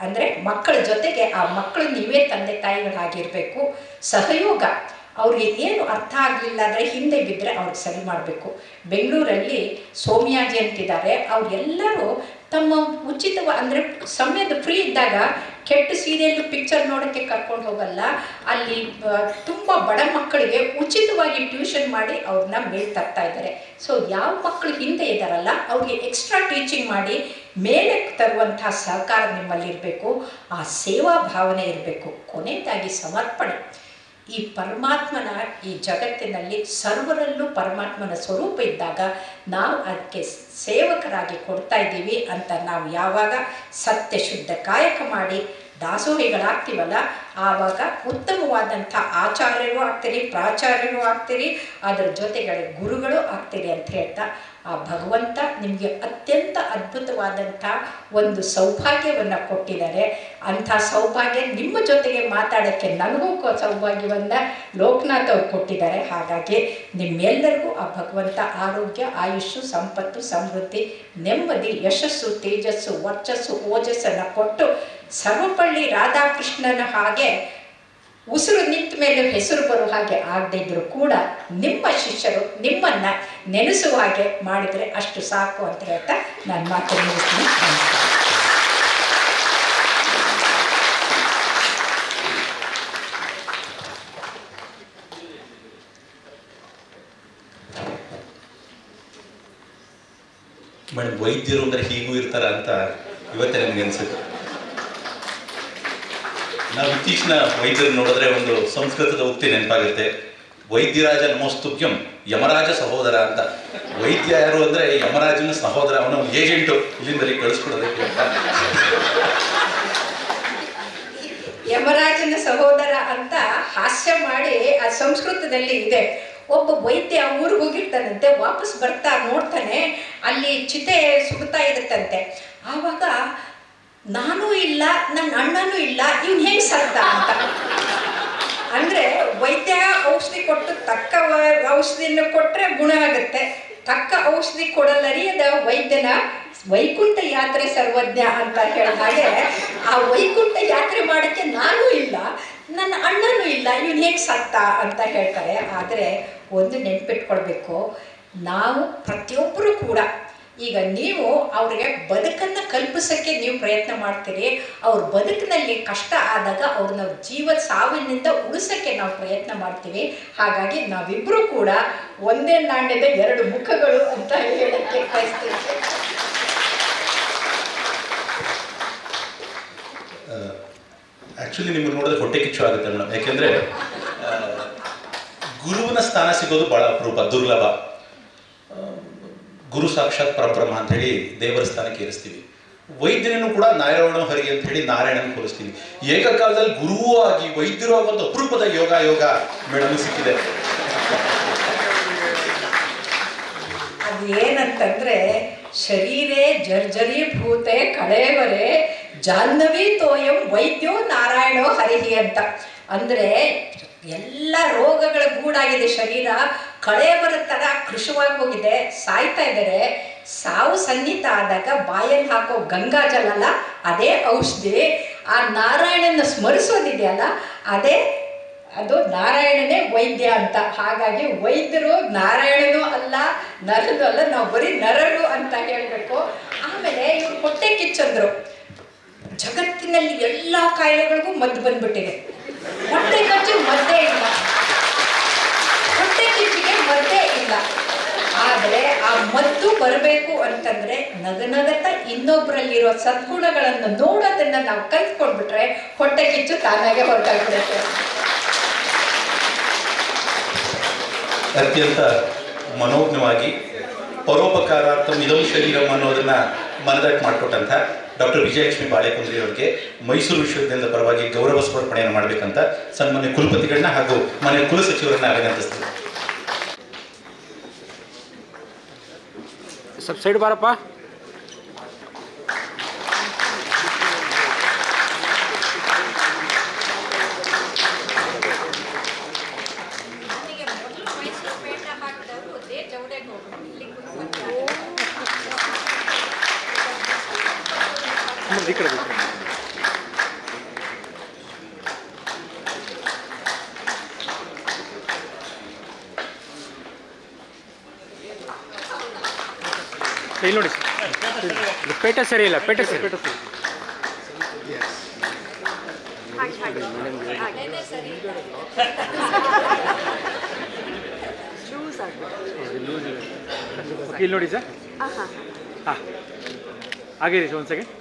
ಅಂದರೆ ಮಕ್ಕಳ ಜೊತೆಗೆ ಆ ಮಕ್ಕಳು ನೀವೇ ತಂದೆ ತಾಯಿಗಳಾಗಿರಬೇಕು. ಸಹಯೋಗ, ಅವ್ರಿಗೆ ಏನು ಅರ್ಥ ಆಗಲಿಲ್ಲ ಅಂದರೆ ಹಿಂದೆ ಬಿದ್ದರೆ ಅವ್ರಿಗೆ ಸರಿ ಮಾಡಬೇಕು. ಬೆಂಗಳೂರಲ್ಲಿ ಸೋಮಿಯಾಜಿ ಅಂತಿದ್ದಾರೆ, ಅವರೆಲ್ಲರೂ ತಮ್ಮ ಅಂದರೆ ಸಮಯದ ಫ್ರೀ ಇದ್ದಾಗ ಕೆಟ್ಟ ಸೀರಿಯಲ್ ಪಿಕ್ಚರ್ ನೋಡೋಕ್ಕೆ ಕರ್ಕೊಂಡು ಹೋಗಲ್ಲ, ಅಲ್ಲಿ ತುಂಬ ಬಡ ಮಕ್ಕಳಿಗೆ ಉಚಿತವಾಗಿ ಟ್ಯೂಷನ್ ಮಾಡಿ ಅವ್ರನ್ನ ಮೇಲೆ ತರ್ತಾ ಇದ್ದಾರೆ. ಸೊ ಯಾವ ಮಕ್ಕಳು ಹಿಂದೆ ಇದ್ದಾರಲ್ಲ ಅವ್ರಿಗೆ ಎಕ್ಸ್ಟ್ರಾ ಟೀಚಿಂಗ್ ಮಾಡಿ ಮೇಲೆ ತರುವಂಥ ಸಹಕಾರ ನಿಮ್ಮಲ್ಲಿರಬೇಕು. ಆ ಸೇವಾ ಭಾವನೆ ಇರಬೇಕು. ಕೊನೆಯದಾಗಿ ಸಮರ್ಪಣೆ. ಈ ಪರಮಾತ್ಮನ ಈ ಜಗತ್ತಿನಲ್ಲಿ ಸರ್ವರಲ್ಲೂ ಪರಮಾತ್ಮನ ಸ್ವರೂಪ ಇದ್ದಾಗ ನಾವು ಅದಕ್ಕೆ ಸೇವಕರಾಗಿ ಕೊಡ್ತಾ ಇದ್ದೀವಿ ಅಂತ ನಾವು ಯಾವಾಗ ಸತ್ಯ ಶುದ್ಧ ಕಾಯಕ ಮಾಡಿ ದಾಸೋಹಿಗಳಾಗ್ತೀವಲ್ಲ, ಆವಾಗ ಉತ್ತಮವಾದಂಥ ಆಚಾರ್ಯರು ಆಗ್ತೀರಿ, ಪ್ರಾಚಾರ್ಯರು ಆಗ್ತೀರಿ, ಅದರ ಜೊತೆಗೆ ಗುರುಗಳು ಆಗ್ತೀರಿ ಅಂತ ಹೇಳ್ತಾ ಆ ಭಗವಂತ ನಿಮಗೆ ಅತ್ಯಂತ ಅದ್ಭುತವಾದಂಥ ಒಂದು ಸೌಭಾಗ್ಯವನ್ನು ಕೊಟ್ಟಿದ್ದಾರೆ. ಅಂಥ ಸೌಭಾಗ್ಯ ನಿಮ್ಮ ಜೊತೆಗೆ ಮಾತಾಡೋಕ್ಕೆ ನನಗೂ ಸೌಭಾಗ್ಯವನ್ನು ಲೋಕನಾಥ್ ಅವರು ಕೊಟ್ಟಿದ್ದಾರೆ. ಹಾಗಾಗಿ ನಿಮ್ಮೆಲ್ಲರಿಗೂ ಆ ಭಗವಂತ ಆರೋಗ್ಯ, ಆಯುಷ್ಯು, ಸಂಪತ್ತು, ಸಮೃದ್ಧಿ, ನೆಮ್ಮದಿ, ಯಶಸ್ಸು, ತೇಜಸ್ಸು, ವರ್ಚಸ್ಸು, ಓಜಸ್ಸನ್ನು ಕೊಟ್ಟು ಸರ್ವಪಳ್ಳಿ ರಾಧಾಕೃಷ್ಣನ ಹಾಗೆ ಉಸಿರು ನಿಂತ ಮೇಲೆ ಹೆಸರು ಬರೋ ಹಾಗೆ ಆಗದಿದ್ದರೂ ಕೂಡ ನಿಮ್ಮ ಶಿಷ್ಯರು ನಿಮ್ಮನ್ನು ನೆನೆಸುವ ಹಾಗೆ ಮಾಡಿದರೆ ಅಷ್ಟು ಸಾಕು ಅಂತ ಹೇಳ್ತಾ ನಾನು ಮಾತು ಮುಗಿಸ್ತೀನಿ. ಮೇಡಮ್, ವೈದ್ಯರು ಅಂದರೆ ಹೀಗೂ ಇರ್ತಾರ ಅಂತ ಇವತ್ತೇ ನನಗೆ ಅನಿಸುತ್ತೆ. ನಾವು ಇತ್ತೀಚಿನ ವೈದ್ಯರು ನೋಡಿದ್ರೆ ಒಂದು ಸಂಸ್ಕೃತದ ಉಕ್ತಿ ನೆನಪಾಗುತ್ತೆ, ವೈದ್ಯರಾಜ ನಮೋಸ್ತುಭ್ಯಂ ಯಮರಾಜ ಸಹೋದರ ಅಂತ. ವೈದ್ಯ ಯಾರು ಅಂದರೆ ಯಮರಾಜನ ಸಹೋದರ, ಅವನ ಏಜೆಂಟು, ಇಲ್ಲಿಂದ ಕಳಿಸ್ಕೊಡೋದಕ್ಕೆ ಅಂತ. ಯಮರಾಜನ ಸಹೋದರ ಅಂತ ಹಾಸ್ಯ ಮಾಡಿ ಆ ಸಂಸ್ಕೃತದಲ್ಲಿ ಇದೆ. ಒಬ್ಬ ವೈದ್ಯ ಊರಿಗೆ ಹೋಗಿರ್ತಾನಂತೆ, ವಾಪಸ್ ಬರ್ತಾ ನೋಡ್ತಾನೆ ಅಲ್ಲಿ ಚಿತೆ ಸುಡ್ತಾ ಇರುತ್ತಂತೆ. ಆವಾಗ ನಾನೂ ಇಲ್ಲ, ನನ್ನ ಅಣ್ಣನೂ ಇಲ್ಲ, ಇವ್ನು ಹೇಗೆ ಸತ್ತ ಅಂತ. ಅಂದರೆ ವೈದ್ಯ ಔಷಧಿ ಕೊಟ್ಟು ತಕ್ಕ ಔಷಧಿಯನ್ನು ಕೊಟ್ಟರೆ ಗುಣ ಆಗುತ್ತೆ, ತಕ್ಕ ಔಷಧಿ ಕೊಡಲರಿಯದ ವೈದ್ಯನ ವೈಕುಂಠ ಯಾತ್ರೆ ಸರ್ವಜ್ಞ ಅಂತ ಹೇಳಿದ ಹಾಗೆ, ಆ ವೈಕುಂಠ ಯಾತ್ರೆ ಮಾಡೋಕ್ಕೆ ನಾನೂ ಇಲ್ಲ, ನನ್ನ ಅಣ್ಣನೂ ಇಲ್ಲ, ಇವನು ಹೇಗೆ ಸತ್ತ ಅಂತ ಹೇಳ್ತಾರೆ. ಆದರೆ ಒಂದು ನೆನ್ಪಿಟ್ಕೊಳ್ಬೇಕು, ನಾವು ಪ್ರತಿಯೊಬ್ಬರೂ ಕೂಡ ಈಗ ನೀವು ಅವ್ರಿಗೆ ಬದುಕನ್ನು ಕಲ್ಪಿಸೋಕ್ಕೆ ನೀವು ಪ್ರಯತ್ನ ಮಾಡ್ತೀರಿ, ಅವ್ರ ಬದುಕಿನಲ್ಲಿ ಕಷ್ಟ ಆದಾಗ ಅವ್ರನ್ನ ಜೀವ ಸಾವಿನಿಂದ ಉಳಿಸೋಕ್ಕೆ ನಾವು ಪ್ರಯತ್ನ ಮಾಡ್ತೀವಿ. ಹಾಗಾಗಿ ನಾವಿಬ್ಬರೂ ಕೂಡ ಒಂದೇ ನಾಣ್ಯದ 2 ಮುಖಗಳು ಅಂತ ಹೇಳೋಕ್ಕೆ ಬಯಸ್ತೀವಿ. ಆ್ಯಕ್ಚುಲಿ ನಿಮಗೆ ನೋಡಿದ್ರೆ ಹೊಟ್ಟೆ ಕಿಚ್ಚು ಆಗುತ್ತೆ ಮೇಡಮ್. ಯಾಕೆಂದರೆ ಗುರುವಿನ ಸ್ಥಾನ ಸಿಗೋದು ಭಾಳ ಅಪರೂಪ, ದುರ್ಲಭ. ಗುರು ಸಾಕ್ಷಾತ್ ಪರಬ್ರಹ್ಮ ಅಂತ ಹೇಳಿ ದೇವರ ಸ್ಥಾನಕ್ಕೆ ಏರಿಸ್ತೀವಿ. ವೈದ್ಯನನ್ನು ಕೂಡ ನಾರಾಯಣ ಹರಿ ಅಂತ ಹೇಳಿ ನಾರಾಯಣನ ಹೋಲಿಸ್ತೀವಿ. ಏಕಕಾಲದಲ್ಲಿ ಗುರುವೂ ಆಗಿ ವೈದ್ಯರು ಆಗುವಂಥ ಅಪರೂಪದ ಯೋಗ ಮೇಡಮ್ ಸಿಕ್ಕಿದೆ. ಅದು ಏನಂತಂದ್ರೆ, ಶರೀರೇ ಜರ್ಜರೀಭೂತೆ ಕಳೇವರೆ ಜಾಹ್ನವಿ ತೋಯಂ ವೈದ್ಯೋ ನಾರಾಯಣೋ ಹರಿಹಿ ಅಂತ. ಅಂದರೆ ಎಲ್ಲ ರೋಗಗಳ ಗೂಡಾಗಿದೆ ಶರೀರ, ಕಳೇವರ ಥರ ಕೃಶವಾಗಿ ಹೋಗಿದೆ, ಸಾಯ್ತಾ ಇದ್ದಾರೆ. ಸಾವು ಸನ್ನಿಹಿತ ಆದಾಗ ಬಾಯಲ್ಲಿ ಹಾಕೋ ಗಂಗಾಜಲ ಅಲ್ಲ, ಅದೇ ಔಷಧಿ. ಆ ನಾರಾಯಣನ ಸ್ಮರಿಸೋದಿದೆಯಲ್ಲ, ಅದೇ ಅದು ನಾರಾಯಣನೇ ವೈದ್ಯ ಅಂತ. ಹಾಗಾಗಿ ವೈದ್ಯರು ನಾರಾಯಣನೂ ಅಲ್ಲ, ನರನು ಅಲ್ಲ, ನಾವು ಬರೀ ನರರು ಅಂತ ಹೇಳಬೇಕು. ಆಮೇಲೆ ಇವ್ರು ಹೊಟ್ಟೆ ಕಿಚ್ಚಂದ್ರು. ಜಗತ್ತಿನಲ್ಲಿ ಎಲ್ಲ ಕಾಯಿಲೆಗಳಿಗೂ ಮದ್ದು ಬಂದ್ಬಿಟ್ಟಿದೆ, ಹೊಟ್ಟೆ ಕಿಚ್ಚು ಮದ್ದೇ ಇಲ್ಲ, ಹೊಟ್ಟೆ ಕಿಚ್ಚಿಗೆ ಮದ್ದೇ ಇಲ್ಲ. ಆದರೆ ಆ ಮದ್ದು ಬರಬೇಕು ಅಂತಂದ್ರೆ ನಗನಗತ ಇನ್ನೊಬ್ಬರಲ್ಲಿರೋ ಸದ್ಗುಣಗಳನ್ನು ನೋಡೋದನ್ನ ನಾವು ಕಲ್ತ್ಕೊಂಡ್ಬಿಟ್ರೆ ಹೊಟ್ಟೆ ಕಿಚ್ಚು ತಾನಾಗೆ ಹೊರಟಾಗ್ಬಿಡುತ್ತೆ. ಅತ್ಯಂತ ಮನೋಜ್ಞವಾಗಿ ಪರೋಪಕಾರಾರ್ಥಂ ಇದಂ ಶರೀರಂ ಅನ್ನೋದನ್ನ ಮನದಟ್ಟು ಮಾಡಿಕೊಟ್ಟಂಥ ಡಾಕ್ಟರ್ ವಿಜಯಲಕ್ಷ್ಮಿ ಬಾಳೆಕುಂದ್ರಿ ಅವರಿಗೆ ಮೈಸೂರು ವಿಶ್ವವಿದ್ಯಾಲಯದ ಪರವಾಗಿ ಗೌರವ ಸಮರ್ಪಣೆಯನ್ನು ಮಾಡಬೇಕಂತ ಸನ್ಮಾನ್ಯ ಕುಲಪತಿಗಳನ್ನ ಹಾಗೂ ಮನೆಯ ಕುಲಸಚಿವರನ್ನ ಅಭಿನಂದಿಸ್ತೀವಿ. सब साइड बारप्ಪ. ಈ ಕಡೆ ಇಲ್ಲಿ ನೋಡಿ, ಪೇಟ ಸರಿ ಇಲ್ಲ, ಪೇಟ ಸರಿ. ಇಲ್ಲಿ ನೋಡಿ ಸರ್. ಹಾಂ ಆಗಿರಿ ಸರ್, ಒಂದು ಸೆಕೆಂಡ್.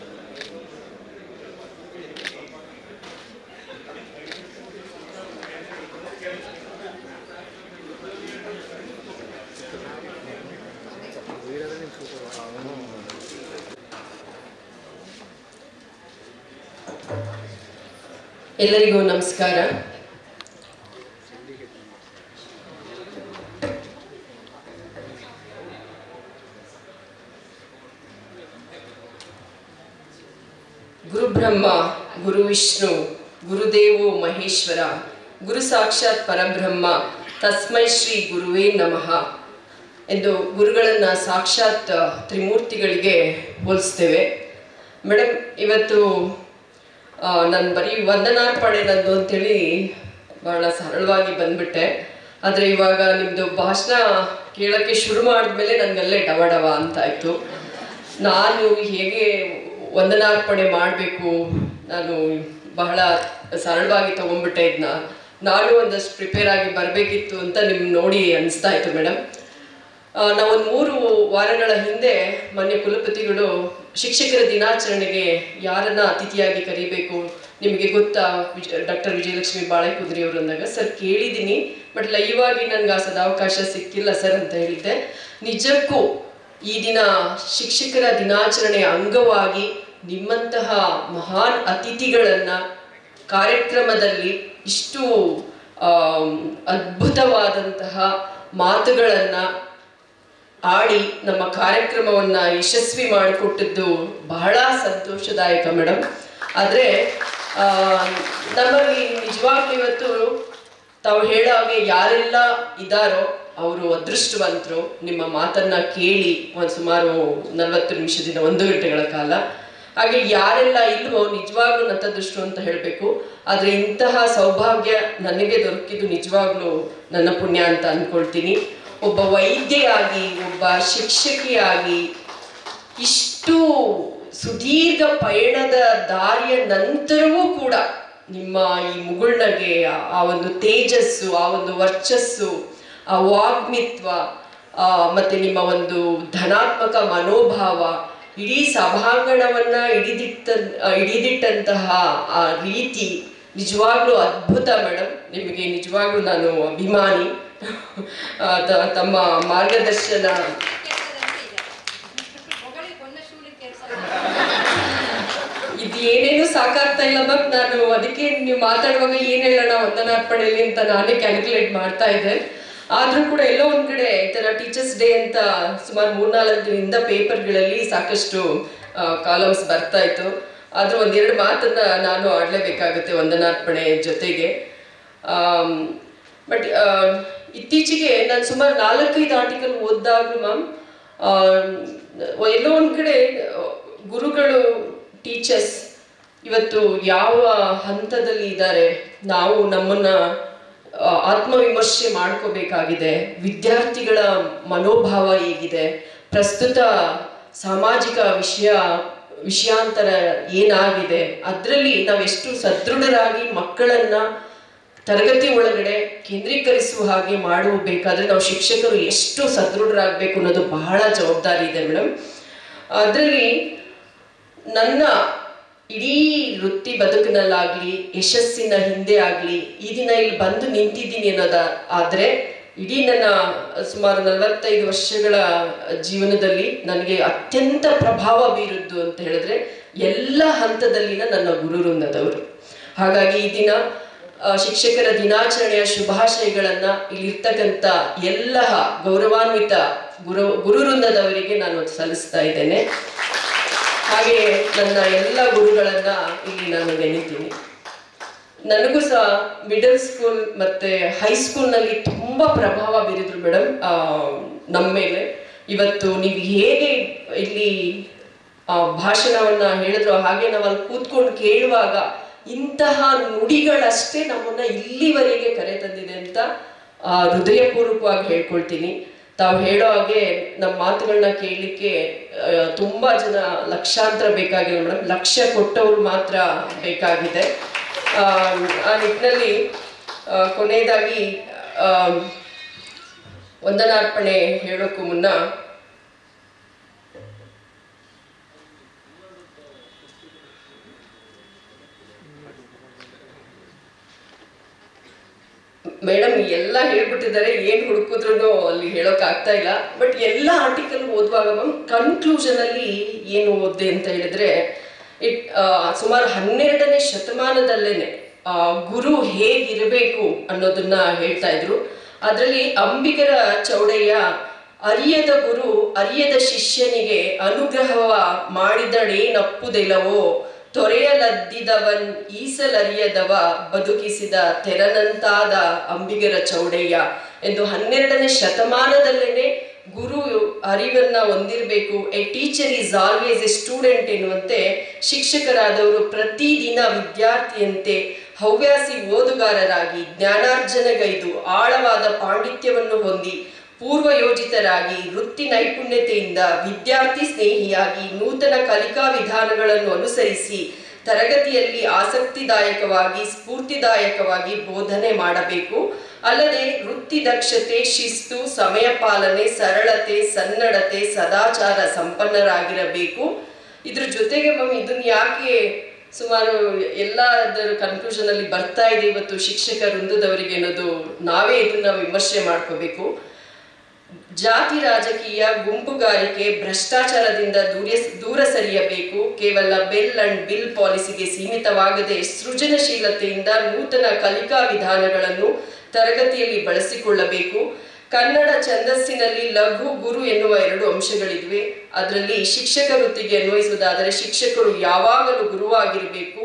ಎಲ್ಲರಿಗೂ ನಮಸ್ಕಾರ. ಗುರು ಬ್ರಹ್ಮ ಗುರು ವಿಷ್ಣು ಗುರುದೇವೋ ಮಹೇಶ್ವರ ಗುರು ಸಾಕ್ಷಾತ್ ಪರಬ್ರಹ್ಮ ತಸ್ಮೈ ಶ್ರೀ ಗುರುವೇ ನಮಃ ಎಂದು ಗುರುಗಳನ್ನು ಸಾಕ್ಷಾತ್ ತ್ರಿಮೂರ್ತಿಗಳಿಗೆ ಹೋಲಿಸ್ತೇವೆ. ಮೇಡಮ್, ಇವತ್ತು ನಾನು ಬರೀ ವಂದನಾರ್ಪಣೆ ನಂದು ಅಂತೇಳಿ ಬಹಳ ಸರಳವಾಗಿ ಬಂದ್ಬಿಟ್ಟೆ. ಆದರೆ ಇವಾಗ ನಿಮ್ಮದು ಭಾಷಣ ಕೇಳೋಕ್ಕೆ ಶುರು ಮಾಡಿದ್ಮೇಲೆ ನನಗಲ್ಲೇ ಡವ ಅಂತಾಯಿತು. ನಾನು ಹೇಗೆ ವಂದನಾರ್ಪಣೆ ಮಾಡಬೇಕು, ನಾನು ಬಹಳ ಸರಳವಾಗಿ ತೊಗೊಂಡ್ಬಿಟ್ಟೆ. ಇದನ್ನ ನಾನು ಒಂದಷ್ಟು ಪ್ರಿಪೇರ್ ಆಗಿ ಬರಬೇಕಿತ್ತು ಅಂತ ನಿಮ್ಗೆ ನೋಡಿ ಅನಿಸ್ತಾ ಇತ್ತು ಮೇಡಮ್. ನಾವೊಂದು 3 ವಾರಗಳ ಹಿಂದೆ ಮಾನ್ಯ ಕುಲಪತಿಗಳು ಶಿಕ್ಷಕರ ದಿನಾಚರಣೆಗೆ ಯಾರನ್ನ ಅತಿಥಿಯಾಗಿ ಕರಿಬೇಕು ನಿಮಗೆ ಗೊತ್ತಾ, ಡಾಕ್ಟರ್ ವಿಜಯಲಕ್ಷ್ಮಿ ಬಾಳೆಕುಂದ್ರಿ ಅವರು ಅಂದಾಗ, ಸರ್ ಕೇಳಿದ್ದೀನಿ ಬಟ್ ಲೈವ್ ಆಗಿ ನನಗೆ ಆ ಸದಾವಕಾಶ ಸಿಕ್ಕಿಲ್ಲ ಸರ್ ಅಂತ ಹೇಳಿದ್ದೆ. ನಿಜಕ್ಕೂ ಈ ದಿನ ಶಿಕ್ಷಕರ ದಿನಾಚರಣೆಯ ಅಂಗವಾಗಿ ನಿಮ್ಮಂತಹ ಮಹಾನ್ ಅತಿಥಿಗಳನ್ನು ಕಾರ್ಯಕ್ರಮದಲ್ಲಿ ಇಷ್ಟು ಅದ್ಭುತವಾದಂತಹ ಮಾತುಗಳನ್ನು ಆಡಿ ನಮ್ಮ ಕಾರ್ಯಕ್ರಮವನ್ನು ಯಶಸ್ವಿ ಮಾಡಿಕೊಟ್ಟಿದ್ದು ಬಹಳ ಸಂತೋಷದಾಯಕ ಮೇಡಮ್. ಆದರೆ ನಮಗೆ ನಿಜವಾಗ್ಲೂ ಇವತ್ತು ತಾವು ಹೇಳೋ ಹಾಗೆ ಯಾರೆಲ್ಲ ಇದ್ದಾರೋ ಅವರು ಅದೃಷ್ಟವಂತರು. ನಿಮ್ಮ ಮಾತನ್ನು ಕೇಳಿ ಒಂದು ಸುಮಾರು 40 ನಿಮಿಷದಿಂದ 1 ಗಂಟೆಗಳ ಕಾಲ. ಹಾಗೆ ಯಾರೆಲ್ಲ ಇಲ್ವೋ ನಿಜವಾಗ್ಲೂ ನತದೃಷ್ಟು ಅಂತ ಹೇಳಬೇಕು. ಆದರೆ ಇಂತಹ ಸೌಭಾಗ್ಯ ನನಗೆ ದೊರಕಿದ್ದು ನಿಜವಾಗ್ಲೂ ನನ್ನ ಪುಣ್ಯ ಅಂತ ಅಂದ್ಕೊಳ್ತೀನಿ. ಒಬ್ಬ ವೈದ್ಯೆಯಾಗಿ, ಒಬ್ಬ ಶಿಕ್ಷಕಿಯಾಗಿ ಇಷ್ಟು ಸುದೀರ್ಘ ಪಯಣದ ದಾರಿಯ ನಂತರವೂ ಕೂಡ ನಿಮ್ಮ ಈ ಮುಗುಳ್ನಗೆ, ಆ ಒಂದು ತೇಜಸ್ಸು, ಆ ಒಂದು ವರ್ಚಸ್ಸು, ಆ ವಾಗ್ಮಿತ್ವ ಮತ್ತು ನಿಮ್ಮ ಒಂದು ಧನಾತ್ಮಕ ಮನೋಭಾವ, ಇಡೀ ಸಭಾಂಗಣವನ್ನು ಹಿಡಿದಿಟ್ಟಂತಹ ಆ ರೀತಿ ನಿಜವಾಗ್ಲೂ ಅದ್ಭುತ ಮೇಡಮ್. ನಿಮಗೆ ನಿಜವಾಗ್ಲೂ ನಾನು ಅಭಿಮಾನಿ. ತಮ್ಮ ಮಾರ್ಗದರ್ಶನ ಇದು ಏನೇನು ಸಾಕಾಗ್ತಾ ಇಲ್ಲ ಮ್ಯಾಮ್. ನಾನು ಅದಕ್ಕೆ ನೀವು ಮಾತಾಡುವಾಗ ಏನು ಹೇಳೋಣ ವಂದನಾರ್ಪಣೆಯಲ್ಲಿ ಅಂತ ನಾನೇ ಕ್ಯಾಲ್ಕುಲೇಟ್ ಮಾಡ್ತಾ ಇದ್ದೆ. ಆದರೂ ಕೂಡ ಎಲ್ಲೋ ಒಂದು ಕಡೆ ಈ ಥರ ಟೀಚರ್ಸ್ ಡೇ ಅಂತ ಸುಮಾರು 3-4 ದಿನದಿಂದ ಪೇಪರ್ಗಳಲ್ಲಿ ಸಾಕಷ್ಟು ಕಾಲಮ್ಸ್ ಬರ್ತಾ ಇತ್ತು. ಆದರೂ 1-2 ಮಾತನ್ನ ನಾನು ಆಡಲೇಬೇಕಾಗುತ್ತೆ ವಂದನಾರ್ಪಣೆ ಜೊತೆಗೆ. ಬಟ್ ಇತ್ತೀಚೆಗೆ ನಾನು ಸುಮಾರು 4-5 ಆರ್ಟಿಕಲ್ ಓದಿದಾಗಲೂ ಮ್ಯಾಮ್ ಎಲ್ಲೋ ಒಂದು ಕಡೆ ಗುರುಗಳು, ಟೀಚರ್ಸ್ ಇವತ್ತು ಯಾವ ಹಂತದಲ್ಲಿ ಇದ್ದಾರೆ, ನಾವು ನಮ್ಮನ್ನು ಆತ್ಮವಿಮರ್ಶೆ ಮಾಡ್ಕೋಬೇಕಾಗಿದೆ. ವಿದ್ಯಾರ್ಥಿಗಳ ಮನೋಭಾವ ಹೇಗಿದೆ, ಪ್ರಸ್ತುತ ಸಾಮಾಜಿಕ ವಿಷಯಾಂತರ ಏನಾಗಿದೆ, ಅದರಲ್ಲಿ ನಾವೆಷ್ಟು ಸದೃಢರಾಗಿ ಮಕ್ಕಳನ್ನ ತರಗತಿ ಒಳಗಡೆ ಕೇಂದ್ರೀಕರಿಸುವ ಹಾಗೆ ಮಾಡಬೇಕಾದ್ರೆ ನಾವು ಶಿಕ್ಷಕರು ಎಷ್ಟು ಸದೃಢರಾಗಬೇಕು ಅನ್ನೋದು ಬಹಳ ಜವಾಬ್ದಾರಿ ಇದೆ ಮೇಡಮ್. ಅದರಲ್ಲಿ ನನ್ನ ಇಡೀ ವೃತ್ತಿ ಬದುಕಿನಲ್ಲಾಗ್ಲಿ, ಯಶಸ್ಸಿನ ಹಿಂದೆ ಆಗಲಿ, ಈ ದಿನ ಇಲ್ಲಿ ಬಂದು ನಿಂತಿದ್ದೀನಿ ಆದರೆ ಇಡೀ ನನ್ನ ಸುಮಾರು 45 ವರ್ಷಗಳ ಜೀವನದಲ್ಲಿ ನನಗೆ ಅತ್ಯಂತ ಪ್ರಭಾವ ಬೀರುದ್ದು ಅಂತ ಹೇಳಿದ್ರೆ ಎಲ್ಲ ಹಂತದಲ್ಲಿನ ನನ್ನ ಗುರುವೃಂದದವರು. ಹಾಗಾಗಿ ಈ ದಿನ ಶಿಕ್ಷಕರ ದಿನಾಚರಣೆಯ ಶುಭಾಶಯಗಳನ್ನ ಇಲ್ಲಿರ್ತಕ್ಕಂಥ ಎಲ್ಲ ಗೌರವಾನ್ವಿತ ಗುರುವೃಂದದವರಿಗೆ ನಾನು ಸಲ್ಲಿಸ್ತಾ ಇದ್ದೇನೆ. ಹಾಗೆ ನನ್ನ ಎಲ್ಲ ಗುರುಗಳನ್ನ ಇಲ್ಲಿ ನಾನು ನೆನೆತೀನಿ. ನನಗೂ ಸಹ ಮಿಡಲ್ ಸ್ಕೂಲ್ ಮತ್ತೆ ಹೈಸ್ಕೂಲ್ನಲ್ಲಿ ತುಂಬಾ ಪ್ರಭಾವ ಬೀರಿದ್ರು ಮೇಡಮ್ ನಮ್ಮ ಮೇಲೆ. ಇವತ್ತು ನೀವು ಹೇಗೆ ಇಲ್ಲಿ ಭಾಷಣವನ್ನ ಹೇಳಿದ್ರು ಹಾಗೆ ನಾವು ಅಲ್ಲಿ ಕೂತ್ಕೊಂಡು ಕೇಳುವಾಗ ಇಂತಹ ನುಡಿಗಳಷ್ಟೇ ನಮ್ಮನ್ನ ಇಲ್ಲಿವರೆಗೆ ಕರೆ ತಂದಿದೆ ಅಂತ ಹೃದಯಪೂರ್ವಕವಾಗಿ ಹೇಳ್ಕೊಳ್ತೀನಿ. ತಾವು ಹೇಳೋ ಹಾಗೆ ನಮ್ಮ ಮಾತುಗಳನ್ನ ಕೇಳಲಿಕ್ಕೆ ತುಂಬಾ ಜನ ಲಕ್ಷಾಂತರ ಬೇಕಾಗಿಲ್ಲ ಮೇಡಮ್, ಲಕ್ಷ ಕೊಟ್ಟವರು ಮಾತ್ರ ಬೇಕಾಗಿದೆ. ಆ ನಿಟ್ಟಿನಲ್ಲಿ ಕೊನೆಯದಾಗಿ ವಂದನಾರ್ಪಣೆ ಹೇಳೋಕ್ಕೂ ಮುನ್ನ ಮೇಡಮ್ ಎಲ್ಲ ಹೇಳ್ಬಿಟ್ಟಿದ್ದಾರೆ, ಏನು ಹುಡುಕಿದ್ರು ಅಲ್ಲಿ ಹೇಳೋಕೆ ಆಗ್ತಾ ಇಲ್ಲ. ಬಟ್ ಎಲ್ಲ ಆರ್ಟಿಕಲ್ ಓದುವಾಗ ಮ್ಯಾಮ್ ಕನ್ಕ್ಲೂಷನ್ ಅಲ್ಲಿ ಏನು ಓದಿದೆ ಅಂತ ಹೇಳಿದ್ರೆ ಸುಮಾರು 12ನೇ ಶತಮಾನದಲ್ಲೇನೆ ಗುರು ಹೇಗಿರಬೇಕು ಅನ್ನೋದನ್ನ ಹೇಳ್ತಾ ಇದ್ರು. ಅದರಲ್ಲಿ ಅಂಬಿಗರ ಚೌಡಯ್ಯ ಅರಿಯದ ಗುರು ಅರಿಯದ ಶಿಷ್ಯನಿಗೆ ಅನುಗ್ರಹವ ಮಾಡಿದಳೇನಪ್ಪುದೆಲವೋ ತೊರೆಯಲದ್ದಿದವನ್ ಈಸಲರಿಯದವ ಬದುಕಿಸಿದ ತೆರನಂತಾದ ಅಂಬಿಗರ ಚೌಡಯ್ಯ ಎಂದು 12ನೇ ಶತಮಾನದಲ್ಲೇನೆ ಗುರು ಅರಿವನ್ನ ಹೊಂದಿರಬೇಕು. A teacher is always A student ಎನ್ನುವಂತೆ ಶಿಕ್ಷಕರಾದವರು ಪ್ರತಿದಿನ ವಿದ್ಯಾರ್ಥಿಯಂತೆ ಹವ್ಯಾಸಿ ಓದುಗಾರರಾಗಿ ಜ್ಞಾನಾರ್ಜನೆಗೈದು ಆಳವಾದ ಪಾಂಡಿತ್ಯವನ್ನು ಹೊಂದಿ ಪೂರ್ವಯೋಜಿತರಾಗಿ ವೃತ್ತಿ ನೈಪುಣ್ಯತೆಯಿಂದ ವಿದ್ಯಾರ್ಥಿ ಸ್ನೇಹಿಯಾಗಿ ನೂತನ ಕಲಿಕಾ ವಿಧಾನಗಳನ್ನು ಅನುಸರಿಸಿ ತರಗತಿಯಲ್ಲಿ ಆಸಕ್ತಿದಾಯಕವಾಗಿ ಸ್ಫೂರ್ತಿದಾಯಕವಾಗಿ ಬೋಧನೆ ಮಾಡಬೇಕು. ಅಲ್ಲದೆ ವೃತ್ತಿ ದಕ್ಷತೆ, ಶಿಸ್ತು, ಸಮಯ ಪಾಲನೆ, ಸರಳತೆ, ಸನ್ನಡತೆ, ಸದಾಚಾರ ಸಂಪನ್ನರಾಗಿರಬೇಕು. ಇದ್ರ ಜೊತೆಗೆ ಮ್ಯಾಮ್ ಇದನ್ನ ಯಾಕೆ ಸುಮಾರು ಎಲ್ಲದರ ಕನ್ಕ್ಲೂಷನ್ ಅಲ್ಲಿ ಬರ್ತಾ ಇದೆ ಇವತ್ತು ಶಿಕ್ಷಕ ವೃಂದದವರಿಗೆ ಅನ್ನೋದು ನಾವೇ ಇದನ್ನ ವಿಮರ್ಶೆ ಮಾಡ್ಕೋಬೇಕು. ಜಾತಿ ರಾಜಕೀಯ, ಗುಂಪುಗಾರಿಕೆ, ಭ್ರಷ್ಟಾಚಾರದಿಂದ ದೂರ ಸರಿಯಬೇಕು. ಕೇವಲ ಬೆಲ್ ಅಂಡ್ ಬಿಲ್ ಪಾಲಿಸಿಗೆ ಸೀಮಿತವಾಗದೆ ಸೃಜನಶೀಲತೆಯಿಂದ ನೂತನ ಕಲಿಕಾ ವಿಧಾನಗಳನ್ನು ತರಗತಿಯಲ್ಲಿ ಬಳಸಿಕೊಳ್ಳಬೇಕು. ಕನ್ನಡ ಛಂದಸ್ಸಿನಲ್ಲಿ ಲಘು ಗುರು ಎನ್ನುವ 2 ಅಂಶಗಳಿವೆ. ಅದರಲ್ಲಿ ಶಿಕ್ಷಕ ವೃತ್ತಿಗೆ ಅನ್ವಯಿಸುವುದಾದರೆ ಶಿಕ್ಷಕರು ಯಾವಾಗಲೂ ಗುರುವಾಗಿರಬೇಕು,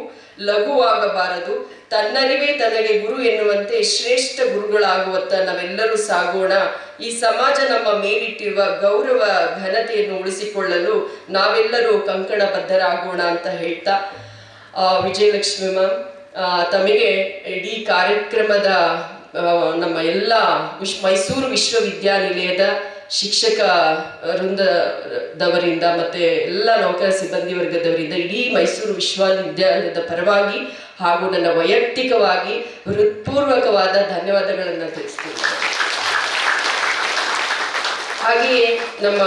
ಲಘುವಾಗಬಾರದು. ತನ್ನರಿವೇ ತನಗೆ ಗುರು ಎನ್ನುವಂತೆ ಶ್ರೇಷ್ಠ ಗುರುಗಳಾಗುವತ್ತ ನಾವೆಲ್ಲರೂ ಸಾಗೋಣ. ಈ ಸಮಾಜ ನಮ್ಮ ಮೇಲಿಟ್ಟಿರುವ ಗೌರವ ಘನತೆಯನ್ನು ಉಳಿಸಿಕೊಳ್ಳಲು ನಾವೆಲ್ಲರೂ ಕಂಕಣಬದ್ಧರಾಗೋಣ ಅಂತ ಹೇಳ್ತಾ ವಿಜಯಲಕ್ಷ್ಮಿ ಮ್ಯಾಮ್ ತಮಗೆ ಇಡೀ ಕಾರ್ಯಕ್ರಮದ ನಮ್ಮ ಎಲ್ಲ ಮೈಸೂರು ವಿಶ್ವವಿದ್ಯಾನಿಲಯದ ಶಿಕ್ಷಕ ವೃಂದದವರಿಂದ ಮತ್ತೆ ಎಲ್ಲ ನೌಕರ ಸಿಬ್ಬಂದಿ ವರ್ಗದವರಿಂದ ಇಡೀ ಮೈಸೂರು ವಿಶ್ವವಿದ್ಯಾಲಯದ ಪರವಾಗಿ ಹಾಗೂ ನನ್ನ ವೈಯಕ್ತಿಕವಾಗಿ ಹೃತ್ಪೂರ್ವಕವಾದ ಧನ್ಯವಾದಗಳನ್ನು ತಿಳಿಸ್ತೀನಿ. ಹಾಗೆಯೇ ನಮ್ಮ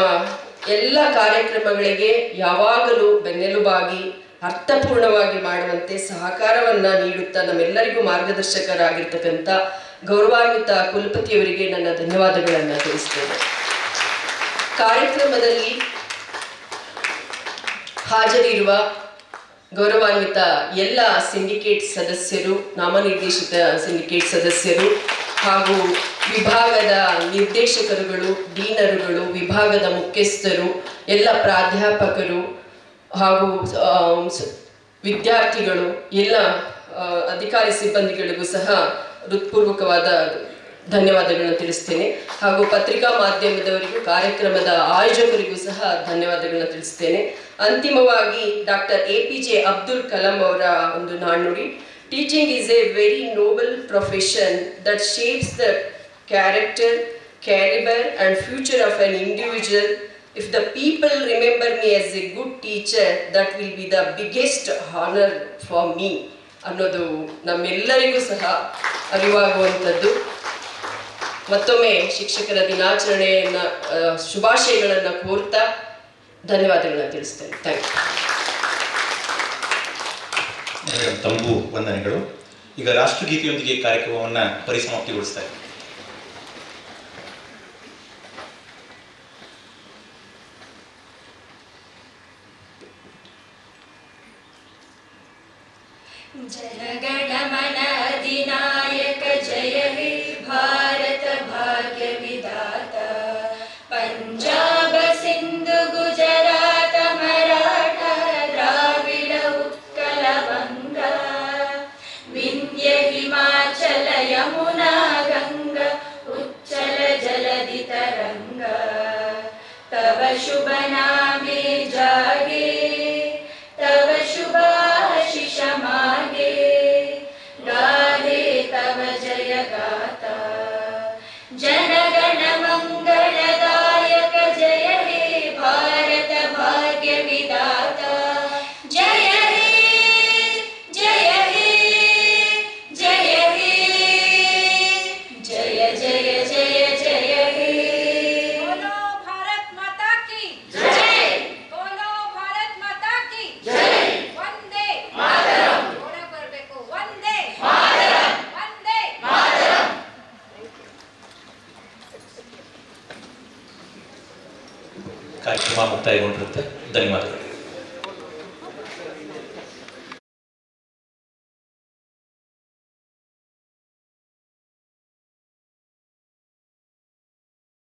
ಎಲ್ಲ ಕಾರ್ಯಕ್ರಮಗಳಿಗೆ ಯಾವಾಗಲೂ ಬೆನ್ನೆಲುಬಾಗಿ ಅರ್ಥಪೂರ್ಣವಾಗಿ ಮಾಡುವಂತೆ ಸಹಕಾರವನ್ನ ನೀಡುತ್ತಾ ನಮ್ಮೆಲ್ಲರಿಗೂ ಮಾರ್ಗದರ್ಶಕರಾಗಿರ್ತಕ್ಕಂಥ ಗೌರವಾನ್ವಿತ ಕುಲಪತಿಯವರಿಗೆ ನನ್ನ ಧನ್ಯವಾದಗಳನ್ನು ತಿಳಿಸ್ತೇನೆ. ಕಾರ್ಯಕ್ರಮದಲ್ಲಿ ಹಾಜರಿರುವ ಗೌರವಾನ್ವಿತ ಎಲ್ಲ ಸಿಂಡಿಕೇಟ್ ಸದಸ್ಯರು, ನಾಮನಿರ್ದೇಶಿತ ಸಿಂಡಿಕೇಟ್ ಸದಸ್ಯರು ಹಾಗೂ ವಿಭಾಗದ ನಿರ್ದೇಶಕರುಗಳು, ಡೀನರುಗಳು, ವಿಭಾಗದ ಮುಖ್ಯಸ್ಥರು, ಎಲ್ಲ ಪ್ರಾಧ್ಯಾಪಕರು ಹಾಗೂ ವಿದ್ಯಾರ್ಥಿಗಳು, ಎಲ್ಲ ಅಧಿಕಾರಿ ಸಿಬ್ಬಂದಿಗಳಿಗೂ ಸಹ ಹೃತ್ಪೂರ್ವಕವಾದ ಧನ್ಯವಾದಗಳನ್ನು ತಿಳಿಸ್ತೇನೆ. ಹಾಗೂ ಪತ್ರಿಕಾ ಮಾಧ್ಯಮದವರಿಗೂ ಕಾರ್ಯಕ್ರಮದ ಆಯೋಜಕರಿಗೂ ಸಹ ಧನ್ಯವಾದಗಳನ್ನು ತಿಳಿಸ್ತೇನೆ. ಅಂತಿಮವಾಗಿ ಡಾಕ್ಟರ್ APJ ಅಬ್ದುಲ್ ಕಲಾಂ ಅವರ ಒಂದು ನಾಣ್ಣುಡಿ, Teaching is a very noble profession that shapes the character, caliber, and future of an individual. If the people remember me as a good teacher, that will be the biggest honor for me. ಅನ್ನೋದು ನಮ್ಮೆಲ್ಲರಿಗೂ ಸಹ ಅರಿವಾಗುವಂಥದ್ದು. ಮತ್ತೊಮ್ಮೆ ಶಿಕ್ಷಕರ ದಿನಾಚರಣೆಯನ್ನು ಶುಭಾಶಯಗಳನ್ನು ಕೋರ್ತಾ ಧನ್ಯವಾದಗಳನ್ನು ತಿಳಿಸ್ತೇನೆ. Thank you. ತಮಗೂ ವಂದನೆಗಳು. ಈಗ ರಾಷ್ಟ್ರಗೀತೆಯೊಂದಿಗೆ ಕಾರ್ಯಕ್ರಮವನ್ನು ಪರಿಸಮಾಪ್ತಿಗೊಳಿಸ್ತಾ ಇದ್ದೀವಿ. जनगणमन अधिनायक जय हे भारत भाग्य विधाता पंजाब सिंधु गुजरात मराठा द्राविड उत्कल बंगा विंध्य हिमाचल यमुना गंगा उच्चल जलधि तरंगा तव शुभ नामे जागे तव शुभ आशीष मागे गाहे तव जय गाथा जनगण मंगलदायक जय हे भारत भाग्य विधाता जय हे जय हे जय हे जय जय जय जय हे बोलो भारत माता की जय बोलो भारत माता की जय ವಂದೇ ಮಾತರಂ ಓಡ ಬರಬೇಕು ವಂದೇ ಮಾತರಂ ವಂದೇ ಮಾತರಂ ಕಾರ್ಯಕ್ರಮ ಮುಕ್ತಾಯಗೊಂಡಿರುತ್ತೆ. ಧನ್ಯವಾದಗಳು.